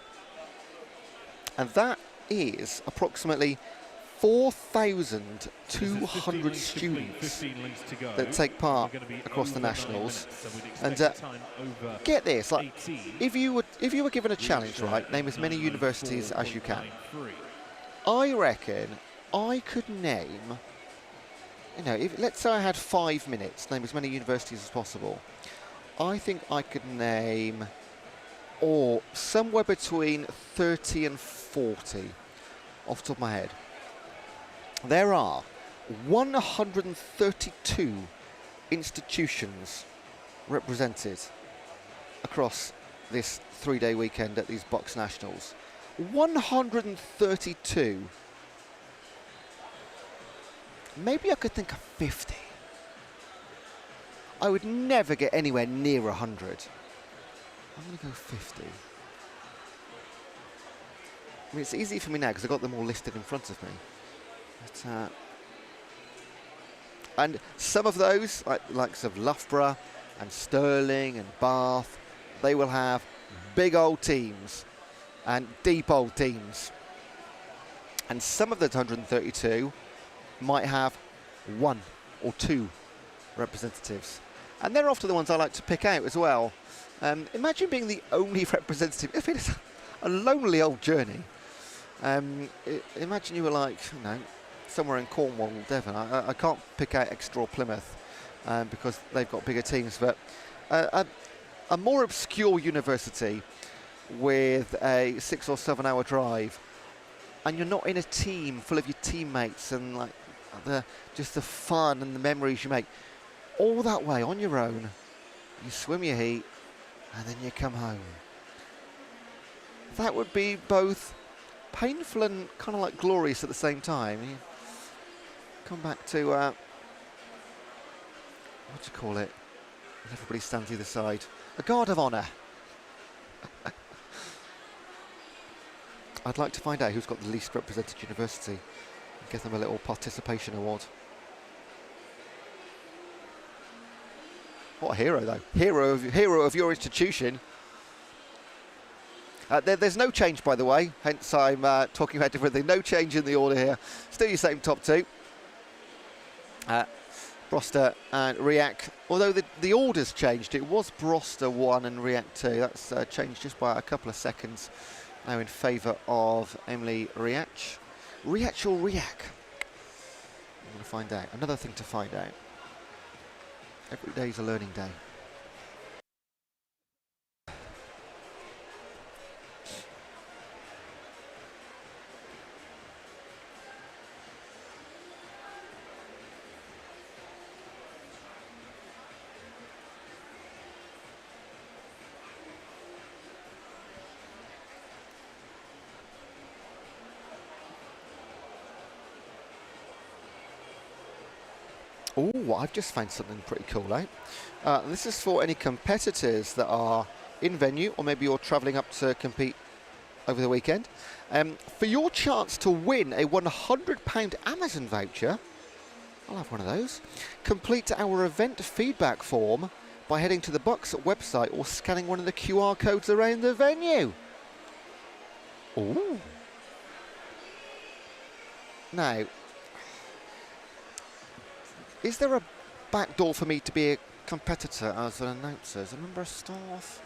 And that is approximately 4,200 students that take part across the Nationals. And get this, like, if you were given a challenge, right, name as many universities as you can, I reckon I could name, let's say I had 5 minutes, name as many universities as possible. I think I could name, somewhere between 30 and 40 off the top of my head. There are 132 institutions represented across this 3-day weekend at these BUCS Nationals. 132. Maybe I could think of 50. I would never get anywhere near 100. I'm going to go 50. I mean, it's easy for me now because I've got them all listed in front of me. But, and some of those, like likes of Loughborough and Stirling and Bath, they will have big old teams and deep old teams. And some of the 132 might have 1 or 2 representatives. And they're often the ones I like to pick out as well. Imagine being the only representative. It's a lonely old journey. Imagine you were like, somewhere in Cornwall or Devon. I can't pick out Exeter or Plymouth because they've got bigger teams. But a more obscure university with a 6 or 7 hour drive, and you're not in a team full of your teammates and like just the fun and the memories you make. All that way on your own, you swim your heat, and then you come home. That would be both painful and kind of like glorious at the same time. You come back to, what do you call it? And everybody stands either side. A guard of honour. I'd like to find out who's got the least represented university and give them a little participation award. What a hero, though. Hero of your institution. There's no change, by the way, hence I'm talking about different things. No change in the order here. Still your same top two. Broster and Riak. Although the order's changed, it was Broster 1 and Riak 2. That's changed just by a couple of seconds. Now in favour of Emily Riach. Riach or Riak? I'm going to find out. Another thing to find out. Every day's a learning day. Oh, I've just found something pretty cool out. This is for any competitors that are in venue, or maybe you're travelling up to compete over the weekend. For your chance to win a £100 Amazon voucher, I'll have one of those. Complete our event feedback form by heading to the BUCS website or scanning one of the QR codes around the venue. Ooh. Now, is there a back door for me to be a competitor as an announcer, as a member of staff?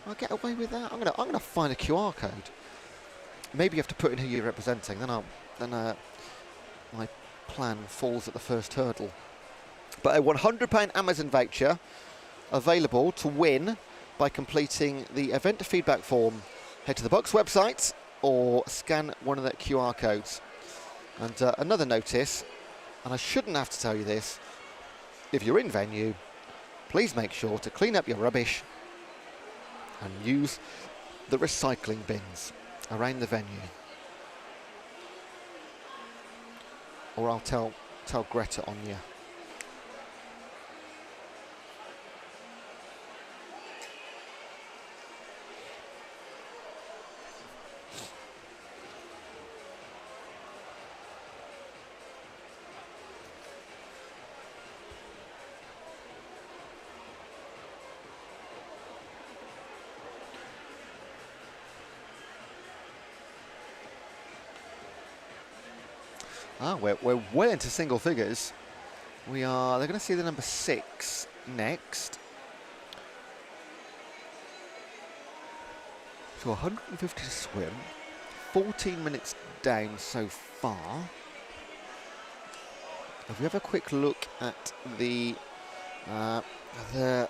I'll get away with that. I'm gonna find a QR code. Maybe you have to put in who you're representing. Then my plan falls at the first hurdle. But a £100 Amazon voucher available to win by completing the event feedback form. Head to the BUCS website or scan one of the QR codes. And another notice. And I shouldn't have to tell you this, if you're in venue, please make sure to clean up your rubbish and use the recycling bins around the venue. Or I'll tell Greta on you. We're well into single figures. They're going to see the number 6 next. So 150 to swim, 14 minutes down so far. If we have a quick look at the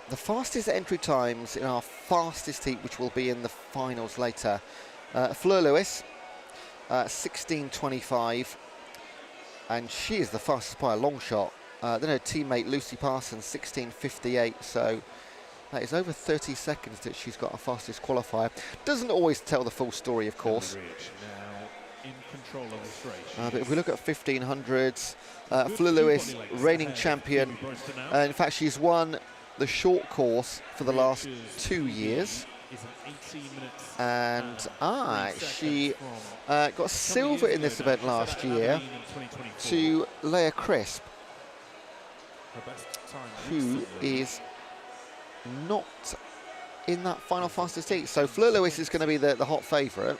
fastest entry times in our fastest heat, which will be in the finals later. Fleur Lewis, 16:25. And she is the fastest by a long shot. Then her teammate Lucy Parsons, 16:58. So that is over 30 seconds that she's got our fastest qualifier. Doesn't always tell the full story, of course. Now in control of this race. But if we look at 1500s, Fleur Lewis, reigning champion. In fact, she's won the short course for the last 2 years. And she got silver in this event last year to Leah Crisp, who is not in that final fastest heat. So Fleur Lewis is going to be the hot favourite.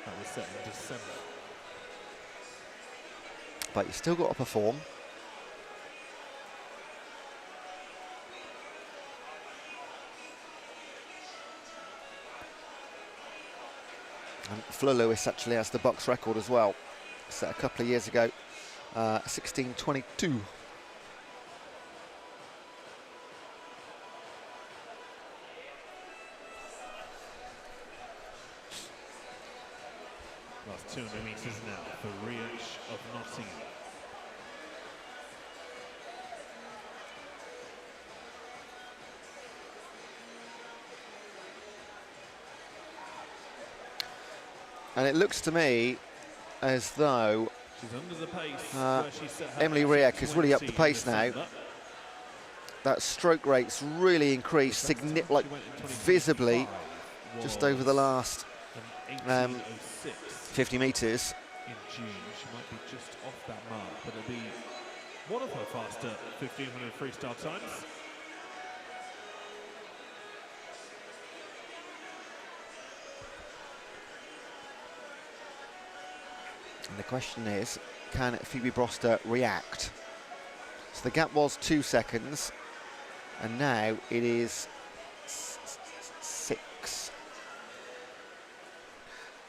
That was set in December. But you still got to perform. And Fleur Lewis actually has the BUCS record as well, set a couple of years ago, 16:22. Last 200 metres now for Riach of Nottingham. And it looks to me as though She's under the pace where she set her Emily Riek has really upped the pace now. December. That stroke rate's really increased, like visibly, just over the last 50 metres. In June, she might be just off that mark, but it'll be one of her faster 1500 freestyle times. And the question is, can Phoebe Broster react? So the gap was 2 seconds, and now it is 6.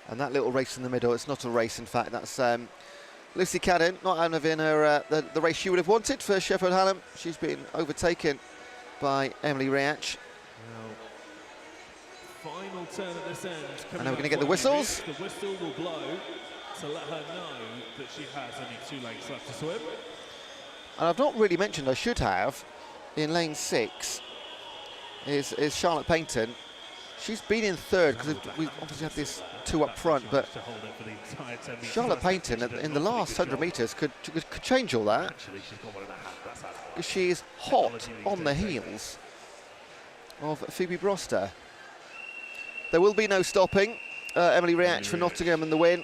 And that little race in the middle, it's not a race, in fact, that's Lucy Cadden, not having her the race she would have wanted for Sheffield Hallam. She's been overtaken by Emily Riach. Final turn at this end. And now we're going to get the whistles. The whistle will blow to let her know that she has only 2 legs left to swim. And I've not really mentioned, I should have, in lane 6 is Charlotte Payton. She's been in third because we obviously have this 2 up front, but Charlotte Payton in the last 100 metres could change all that. Because she is hot on the heels of Phoebe Broster. There will be no stopping. Emily Riach for Nottingham in the win.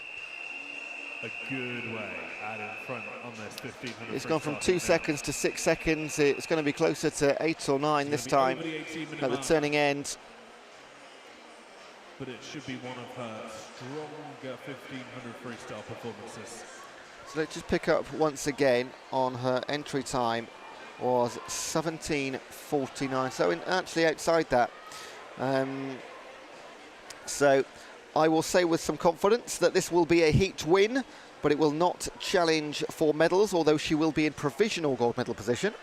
A good way out in front on this 1500. It's gone from 2 seconds to 6 seconds. It's going to be closer to 8 or 9 this time at the turning end. But it should be one of her stronger 1500 freestyle performances. So let's just pick up once again on her entry time was 17:49. So actually outside that. So I will say with some confidence that this will be a heat win, but it will not challenge for medals, although she will be in provisional gold medal position.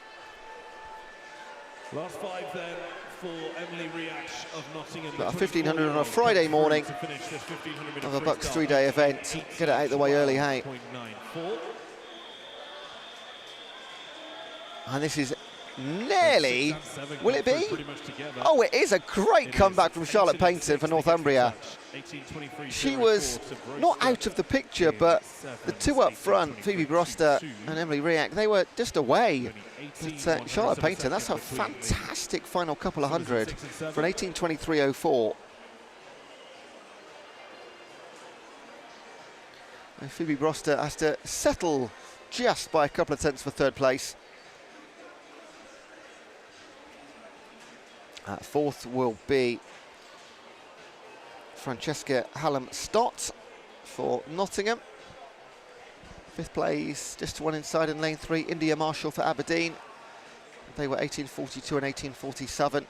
Last 5 then for Emily Riach of Nottingham. But a 1500 on a Friday morning of a BUCS 3-day event. Get it out the way early, hey. And this is nearly, will it be? Oh, it is a great comeback from Charlotte Payton for Northumbria. She was not out of the picture, but the 2 up front, Phoebe Broster and Emily Riach, they were just away. But Charlotte Payton, that's a fantastic final couple of hundred for an 18:23.04. And Phoebe Broster has to settle just by a couple of tenths for 3rd place. 4th will be Francesca Hallam-Stott for Nottingham. 5th place, just 1 inside in lane 3, India Marshall for Aberdeen. They were 18:42 and 18:47.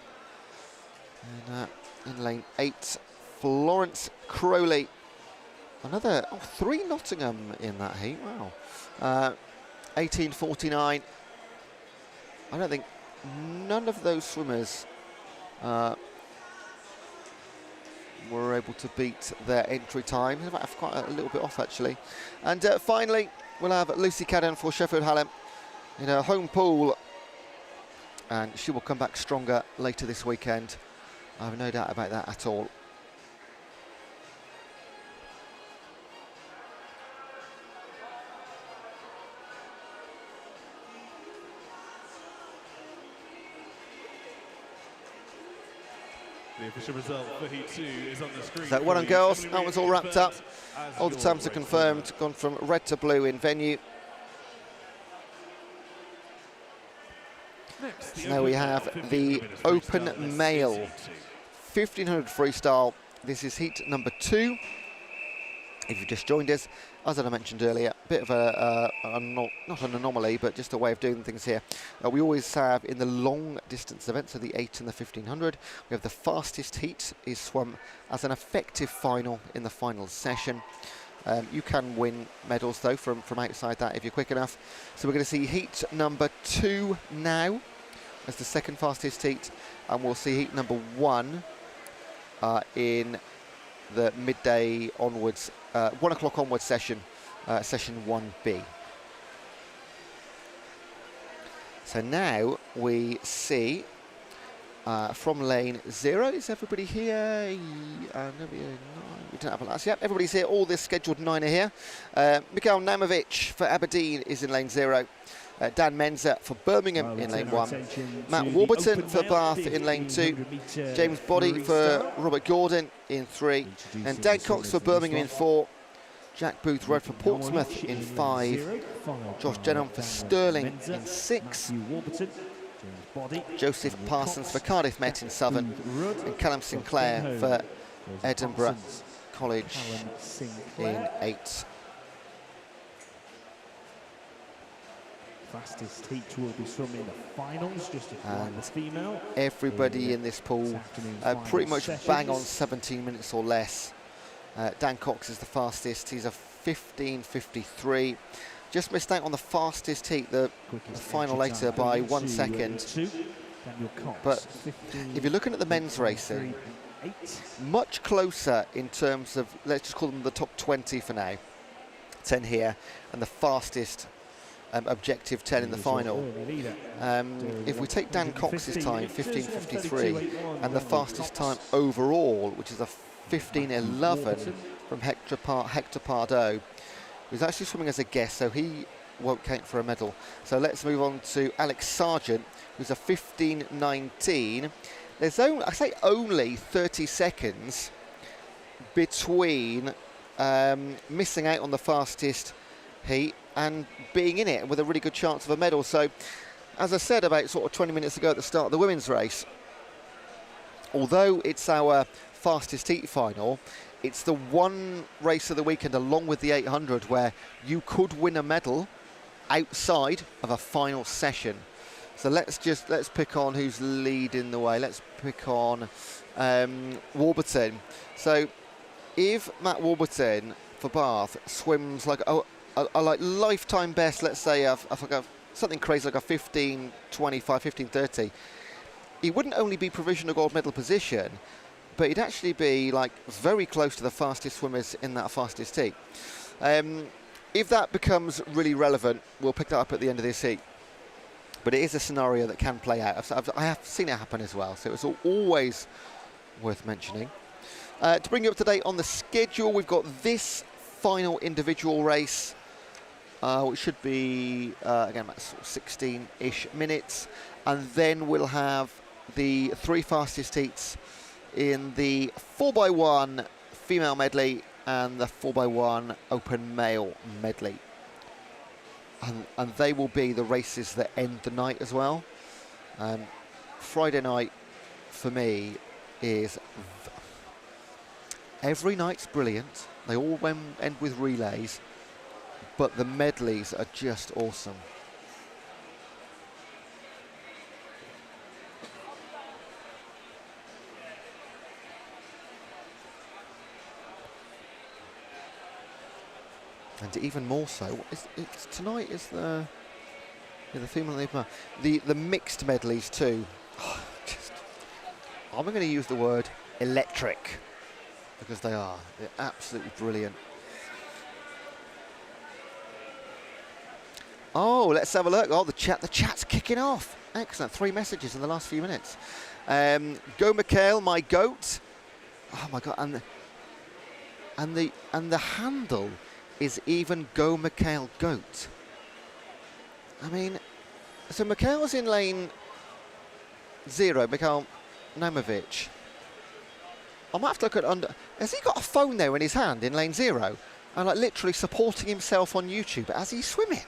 And in lane 8, Florence Crowley. Another 3 Nottingham in that heat, wow. 18:49. I don't think none of those swimmers were able to beat their entry time. In fact, quite a little bit off actually. And finally, we'll have Lucy Cadden for Sheffield Hallam in her home pool, and she will come back stronger later this weekend. I have no doubt about that at all. The official result for Heat 2 is on the screen. So well done, girls. That was all wrapped up. All the times are confirmed. Gone from red to blue in venue. So now we have the open male 1500 freestyle. This is heat number 2. If you've just joined us, as I mentioned earlier, a bit of not an anomaly, but just a way of doing things here. We always have in the long distance events, so the 8 and the 1500, we have the fastest heat is swum as an effective final in the final session. You can win medals though from outside that if you're quick enough. So we're going to see heat number 2 now as the second fastest heat, and we'll see heat number 1 in the midday onwards, 1 o'clock onwards session, session 1B. So now we see from lane 0. Is everybody here? We don't have a last yet. Everybody's here. All this scheduled 9 are here. Mikhail Namovic for Aberdeen is in lane 0. Dan Menza for Birmingham in lane 1. Matt Warburton for Bath in lane 2. James Boddy for Robert Gordon in 3. And Dan Cox for Birmingham in 4. Jack Booth Road for Portsmouth in 5. Josh Denham for Stirling in 6. Joseph Parsons for Cardiff Met in 7. And Callum Sinclair for Edinburgh College in 8. Fastest heat will be swum in the finals, just like the female. Everybody in this pool pretty much bang on 17 minutes or less. Dan Cox is the fastest. He's a 15:53. Just missed out on the fastest heat, the final later, by 1 second. But if you're looking at the men's racing, much closer in terms of, let's just call them the top 20 for now. 10 here, and the fastest objective 10 in the final. If we take Dan Cox's time, 15:53, and the fastest time overall, which is a 15:11 from Hector Pardo, who's actually swimming as a guest, so he won't count for a medal. So let's move on to Alex Sargent, who's a 15:19. There's only 30 seconds between missing out on the fastest heat and being in it with a really good chance of a medal. So, as I said about sort of 20 minutes ago at the start of the women's race, although it's our fastest heat final, it's the one race of the weekend along with the 800 where you could win a medal outside of a final session. So let's pick on who's leading the way. Let's pick on Warburton. So if Matt Warburton for Bath swims like a like lifetime best, let's say something crazy like a 15:25, 15:30, he wouldn't only be provisional gold medal position, but he'd actually be like very close to the fastest swimmers in that fastest heat. If that becomes really relevant, we'll pick that up at the end of this heat. But it is a scenario that can play out. I have seen it happen as well, so it's always worth mentioning. To bring you up to date on the schedule, we've got this final individual race, which should be, again, about 16-ish minutes. And then we'll have the 3 fastest heats in the 4x1 female medley and the 4x1 open male medley. And they will be the races that end the night as well. Friday night, for me, is... every night's brilliant. They all end with relays, but the medleys are just awesome. And even more so, tonight is the female, the mixed medleys too. I'm going to use the word electric, because they're absolutely brilliant. Oh, let's have a look. Oh, the chat's kicking off. Excellent. 3 messages in the last few minutes. Go Mikhail, my goat. Oh my God, and the handle is even Go Mikhail Goat. I mean, so Mikhail's in lane 0, Mikhail Namovic. I might have to look at under. Has he got a phone there in his hand in lane 0? And like literally supporting himself on YouTube as he's swimming.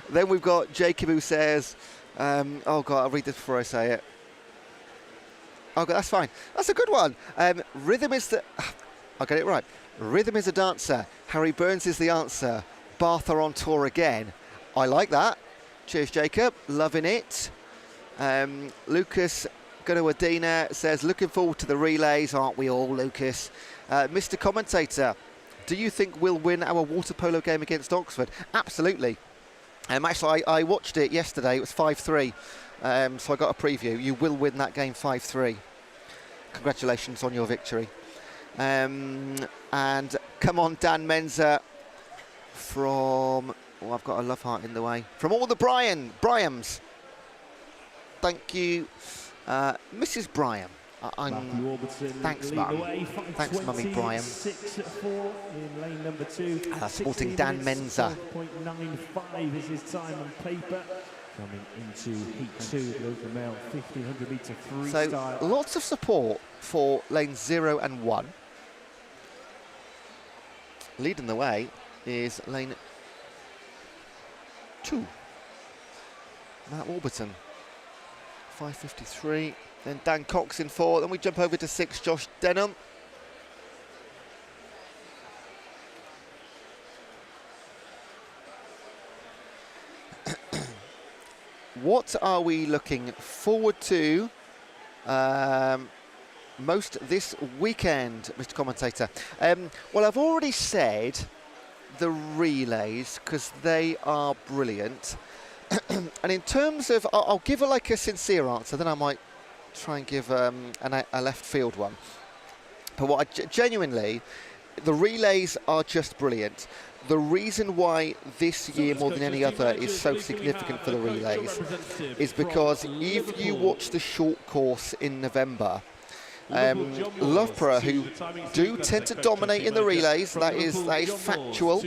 Then we've got Jacob who says, oh God, I'll read this before I say it. Okay, that's fine. That's a good one. Rhythm is the... I'll get it right. Rhythm is a dancer. Harry Burns is the answer. Bath are on tour again. I like that. Cheers, Jacob. Loving it. Lucas Gunawadina says, looking forward to the relays. Aren't we all, Lucas? Mr. Commentator, do you think we'll win our water polo game against Oxford? Absolutely. Actually, I watched it yesterday. It was 5-3. So I got a preview. You will win that game 5-3. Congratulations on your victory. And come on, Dan Menza from Oh, I've got a love heart in the way. From all the Bryams. Thank you, Mrs. Bryam. Thanks, Mum. Thanks, Mummy Bryam. 6-4 in lane number 2. Sporting Dan Menza. 12.95 is his time on paper. Coming into heat 2, local male 1500 metre freestyle. So lots of support for lanes 0 and 1. Leading the way is lane 2. Matt Warburton. 5:53. Then Dan Cox in 4. Then we jump over to 6, Josh Denham. What are we looking forward to most this weekend, Mr. Commentator? Well, I've already said the relays because they are brilliant. And in terms of, I'll give like a sincere answer, then I might try and give a left field one. But what genuinely, the relays are just brilliant. The reason why this year more than any other is so significant for the relays is because if you watch the short course in November, Loughborough, who do tend to dominate in the relays, that is factual,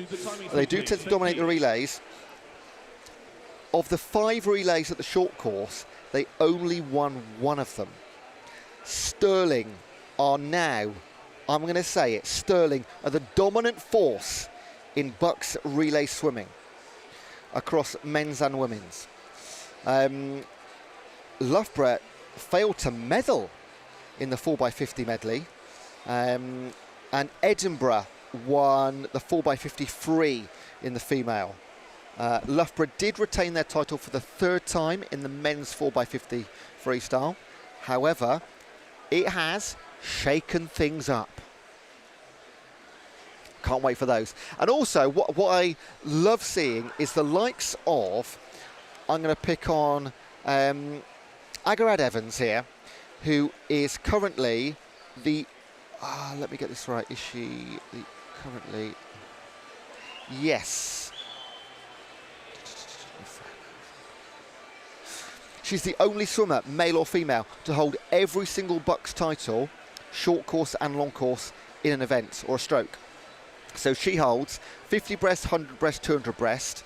they do tend to dominate the relays. Of the 5 relays at the short course, they only won 1 of them. Stirling are now, I'm going to say it, Stirling are the dominant force in BUCS relay swimming across men's and women's. Loughborough failed to medal in the 4x50 medley, and Edinburgh won the 4x50 free in the female. Loughborough did retain their title for the 3rd time in the men's 4x50 freestyle. However, it has shaken things up. Can't wait for those. And also, what I love seeing is the likes of, I'm going to pick on Agarad Evans here, who is currently the, let me get this right, is she currently, yes. She's the only swimmer, male or female, to hold every single BUCS title, short course and long course, in an event or a stroke. So she holds 50 breast, 100 breast, 200 breast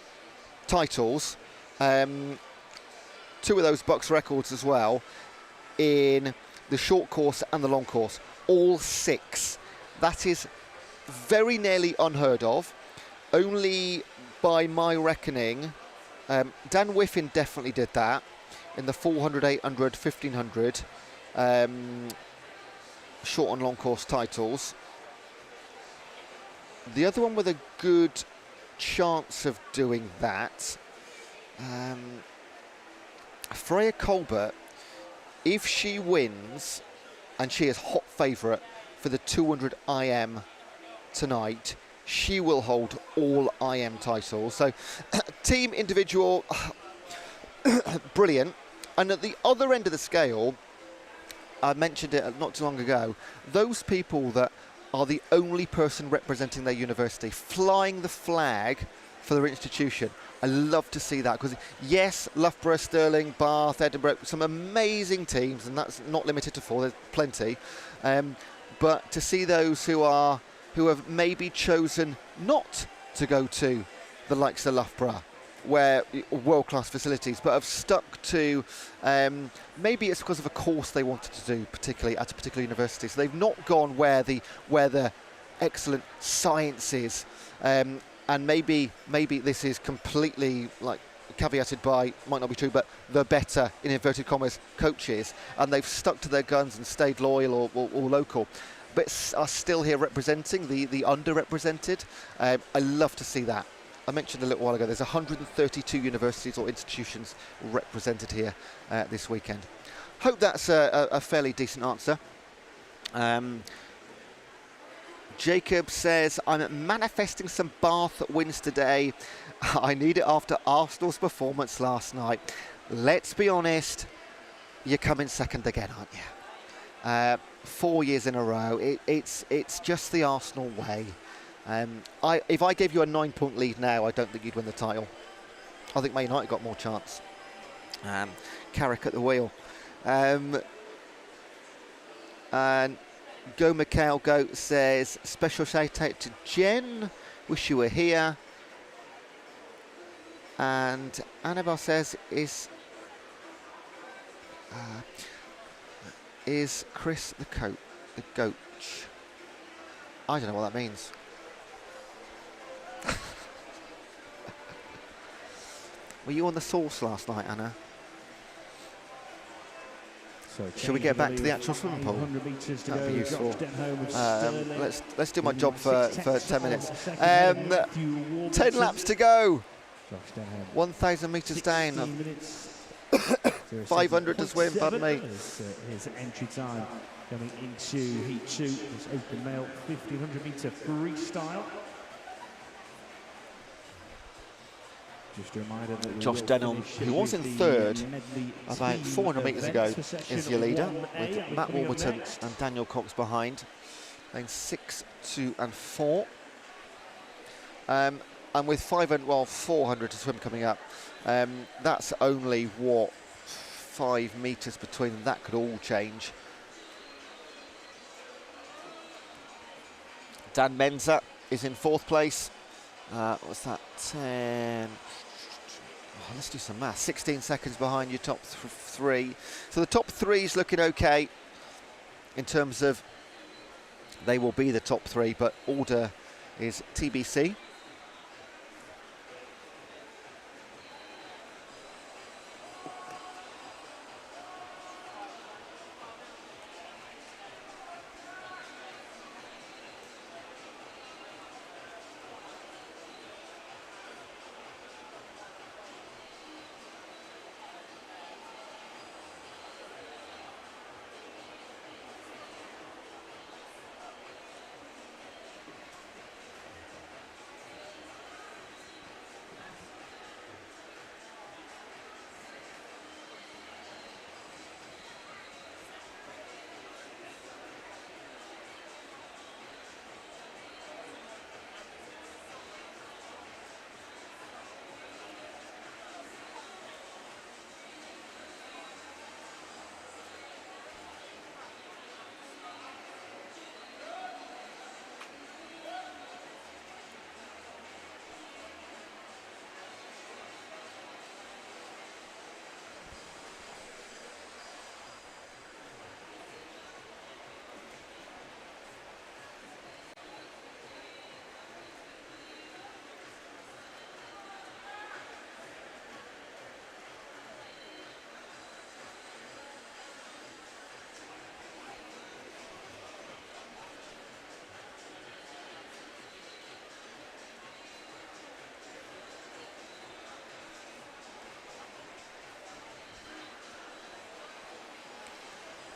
titles, 2 of those BUCS records as well, in the short course and the long course, all 6. That is very nearly unheard of. Only by my reckoning, Dan Whiffin definitely did that in the 400, 800, 1500 short and long course titles. The other one with a good chance of doing that, Freya Colbert, if she wins, and she is hot favourite for the 200 IM tonight, she will hold all IM titles. So team, individual, brilliant. And at the other end of the scale, I mentioned it not too long ago, those people that are the only person representing their university, flying the flag for their institution. I love to see that because, yes, Loughborough, Stirling, Bath, Edinburgh, some amazing teams, and that's not limited to 4, there's plenty. But to see those who have maybe chosen not to go to the likes of Loughborough, where world-class facilities, but have stuck to, maybe it's because of a course they wanted to do, particularly at a particular university. So they've not gone where the excellent science is, and maybe this is completely like caveated by, might not be true, but the better, in inverted commas, coaches, and they've stuck to their guns and stayed loyal or local, but are still here representing the underrepresented. I love to see that. I mentioned a little while ago, there's 132 universities or institutions represented here this weekend. Hope that's a fairly decent answer. Jacob says, I'm manifesting some Bath wins today. I need it after Arsenal's performance last night. Let's be honest, you're coming second again, aren't you? 4 years in a row. It's just the Arsenal way. If I gave you a 9-point lead now, I don't think you'd win the title. I think Man United got more chance. Carrick at the wheel. And Go Mikhail Go says, special shout out to Jen, wish you were here. And Annabelle says, is Chris the coach? I don't know what that means. Were you on the sauce last night, Anna? Shall we get back to the actual swimming pool? That'd be useful. Let's do my job for 10 minutes. 10 laps to go. 1,000 metres down. 500 to swim, pardon me. His entry time coming into Heat 2, this open male 1,500 metre freestyle. Just a reminder that Josh Denham, who was in third about 400 metres ago, is your leader, with Matt Warburton and Daniel Cox behind. Lanes 6, 2 and 4. And with 400 to swim coming up, that's only, what, 5 metres between them. That could all change. Dan Menza is in 4th place. What's that, 10? Oh, let's do some math. 16 seconds behind your top 3. So the top 3 is looking okay in terms of they will be the top 3, but order is TBC.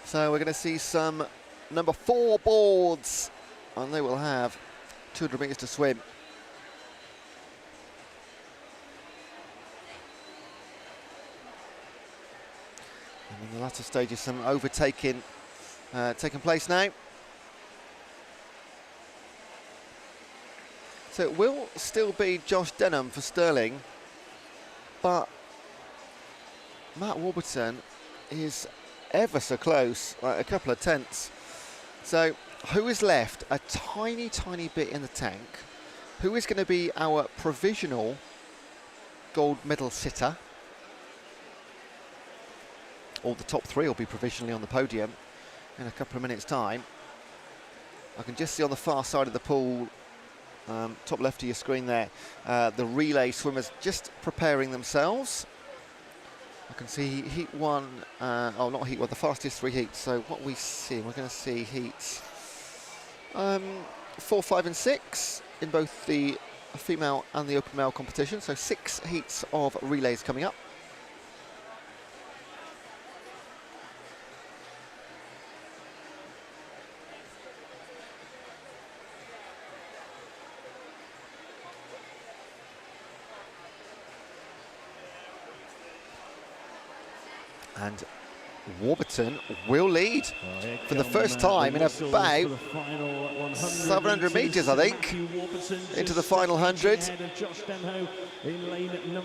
So we're going to see some number 4 boards, and they will have 200 metres to swim. And in the latter stages, some overtaking taking place now. So it will still be Josh Denham for Stirling, but Matt Warburton is ever so close, like a couple of tenths. So who is left? A tiny, tiny bit in the tank. Who is going to be our provisional gold medal sitter? All the top 3 will be provisionally on the podium in a couple of minutes' time. I can just see on the far side of the pool, top left of your screen there, the relay swimmers just preparing themselves. I can see heat 1, oh not heat 1, the fastest 3 heats. So what we see, we're going to see heats 4, 5 and 6 in both the female and the open male competition. So 6 heats of relays coming up. And Warburton will lead for the first time in about 700 metres, I think, into the final 100.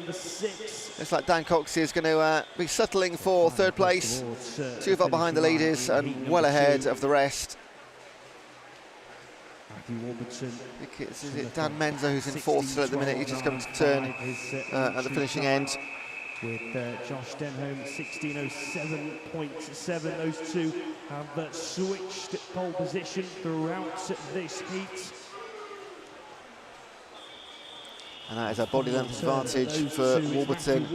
Looks like Dan Cox is going to be settling for third place, 2 far behind the leaders and well ahead of the rest. I think it's Dan Menza who's in fourth still at the minute. He's just coming to turn at the finishing end. With Josh Denholm 16:07.7. Those two have switched pole position throughout this heat. And that is a body length advantage for Warburton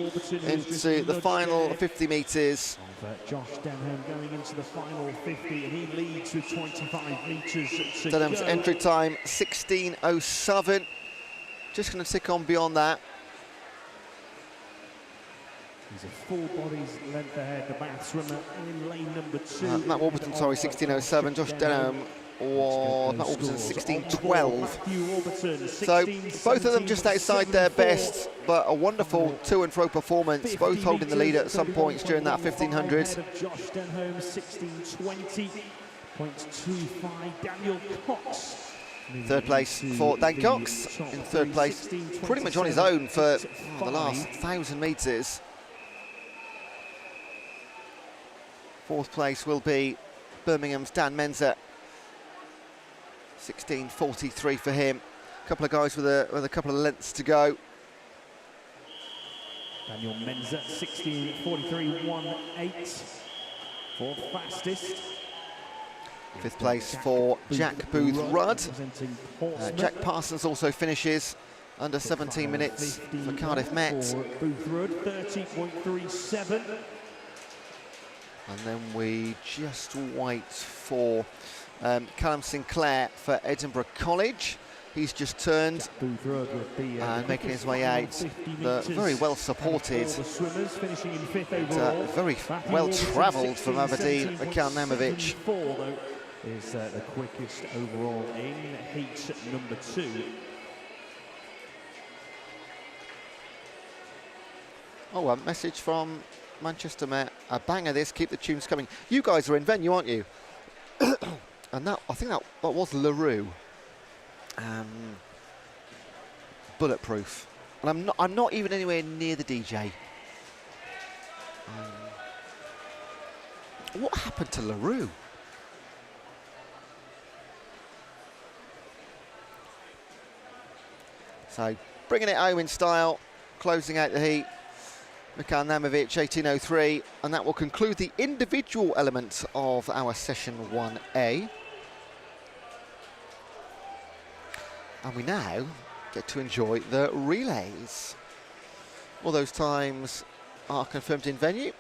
into the final 50 metres. Josh Denholm going into the final 50, and he leads with 25 metres to Denham's go. entry time 16:07. Just going to tick on beyond that. He's a full body's length ahead, the back swimmer in lane number 2. Matt Warburton, sorry, 16:07. Josh Denham was Matt Warburton 16:12. So both of them just outside their best, but a wonderful to and fro performance, both holding the lead at some points during that 1500. Josh Denholm 16:20.25. Daniel Cox. Third place for Dan Cox. In third place, pretty much on his own for the last 1,000 metres. Fourth place will be Birmingham's Dan Menza, 16:43 for him. A couple of guys with a couple of lengths to go. Daniel Menza 16:43.18 for fastest. Fifth place for Jack Booth Rudd. Jack Parsons also finishes under 17 minutes for Cardiff Met. Booth Rudd 30.37. And then we just wait for Callum Sinclair for Edinburgh College. He's just turned and making his way out. Very well supported. Very well travelled from Aberdeen, Mikhail Nemovic. Is the quickest overall in heat number 2. Oh, a message from Manchester Met. A banger this, keep the tunes coming. You guys are in venue, aren't you? And that, I think that was LaRue. Bulletproof. And I'm not even anywhere near the DJ. What happened to LaRue? So bringing it home in style, closing out the heat. Mikhail Nemovic 18:03, and that will conclude the individual element of our session 1A. And we now get to enjoy the relays. All those times are confirmed in venue.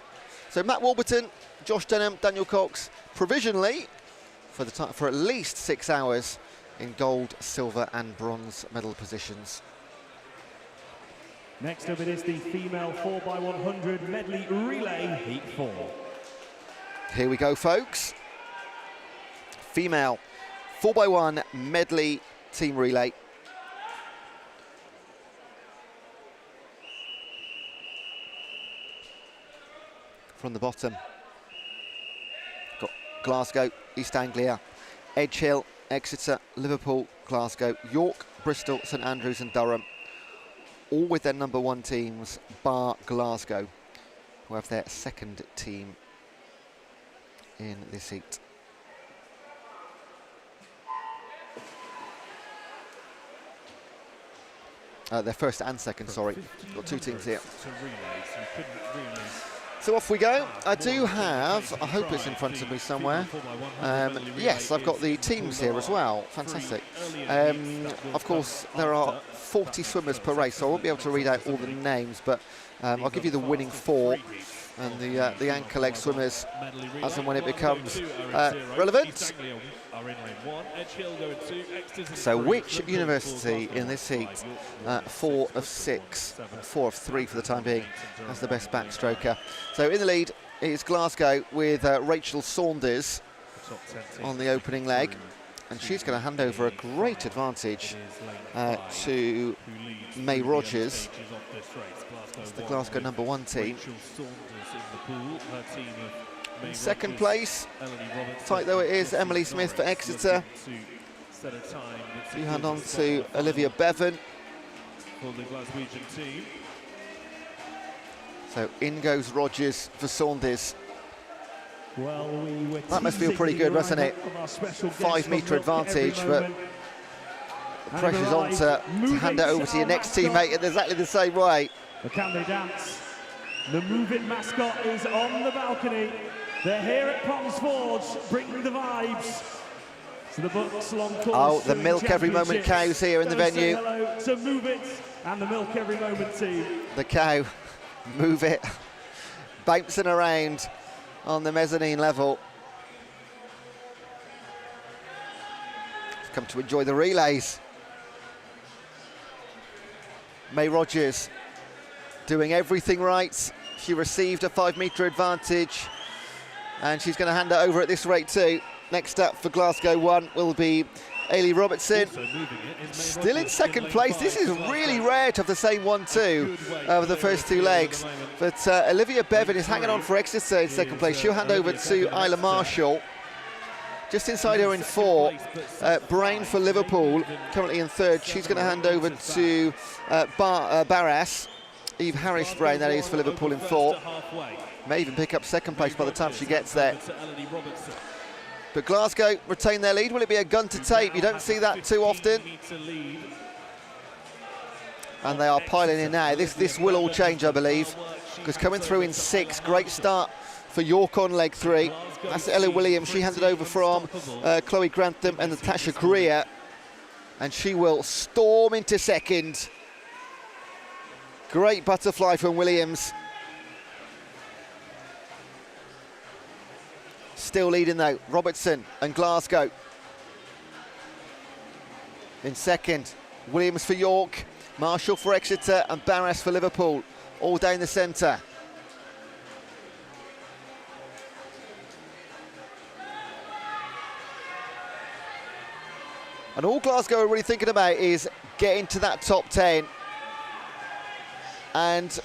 So Matt Warburton, Josh Denham, Daniel Cox, provisionally for at least 6 hours in gold, silver and bronze medal positions. Next up it is the female 4x100 medley relay heat 4. Here we go, folks. Female 4x1 medley team relay. From the bottom, got Glasgow, East Anglia, Edge Hill, Exeter, Liverpool, Glasgow, York, Bristol, St Andrews and Durham, all with their number 1 teams, bar Glasgow, who have their second team in this heat. Their first and second, sorry. Got 2 teams here. So off we go. I do have, I hope it's in front of me somewhere. Yes, I've got the teams here as well. Fantastic. Of course, there are 40 swimmers per race, so I won't be able to read out all the names, but I'll give you the winning 4 and the anchor leg swimmers as and when it becomes relevant. So which university in this heat, 4 of 6, 4 of 3 for the time being, has the best backstroker? So in the lead is Glasgow with Rachel Saunders on the opening leg, and she's going to hand over a great advantage to May Rogers. That's the Glasgow number 1 team. In second place, tight though it is, Emily Smith for Exeter. You hand on to Olivia Bevan. For the Glaswegian team. So in goes Rogers for Saunders. Well, that must feel pretty good, doesn't it? 5 metre advantage, but the pressure's on to hand it over to your next teammate in exactly the same way. But can they dance? The Move It mascot is on the balcony. They're here at Ponds Forge, bringing the vibes to the BUCS Long Course. Oh, the Milk Every Moment cows here in the venue. Hello to Move It and the Milk Every Moment team. The cow, Move It, bouncing around on the mezzanine level. Come to enjoy the relays. May Rogers doing everything right. She received a 5 metre advantage and she's going to hand it over at this rate too. Next up for Glasgow 1 will be Ailey Robertson. Still in second place. This is really rare to have the same 1-2 over the first 2 legs. But Olivia Bevan is hanging on for Exeter in second place. She'll hand over to Isla Marshall. Just inside her in 4, Brown for Liverpool, currently in 3rd. She's going to hand over to Barras. Eve Harris-Brown, that is, for Liverpool in 4. May even pick up second place by the time she gets there. But Glasgow retain their lead. Will it be a gun to tape? You don't see that too often. And they are piling in now. This will all change, I believe, because coming through in 6, great start for York on leg 3. That's Ella Williams. She handed over from Chloe Grantham and Natasha Correa. And she will storm into second. Great butterfly from Williams. Still leading though, Robertson and Glasgow. In second, Williams for York, Marshall for Exeter and Barras for Liverpool, all down the centre. And all Glasgow are really thinking about is getting to that top 10. And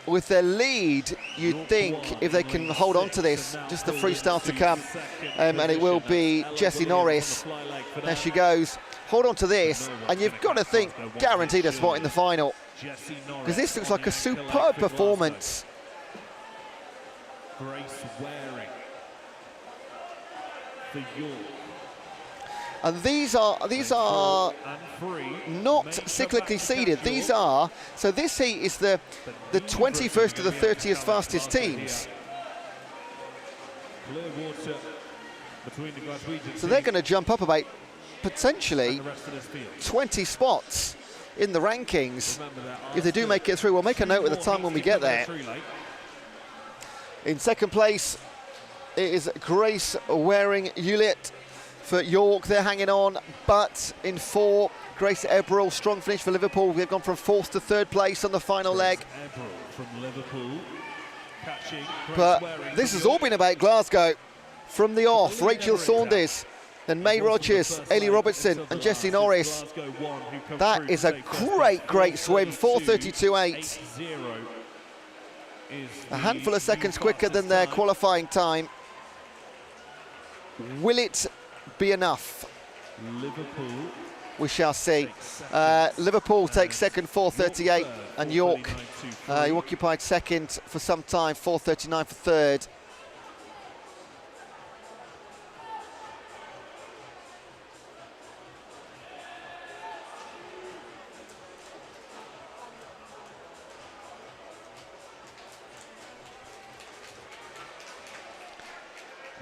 with their lead, you'd think if they can hold on to this, just the freestyle to come, and it will be Jessie Norris. There she goes. Hold on to this, and you've got to think guaranteed a spot in the final, because this looks like a superb performance. Grace Waring for York. And these are not cyclically seeded. These are, so this heat is the 21st to the 30th fastest teams. So they're going to jump up about potentially 20 spots in the rankings if they do make it through. We'll make a note of the time when we get there. In second place, it is Grace Waring-Hewlett for York. They're hanging on, but in 4, Grace Eberl, strong finish for Liverpool. They've gone from 4th to 3rd place on the final leg. From Liverpool, but this has all been about Glasgow. From the off, Rachel Saunders and May Rogers, Ailey Robertson and Jessie Norris. That is a great swim, 4:32.8. A handful of seconds quicker than their qualifying time. Will it be enough? Liverpool. We shall see. Liverpool takes second, 4:38, and York, who occupied second for some time, 4:39 for third.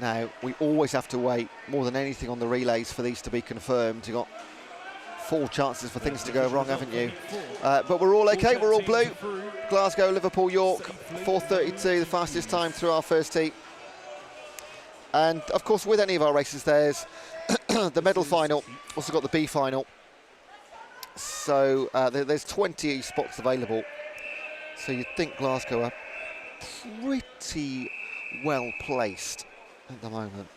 Now, we always have to wait more than anything on the relays for these to be confirmed. You've got 4 chances for things to go wrong, haven't you? But we're all okay, we're all blue. Glasgow, Liverpool, York, 4:32, the fastest time through our first heat. And of course, with any of our races, there's the medal final, also got the B final. So there's 20 spots available. So you'd think Glasgow are pretty well placed at the moment.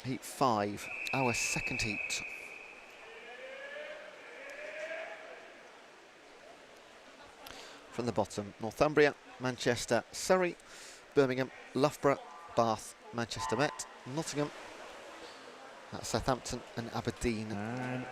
Heat 5, our second heat. From the bottom, Northumbria, Manchester, Surrey, Birmingham, Loughborough, Bath, Manchester Met, Nottingham, Southampton and Aberdeen. And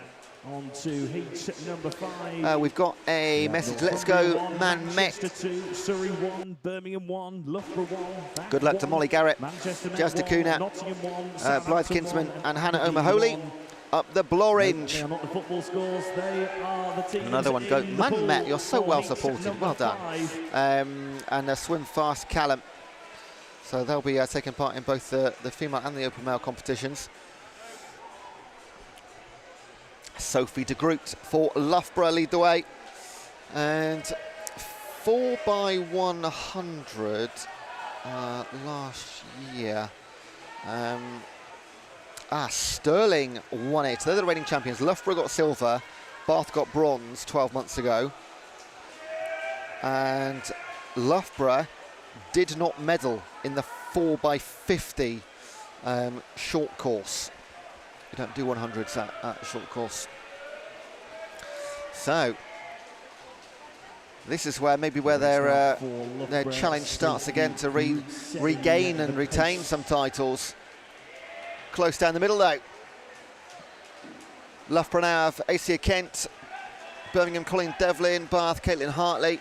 on to heat number 5. We've got a message. Let's go, man Met. Manchester 2, Surrey 1, Birmingham 1, Loughborough 1. Good luck to Molly Garrett, Jazz Met Kuna, 1, Nottingham 1, Blythe Southampton Kinsman 1, and Hannah Aberdeen O'Mahony 1. up the Blorange. They are not the football scores, they are the teams. Another one go. in the Man pool Met, you're so for well heat supported. number Well done. 5. And Swim Fast Callum. So they'll be taking part in both the female and the open male competitions. Sophie de Groot for Loughborough lead the way. And 4x100 last year. Stirling won it. They're the reigning champions. Loughborough got silver, Bath got bronze 12 months ago. And Loughborough did not medal in the 4x50 short course. You don't do 100s at short course. So this is where maybe their challenge starts again to regain and retain some titles. Close down the middle though. Loughborough now have Acia Kent, Birmingham Colleen Devlin, Bath Caitlin Hartley,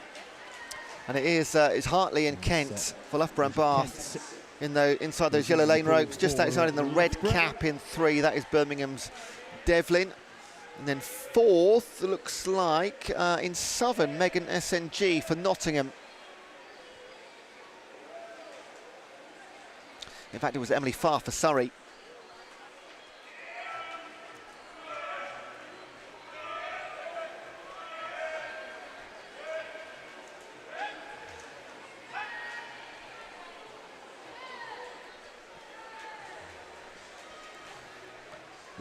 and it is Hartley and Kent for Loughborough and Bath inside those yellow lane ropes, just outside in the red cap in 3. That is Birmingham's Devlin. And then 4th looks like in Southern, Megan SNG for Nottingham. In fact, it was Emily Farr for Surrey.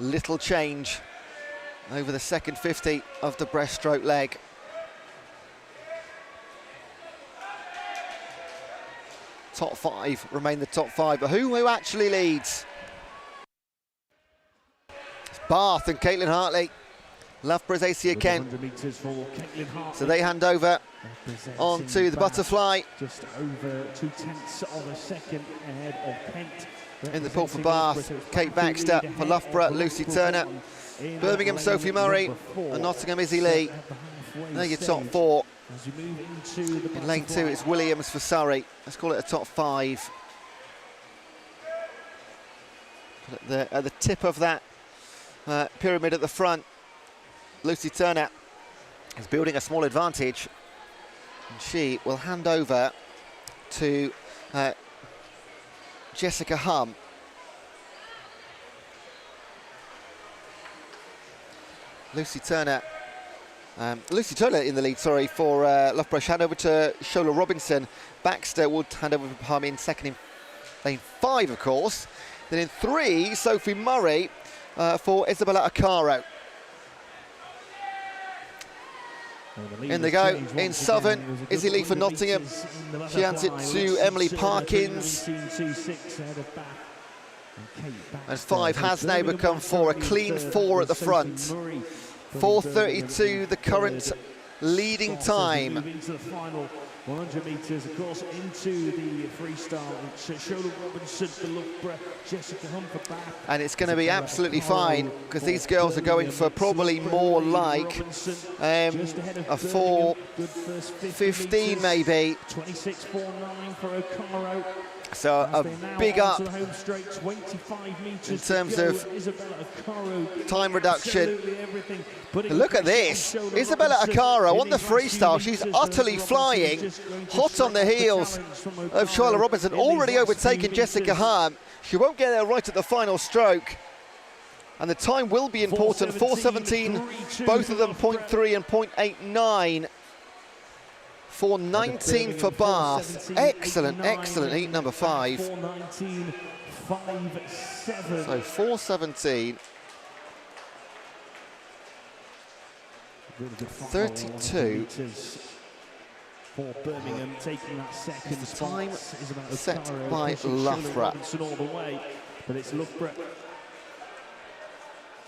Little change over the second 50 of the breaststroke leg. Top 5 remain the top 5, but who actually leads? It's Bath and Caitlin Hartley. Loughborough's Acia Kent. So they hand over onto the butterfly. Just over 0.2 of a second ahead of Kent. In the pool for Bath, Kate Baxter. For Loughborough, Lucy Turner. Birmingham, Sophie Murray. And Nottingham, Izzy Lee. They're your top 4. In lane 2, it's Williams for Surrey. Let's call it a top 5. At the tip of that pyramid at the front, Lucy Turner is building a small advantage. And she will hand over to Jessica Hum. Lucy Turner in the lead, sorry, for Loughborough. Hand over to Shola Robinson. Baxter would hand over to Hum in second in lane 5, of course. Then in 3, Sophie Murray for Isabella Acaro. In they go, in Southern, Izzy Lee for Nottingham. She hands it to Emily Parkins. And 5 has now become 4, a clean 4 at the front. 4:32, the current leading time. 100 metres, of course, into the freestyle. It's Shola Robinson for Loughborough, Jessica Hum for Bath. And it's going to be absolutely fine, because these girls are going for probably more like a 4:15 maybe. 26.49 for O'Connor. So a big up in terms of time reduction. Look at this, Isabella Acaro on the freestyle. She's utterly flying, hot on the heels of Shola Robinson, already overtaken Jessica Hum. She won't get there right at the final stroke. And the time will be important, 4:17, both of them 0.3 and 0.89. 4:19 for Bath. Excellent, excellent heat number 5. 4:19.57. So 4:17. 32. For Birmingham, taking that second time spot. set by Loughborough. All the way, but it's Loughborough.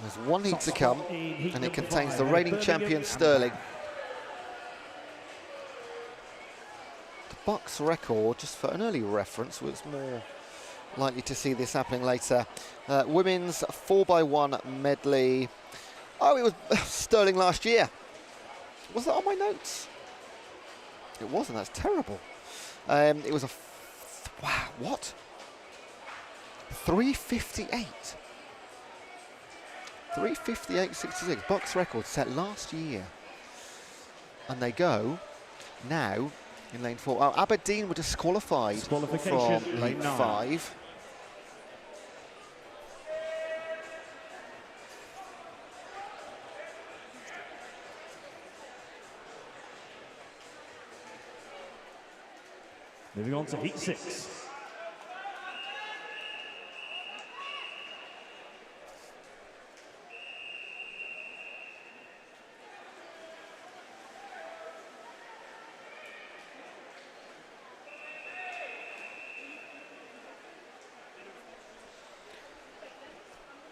There's one heat to come, and it contains the reigning champion Stirling. BUCS record, just for an early reference, was more likely to see this happening later. Women's 4x1 medley. Oh, it was Sterling last year. Was that on my notes? It wasn't. That's terrible. It was a wow. What? 3:58. 3:58.66. BUCS record set last year. And they go now in lane 4. Oh, Aberdeen were disqualified from lane 5. Moving on to heat 6.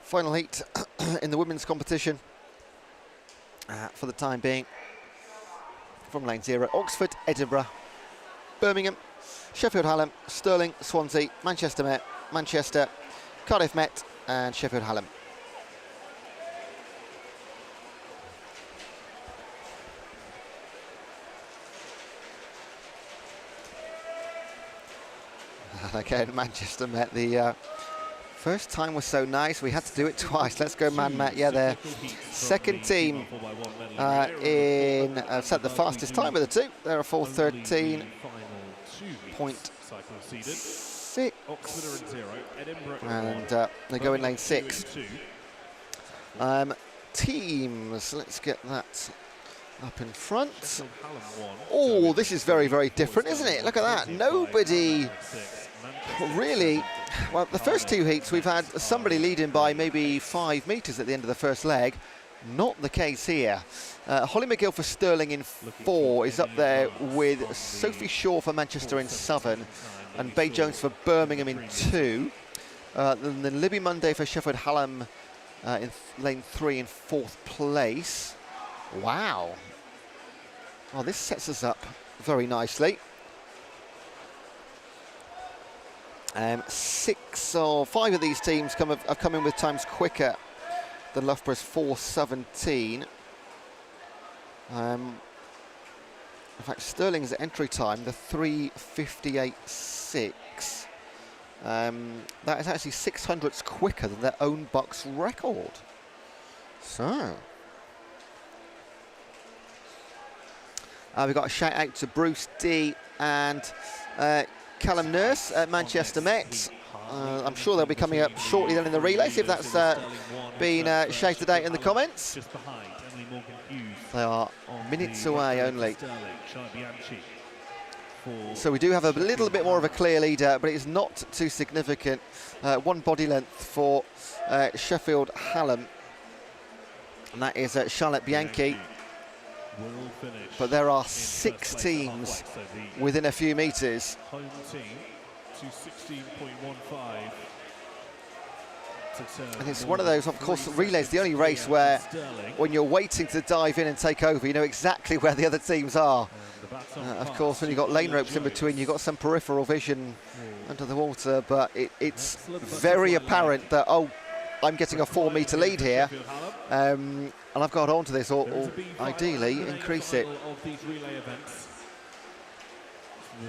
Final heat in the women's competition for the time being. From lane 0, Oxford, Edinburgh, Birmingham, Sheffield, Hallam, Stirling, Swansea, Manchester Met, Manchester, Cardiff Met and Sheffield Hallam. And again, Manchester Met, the first time was so nice, we had to do it twice. Let's go Man Met. Yeah, their second team in set the fastest time with the two. They're a 4:13.6. And they go in lane 6. Teams, let's get that up in front. Oh, this is very, very different, isn't it? Look at that. Nobody really. Well, the first 2 heats we've had somebody leading by maybe 5 metres at the end of the first leg. Not the case here. Holly McGill for Stirling in 4 is up there with Sophie Shaw for Manchester in Southern and Bay Jones for Birmingham in 2. Then Libby Monday for Sheffield Hallam in lane 3 in 4th place. Wow. Well, this sets us up very nicely. 6 or 5 of these teams have come in with times quicker than Loughborough's 4:17. In fact, Stirling's entry time, the 3:58.6. That is actually 600ths quicker than their own BUCS record. So, we've got a shout out to Bruce D and Callum Nurse at Manchester Met. I'm sure they'll be coming up shortly then in the relay, see if that's been shouted out in the comments. They are minutes away only. So we do have a little bit more of a clear leader, but it's not too significant. 1 body length for Sheffield Hallam, and that is Charlotte Bianchi. But there are 6 teams within a few metres. Home team to 16.15. And it's one of those, of course, relays the only race where when you're waiting to dive in and take over, you know exactly where the other teams are. Of course, when you've got lane ropes in between, you've got some peripheral vision under the water, but it's very apparent that, oh, I'm getting a 4-metre lead here, and I've got onto this, or ideally increase it.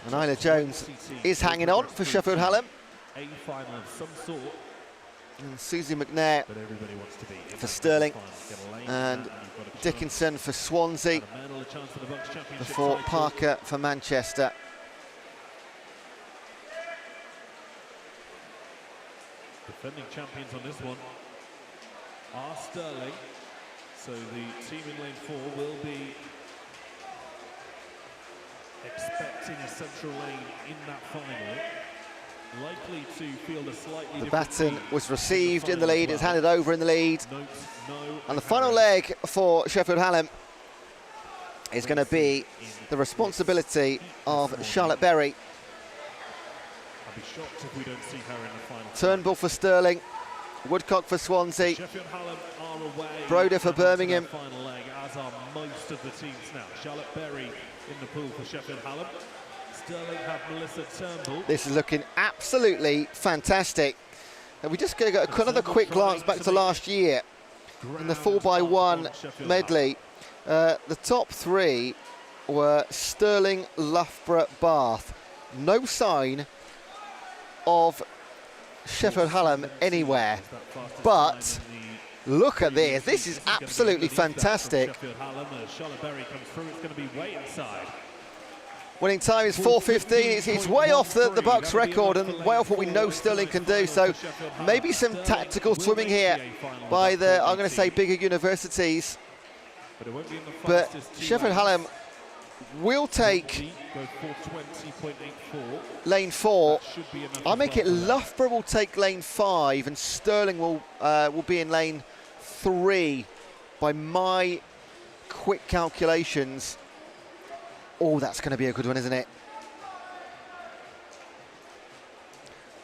And Isla Jones is hanging on for Sheffield Hallam. A final of some sort. And Susie McNair for Stirling, and Dickinson for Swansea, before Parker for Manchester. Defending champions on this one are Stirling, so the team in lane 4 will be expecting a central lane in that final. Likely to field a slightly The baton was received in the lead, it's handed over in the lead. And the final leg for Sheffield Hallam is going to be the responsibility of Charlotte Berry. I'll be shocked if we don't see her in the final. Turnbull for Stirling, Woodcock for Swansea, Sheffield Hallam are away. Broder for Birmingham. Final leg, as are most of the teams now. Charlotte Berry in the pool for Sheffield Hallam. Stirling have Melissa Turnbull. This is looking absolutely fantastic. And we just go another quick glance back to last year in the 4x1 medley. The top three were Stirling, Loughborough, Bath. No sign of Sheffield Hallam anywhere. But look at this. This is absolutely fantastic. Winning time is 4:15. It's way off the BUCS record and way off what we know Stirling can do. So maybe some tactical swimming here by the, I'm going to say, bigger universities. But Sheffield Hallam will take lane 4. I'll make it Loughborough will take lane 5 and Stirling will be in lane 3 by my quick calculations. Oh, that's going to be a good one, isn't it?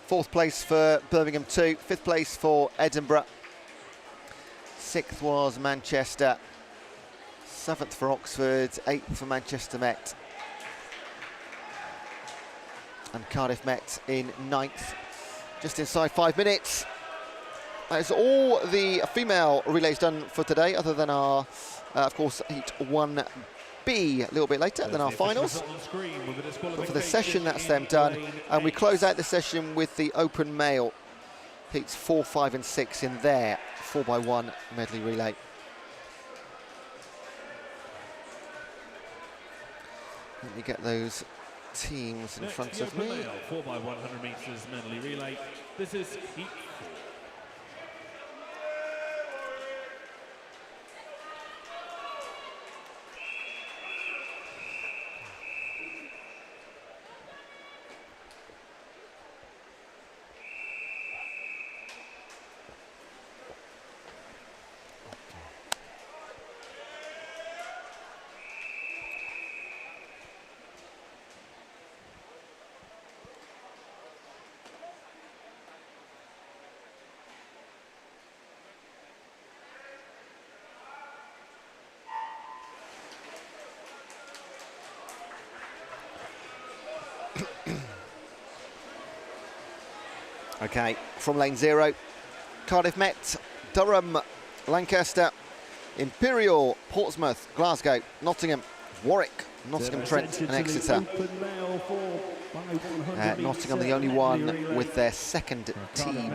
4th place for Birmingham 2, 5th place for Edinburgh. 6th was Manchester. 7th for Oxford, 8th for Manchester Met. And Cardiff Met in 9th, just inside 5 minutes. That is all the female relays done for today, other than our, of course, Heat 1B a little bit later than our finals. But for the session, that's them done. And we close out the session with the open male Heats 4, 5 and 6 in their 4x1 medley relay. Let me get those teams in front of me. 4x100 metres medley relay. This is Heat 4. Okay, from lane 0, Cardiff Met, Durham, Lancaster, Imperial, Portsmouth, Glasgow, Nottingham, Warwick, Nottingham-Trent and Exeter. Nottingham the only one with their second team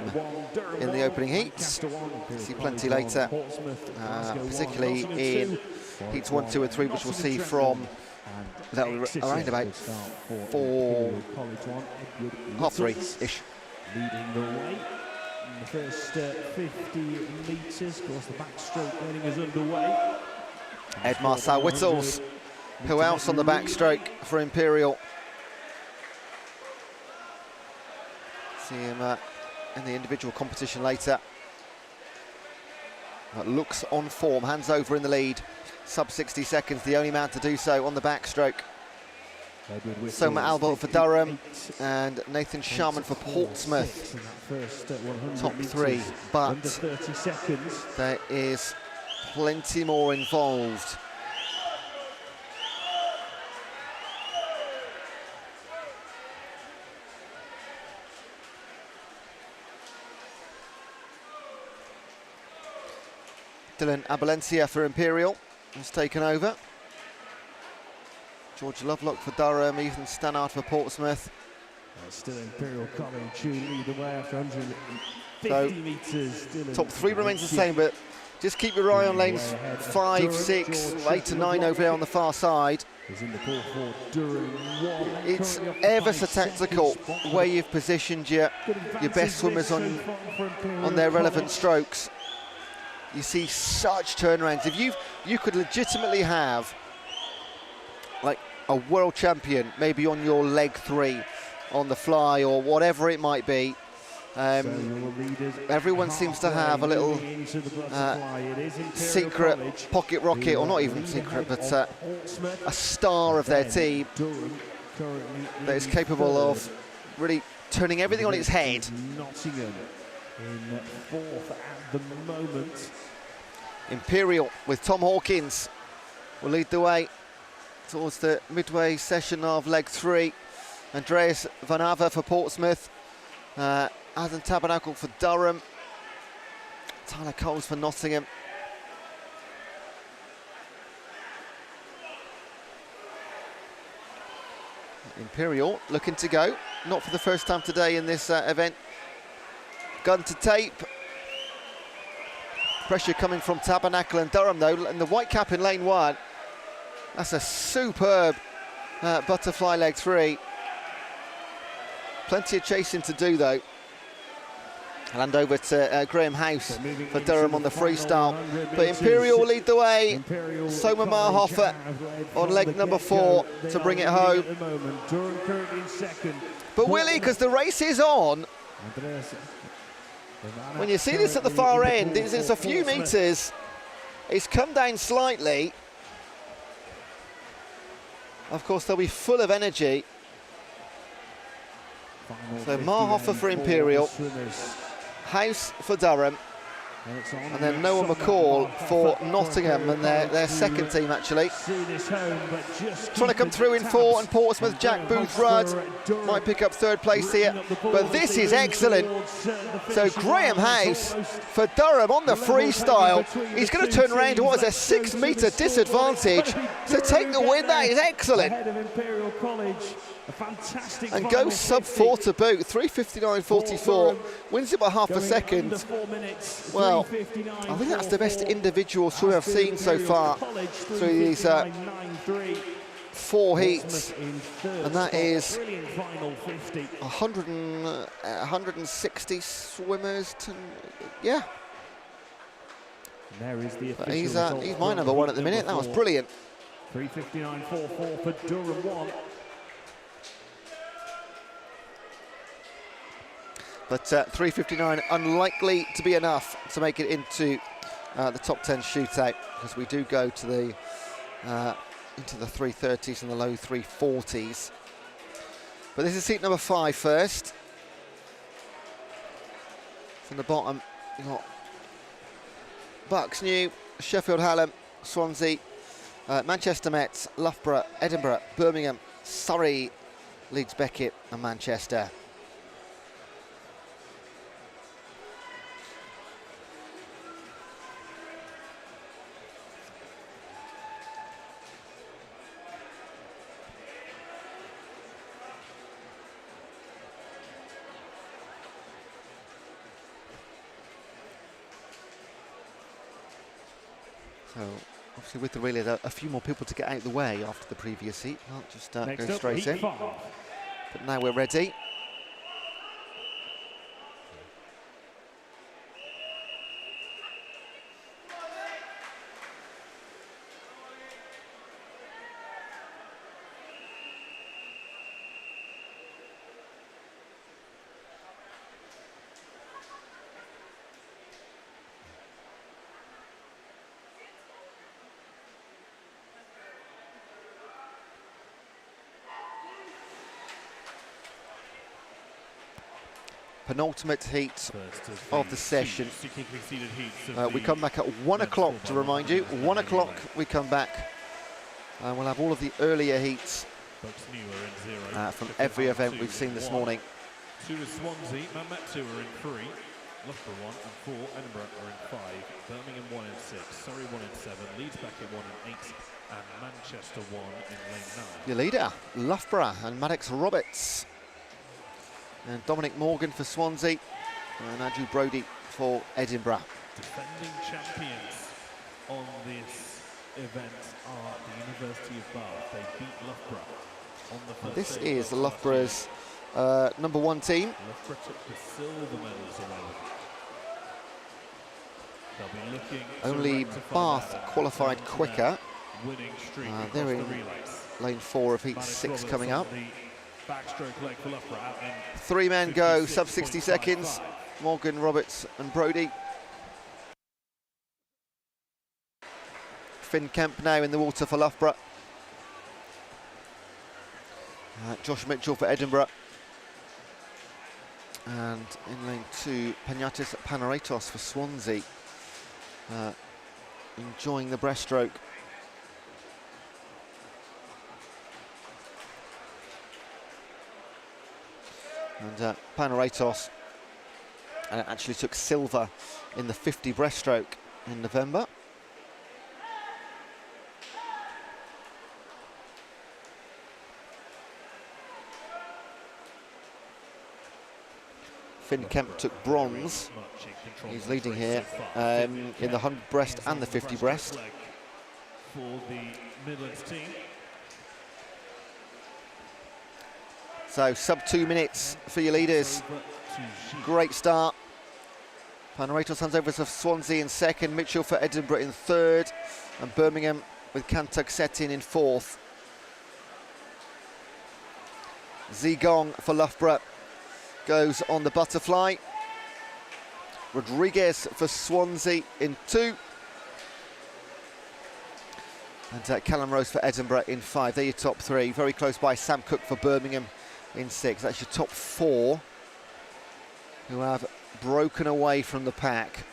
in the opening heats. See plenty later, particularly in heats 1, 2 and 3, which we'll see from around about 3:30-ish. Leading the way in the first 50 metres. Of course, the backstroke training is underway. Ed Marcel Whittles. Who else on the backstroke for Imperial? See him in the individual competition later. That looks on form, hands over in the lead. Sub 60 seconds, the only man to do so on the backstroke. Soma Albert for Durham and Nathan Sharman for Portsmouth. Top 3, but there is plenty more involved. Dylan Abalencia for Imperial has taken over. George Lovelock for Durham, Ethan Stannard for Portsmouth. Still Imperial College who lead the way after 150 metres. Top 3 remains the same, but just keep your eye on lanes 5, 6, 8 and 9 over there on the far side. It's ever so tactical where you've positioned your best swimmers on their relevant strokes. You see such turnarounds. If you could legitimately have like a world champion maybe on your leg 3 on the fly or whatever it might be. Everyone seems to have a little secret pocket rocket, or not even secret, but a star of their team that is capable of really turning everything on its head. Nottingham in 4th at the moment. Imperial with Tom Hawkins will lead the way towards the midway session of leg 3. Andreas Van Ava for Portsmouth. Adam Tabernacle for Durham. Tyler Coles for Nottingham. Imperial looking to go, not for the first time today in this event. Gun to tape. Pressure coming from Tabernacle and Durham though, and the white cap in lane 1. That's a superb butterfly leg 3. Plenty of chasing to do though. Hand over to Graham House for Durham on the freestyle. But Imperial will lead the way. Soma Marhofer on leg number 4 to bring it home. But Willie, because the race is on, when you see this at the far end, it's a few metres. It's come down slightly. Of course, they'll be full of energy. So Marhofer for Imperial. House for Durham, and then Noah McCall for Nottingham, and their second team actually. Trying to come through in 4, and Portsmouth, Jack Booth-Rudd might pick up 3rd place here, but this is excellent. So Graham House for Durham on the freestyle. He's going to turn around to what is a 6-metre disadvantage to take the win. That is excellent. And goes sub 4 to boot, 3:59.44, wins it by half a second. Well, I think that's the best individual swim I've seen so far through these 4 heats, and that is 160 swimmers to, yeah. He's my number 1 at the minute. That was brilliant. 3:59.44 for Durham 1. But 3:59 unlikely to be enough to make it into the top 10 shootout, because we do go to the into the 3:30s and the low 3:40s. But this is seat number 5 first. From the bottom, you've got BUCS New, Sheffield Hallam, Swansea, Manchester Met, Loughborough, Edinburgh, Birmingham, Surrey, Leeds Beckett and Manchester. So, obviously with the relay, a few more people to get out of the way after the previous heat. Can't just go straight in. But now we're ready. Penultimate heat of the session. We come back at 1 o'clock, to remind you. 1 o'clock we come back. And we'll have all of the earlier heats from every event we've seen this morning. 2 is Swansea, Mamettu are in 3, Loughborough 1 and 4, Edinburgh are in 5, Birmingham 1 and 6, Surrey 1 and 7, Leeds Beckett 1 and 8, and Manchester 1 in lane 9. Your leader, Loughborough and Maddox Roberts. And Dominic Morgan for Swansea, and Andrew Brodie for Edinburgh. Defending champions on this event are the University of Bath. They beat Loughborough on the first. This is Loughborough's number 1 team. Loughborough took the silver medals away with them. They'll be looking Only Bath qualified quicker. Winning streak they're in lane 4 of heat 6 coming up. Backstroke leg for Loughborough out in 3 men go, sub 60 seconds. Morgan, Roberts and Brodie. Finn Kemp now in the water for Loughborough. Josh Mitchell for Edinburgh. And in lane 2, Panayotis Panaratos for Swansea. Enjoying the breaststroke. And Panaratos actually took silver in the 50 breaststroke in November. Finn Kemp took bronze. He's leading here in the 100 breast and the 50 breast. For the Midlands team. So sub 2 minutes for your leaders. Great start. Panaratos hands over to Swansea in second, Mitchell for Edinburgh in third, and Birmingham with Kantug Settin in fourth. Zigong for Loughborough goes on the butterfly. Rodriguez for Swansea in 2. And Callum Rose for Edinburgh in 5. They're your top 3. Very close by Sam Cook for Birmingham in 6. That's your top 4 who have broken away from the pack.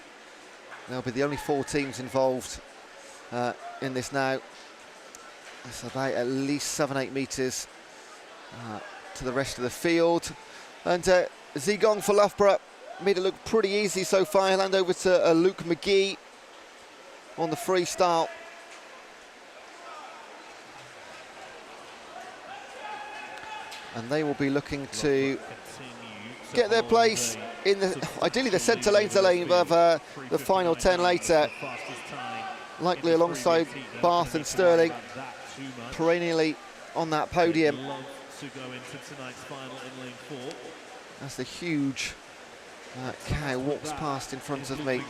They'll be the only 4 teams involved in this now. It's about at least 7-8 metres to the rest of the field. And Zigong for Loughborough made it look pretty easy so far. He'll hand over to Luke McGee on the freestyle. And they will be looking to get their place in the, ideally the centre lane of the final 10 later. Likely alongside Bath and Sterling, perennially on that podium. That's the huge cow walks past in front of me.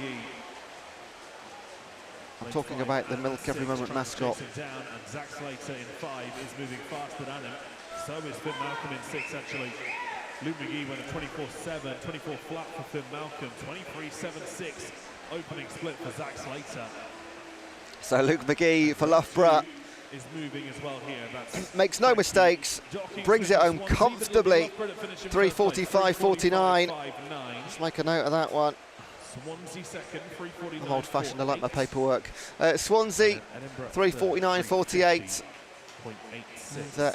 I'm talking about the Milk Every Moment mascot. Zach Slater in 5 is moving faster than him. So is Finn Malcolm in 6 actually. Luke McGee went a 24-7, 24 flat for Finn Malcolm, 23-7-6 opening split for Zach Slater. So Luke McGee for Loughborough is moving as well here. That's makes no mistakes, brings it home comfortably. 3:45.49. Let's make a note of that one. Swansea second, 3:49. I'm old-fashioned, I like my paperwork. Swansea 3:49.48.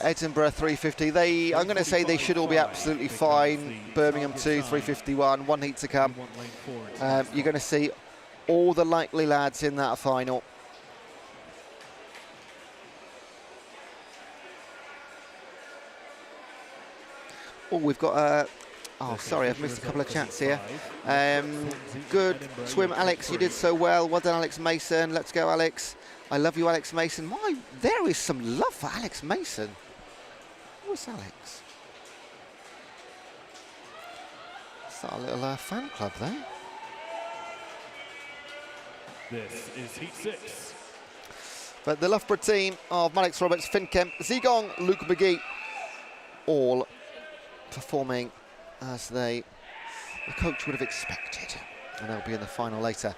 Edinburgh 3:50. I'm going to say they should all be absolutely fine. Birmingham 2, 3:51. 1 heat to come. You're going to see all the likely lads in that final. Oh, we've got oh, sorry, I've missed a couple of chats here. Good swim, Alex. You did so well. Well done, Alex Mason. Let's go, Alex. I love you, Alex Mason. My, there is some love for Alex Mason. Who's Alex? Start a little fan club there. This is Heat 6. But the Loughborough team of Maddox Roberts, Finn Kemp, Zigong, Luke McGee, all performing as the coach would have expected. And they'll be in the final later.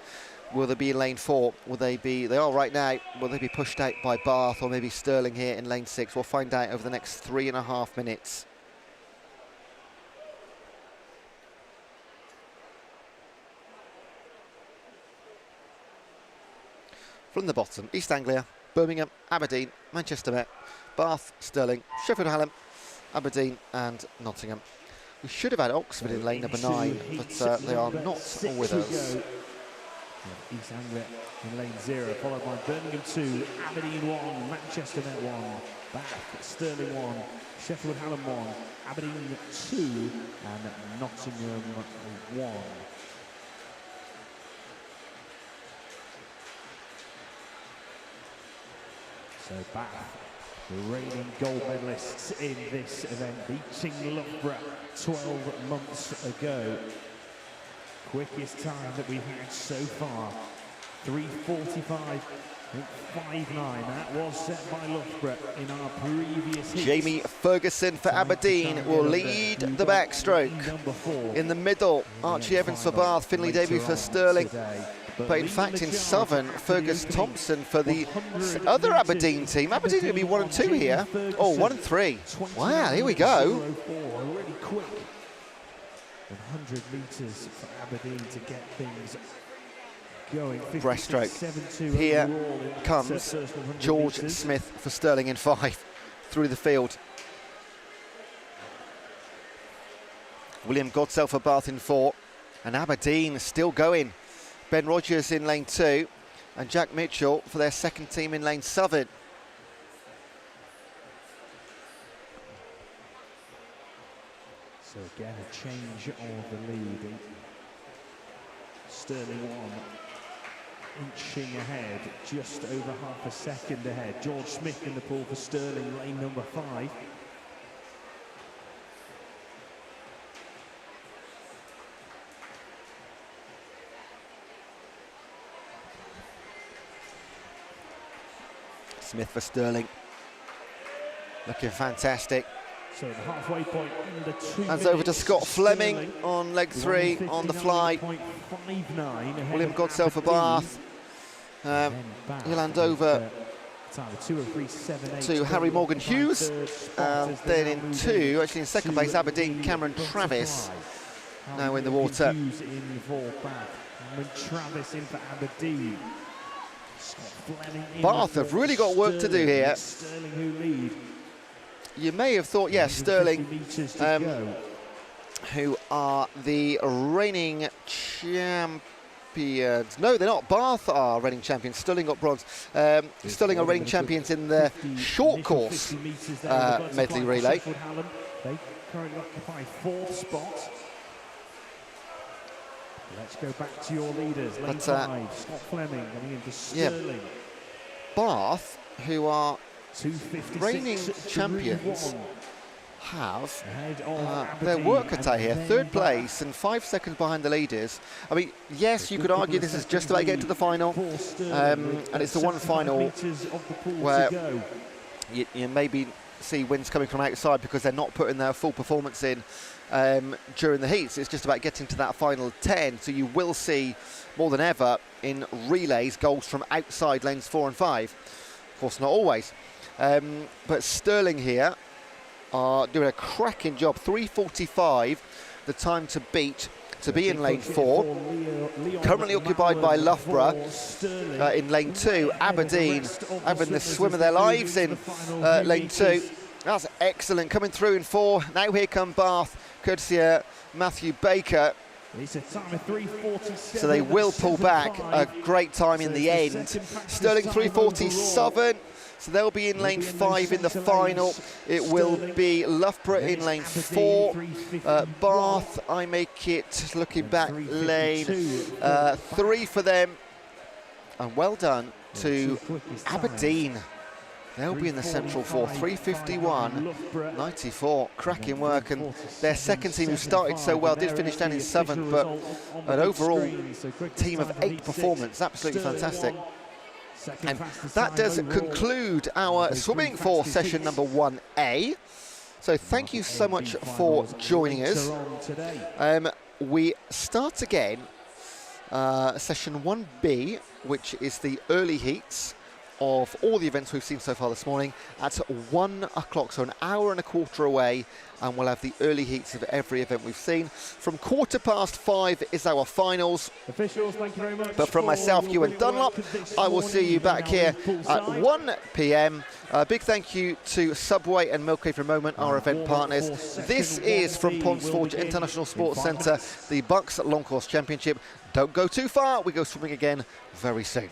Will they be in lane 4? Will they be, they are right now, will they be pushed out by Bath or maybe Sterling here in lane 6? We'll find out over the next 3.5 minutes. From the bottom, East Anglia, Birmingham, Aberdeen, Manchester Met, Bath, Stirling, Sheffield Hallam, Aberdeen and Nottingham. We should have had Oxford in lane number 9, but they are not with us. East Anglia in lane 0, followed by Birmingham 2, Aberdeen 1, Manchester Met 1, Bath, Stirling 1, Sheffield Hallam 1, Aberdeen 2 and Nottingham 1. So Bath, the reigning gold medalists in this event, beating Loughborough 12 months ago. Quickest time that we've had so far, 3:45.59. That was set by Loughborough in our previous heat. Jamie Ferguson for Aberdeen will lead the backstroke. In the middle, Archie Evans for Bath, Finlay Davey for Sterling. But in fact, in Southern, Fergus Thompson for the other Aberdeen team. Aberdeen going to be 1 and 2 here. Oh, 1 and 3. Wow, here we go. Really quick. 100 metres for Aberdeen to get things going. Breaststroke. Here comes George Smith for Sterling in 5 through the field. William Godself for Bath in 4. And Aberdeen still going. Ben Rogers in lane 2. And Jack Mitchell for their second team in lane 7. So again, a change of the lead. Sterling 1, inching ahead, just over half a second ahead. George Smith in the pool for Sterling, lane number 5. Smith for Sterling. Looking fantastic. So the halfway point under 2 Hands over to minutes. Scott Fleming Sterling, on leg 3 on the fly. 1:59.59 William Godself for Bath. He'll hand over to Harry Morgan Hughes. Then in 2, actually in second place, Aberdeen, Cameron Travis. Now in the water. Travis in for Aberdeen. Bath have really got work to do here. Sterling who lead. You may have thought, yes, Sterling, who are the reigning champions. No, they're not. Bath are reigning champions. Sterling got bronze. Sterling are reigning champions in the short course medley relay. They currently occupy 4th spot. Let's go back to your leaders. Lane 5, Scott Fleming coming into Sterling. Bath, who are 2:56 reigning champions, 3-1. have Ahead their of work cut out here. Aberdeen 3rd and place and 5 seconds behind the leaders. I mean, yes, you could argue this is just about getting to the final, and it's the one final where you maybe see wins coming from outside because they're not putting their full performance in during the heats. It's just about getting to that final 10, so you will see more than ever in relays goals from outside lanes 4 and 5. Of course, not always. But Sterling here are doing a cracking job. 3:45, the time to beat to be in lane 4. Currently occupied by Loughborough in lane 2. Aberdeen having the swim of their lives in lane 2. That's excellent. Coming through in 4. Now here come Bath, courtesy of Matthew Baker. So they will pull back. A great time in the end. Sterling 3:47. So they'll be in lane 5 in the final. It will be Loughborough in lane 4. Bath, I make it, looking back, lane 3 for them. And well done to Aberdeen. They'll be in the central 4, 3:51.94. Cracking work, and their second team, who started so well, did finish down in 7th, but an overall team of 8 performance. Absolutely fantastic. And that does conclude our swimming for session number 1A. So thank you so much for joining us. We start again session 1B, which is the early heats of all the events we've seen so far this morning, at 1 o'clock, so an hour and a quarter away, and we'll have the early heats of every event we've seen. From 5:15 is our finals. Officials, thank you very much. But from myself, Ewan Dunlop, I will see you back here at 1 p.m. Big thank you to Subway and Milk Every Moment, our event partners. This is from Ponds Forge International Sports Centre, the BUCS Long Course Championship. Don't go too far, we go swimming again very soon.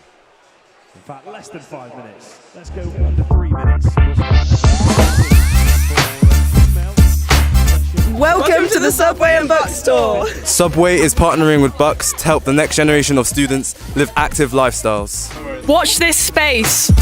In fact, less than 5 minutes. Let's go under 3 minutes. Welcome to the Subway and BUCS store. Subway is partnering with BUCS to help the next generation of students live active lifestyles. Watch this space.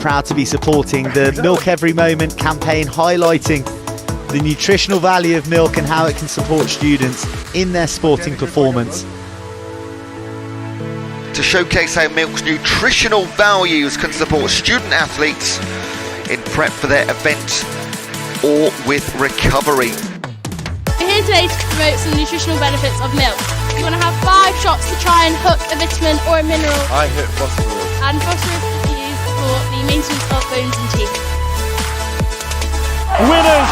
proud to be supporting the Milk Every Moment campaign, highlighting the nutritional value of milk and how it can support students in their sporting performance. To showcase how milk's nutritional values can support student athletes in prep for their event or with recovery. We're here today to promote some nutritional benefits of milk. You want to have 5 shots to try and hook a vitamin or a mineral. I hit phosphorus. And phosphorus is used for the maintenance of bones and teeth. Winners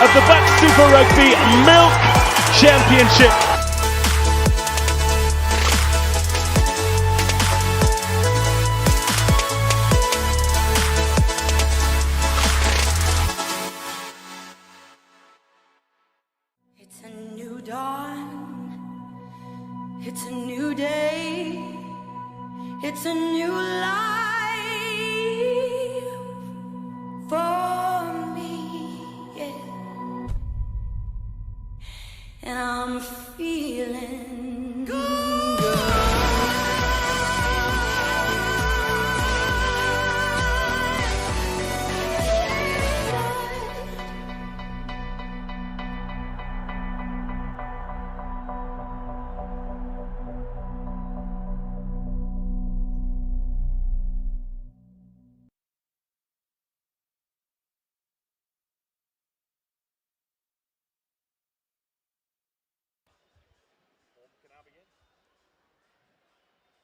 of the BUCS Super Rugby Milk Championship. It's a new dawn, it's a new day, it's a new life for me, yeah. And I'm feeling good.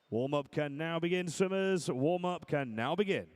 Warm-up can now begin, swimmers. Warm-up can now begin.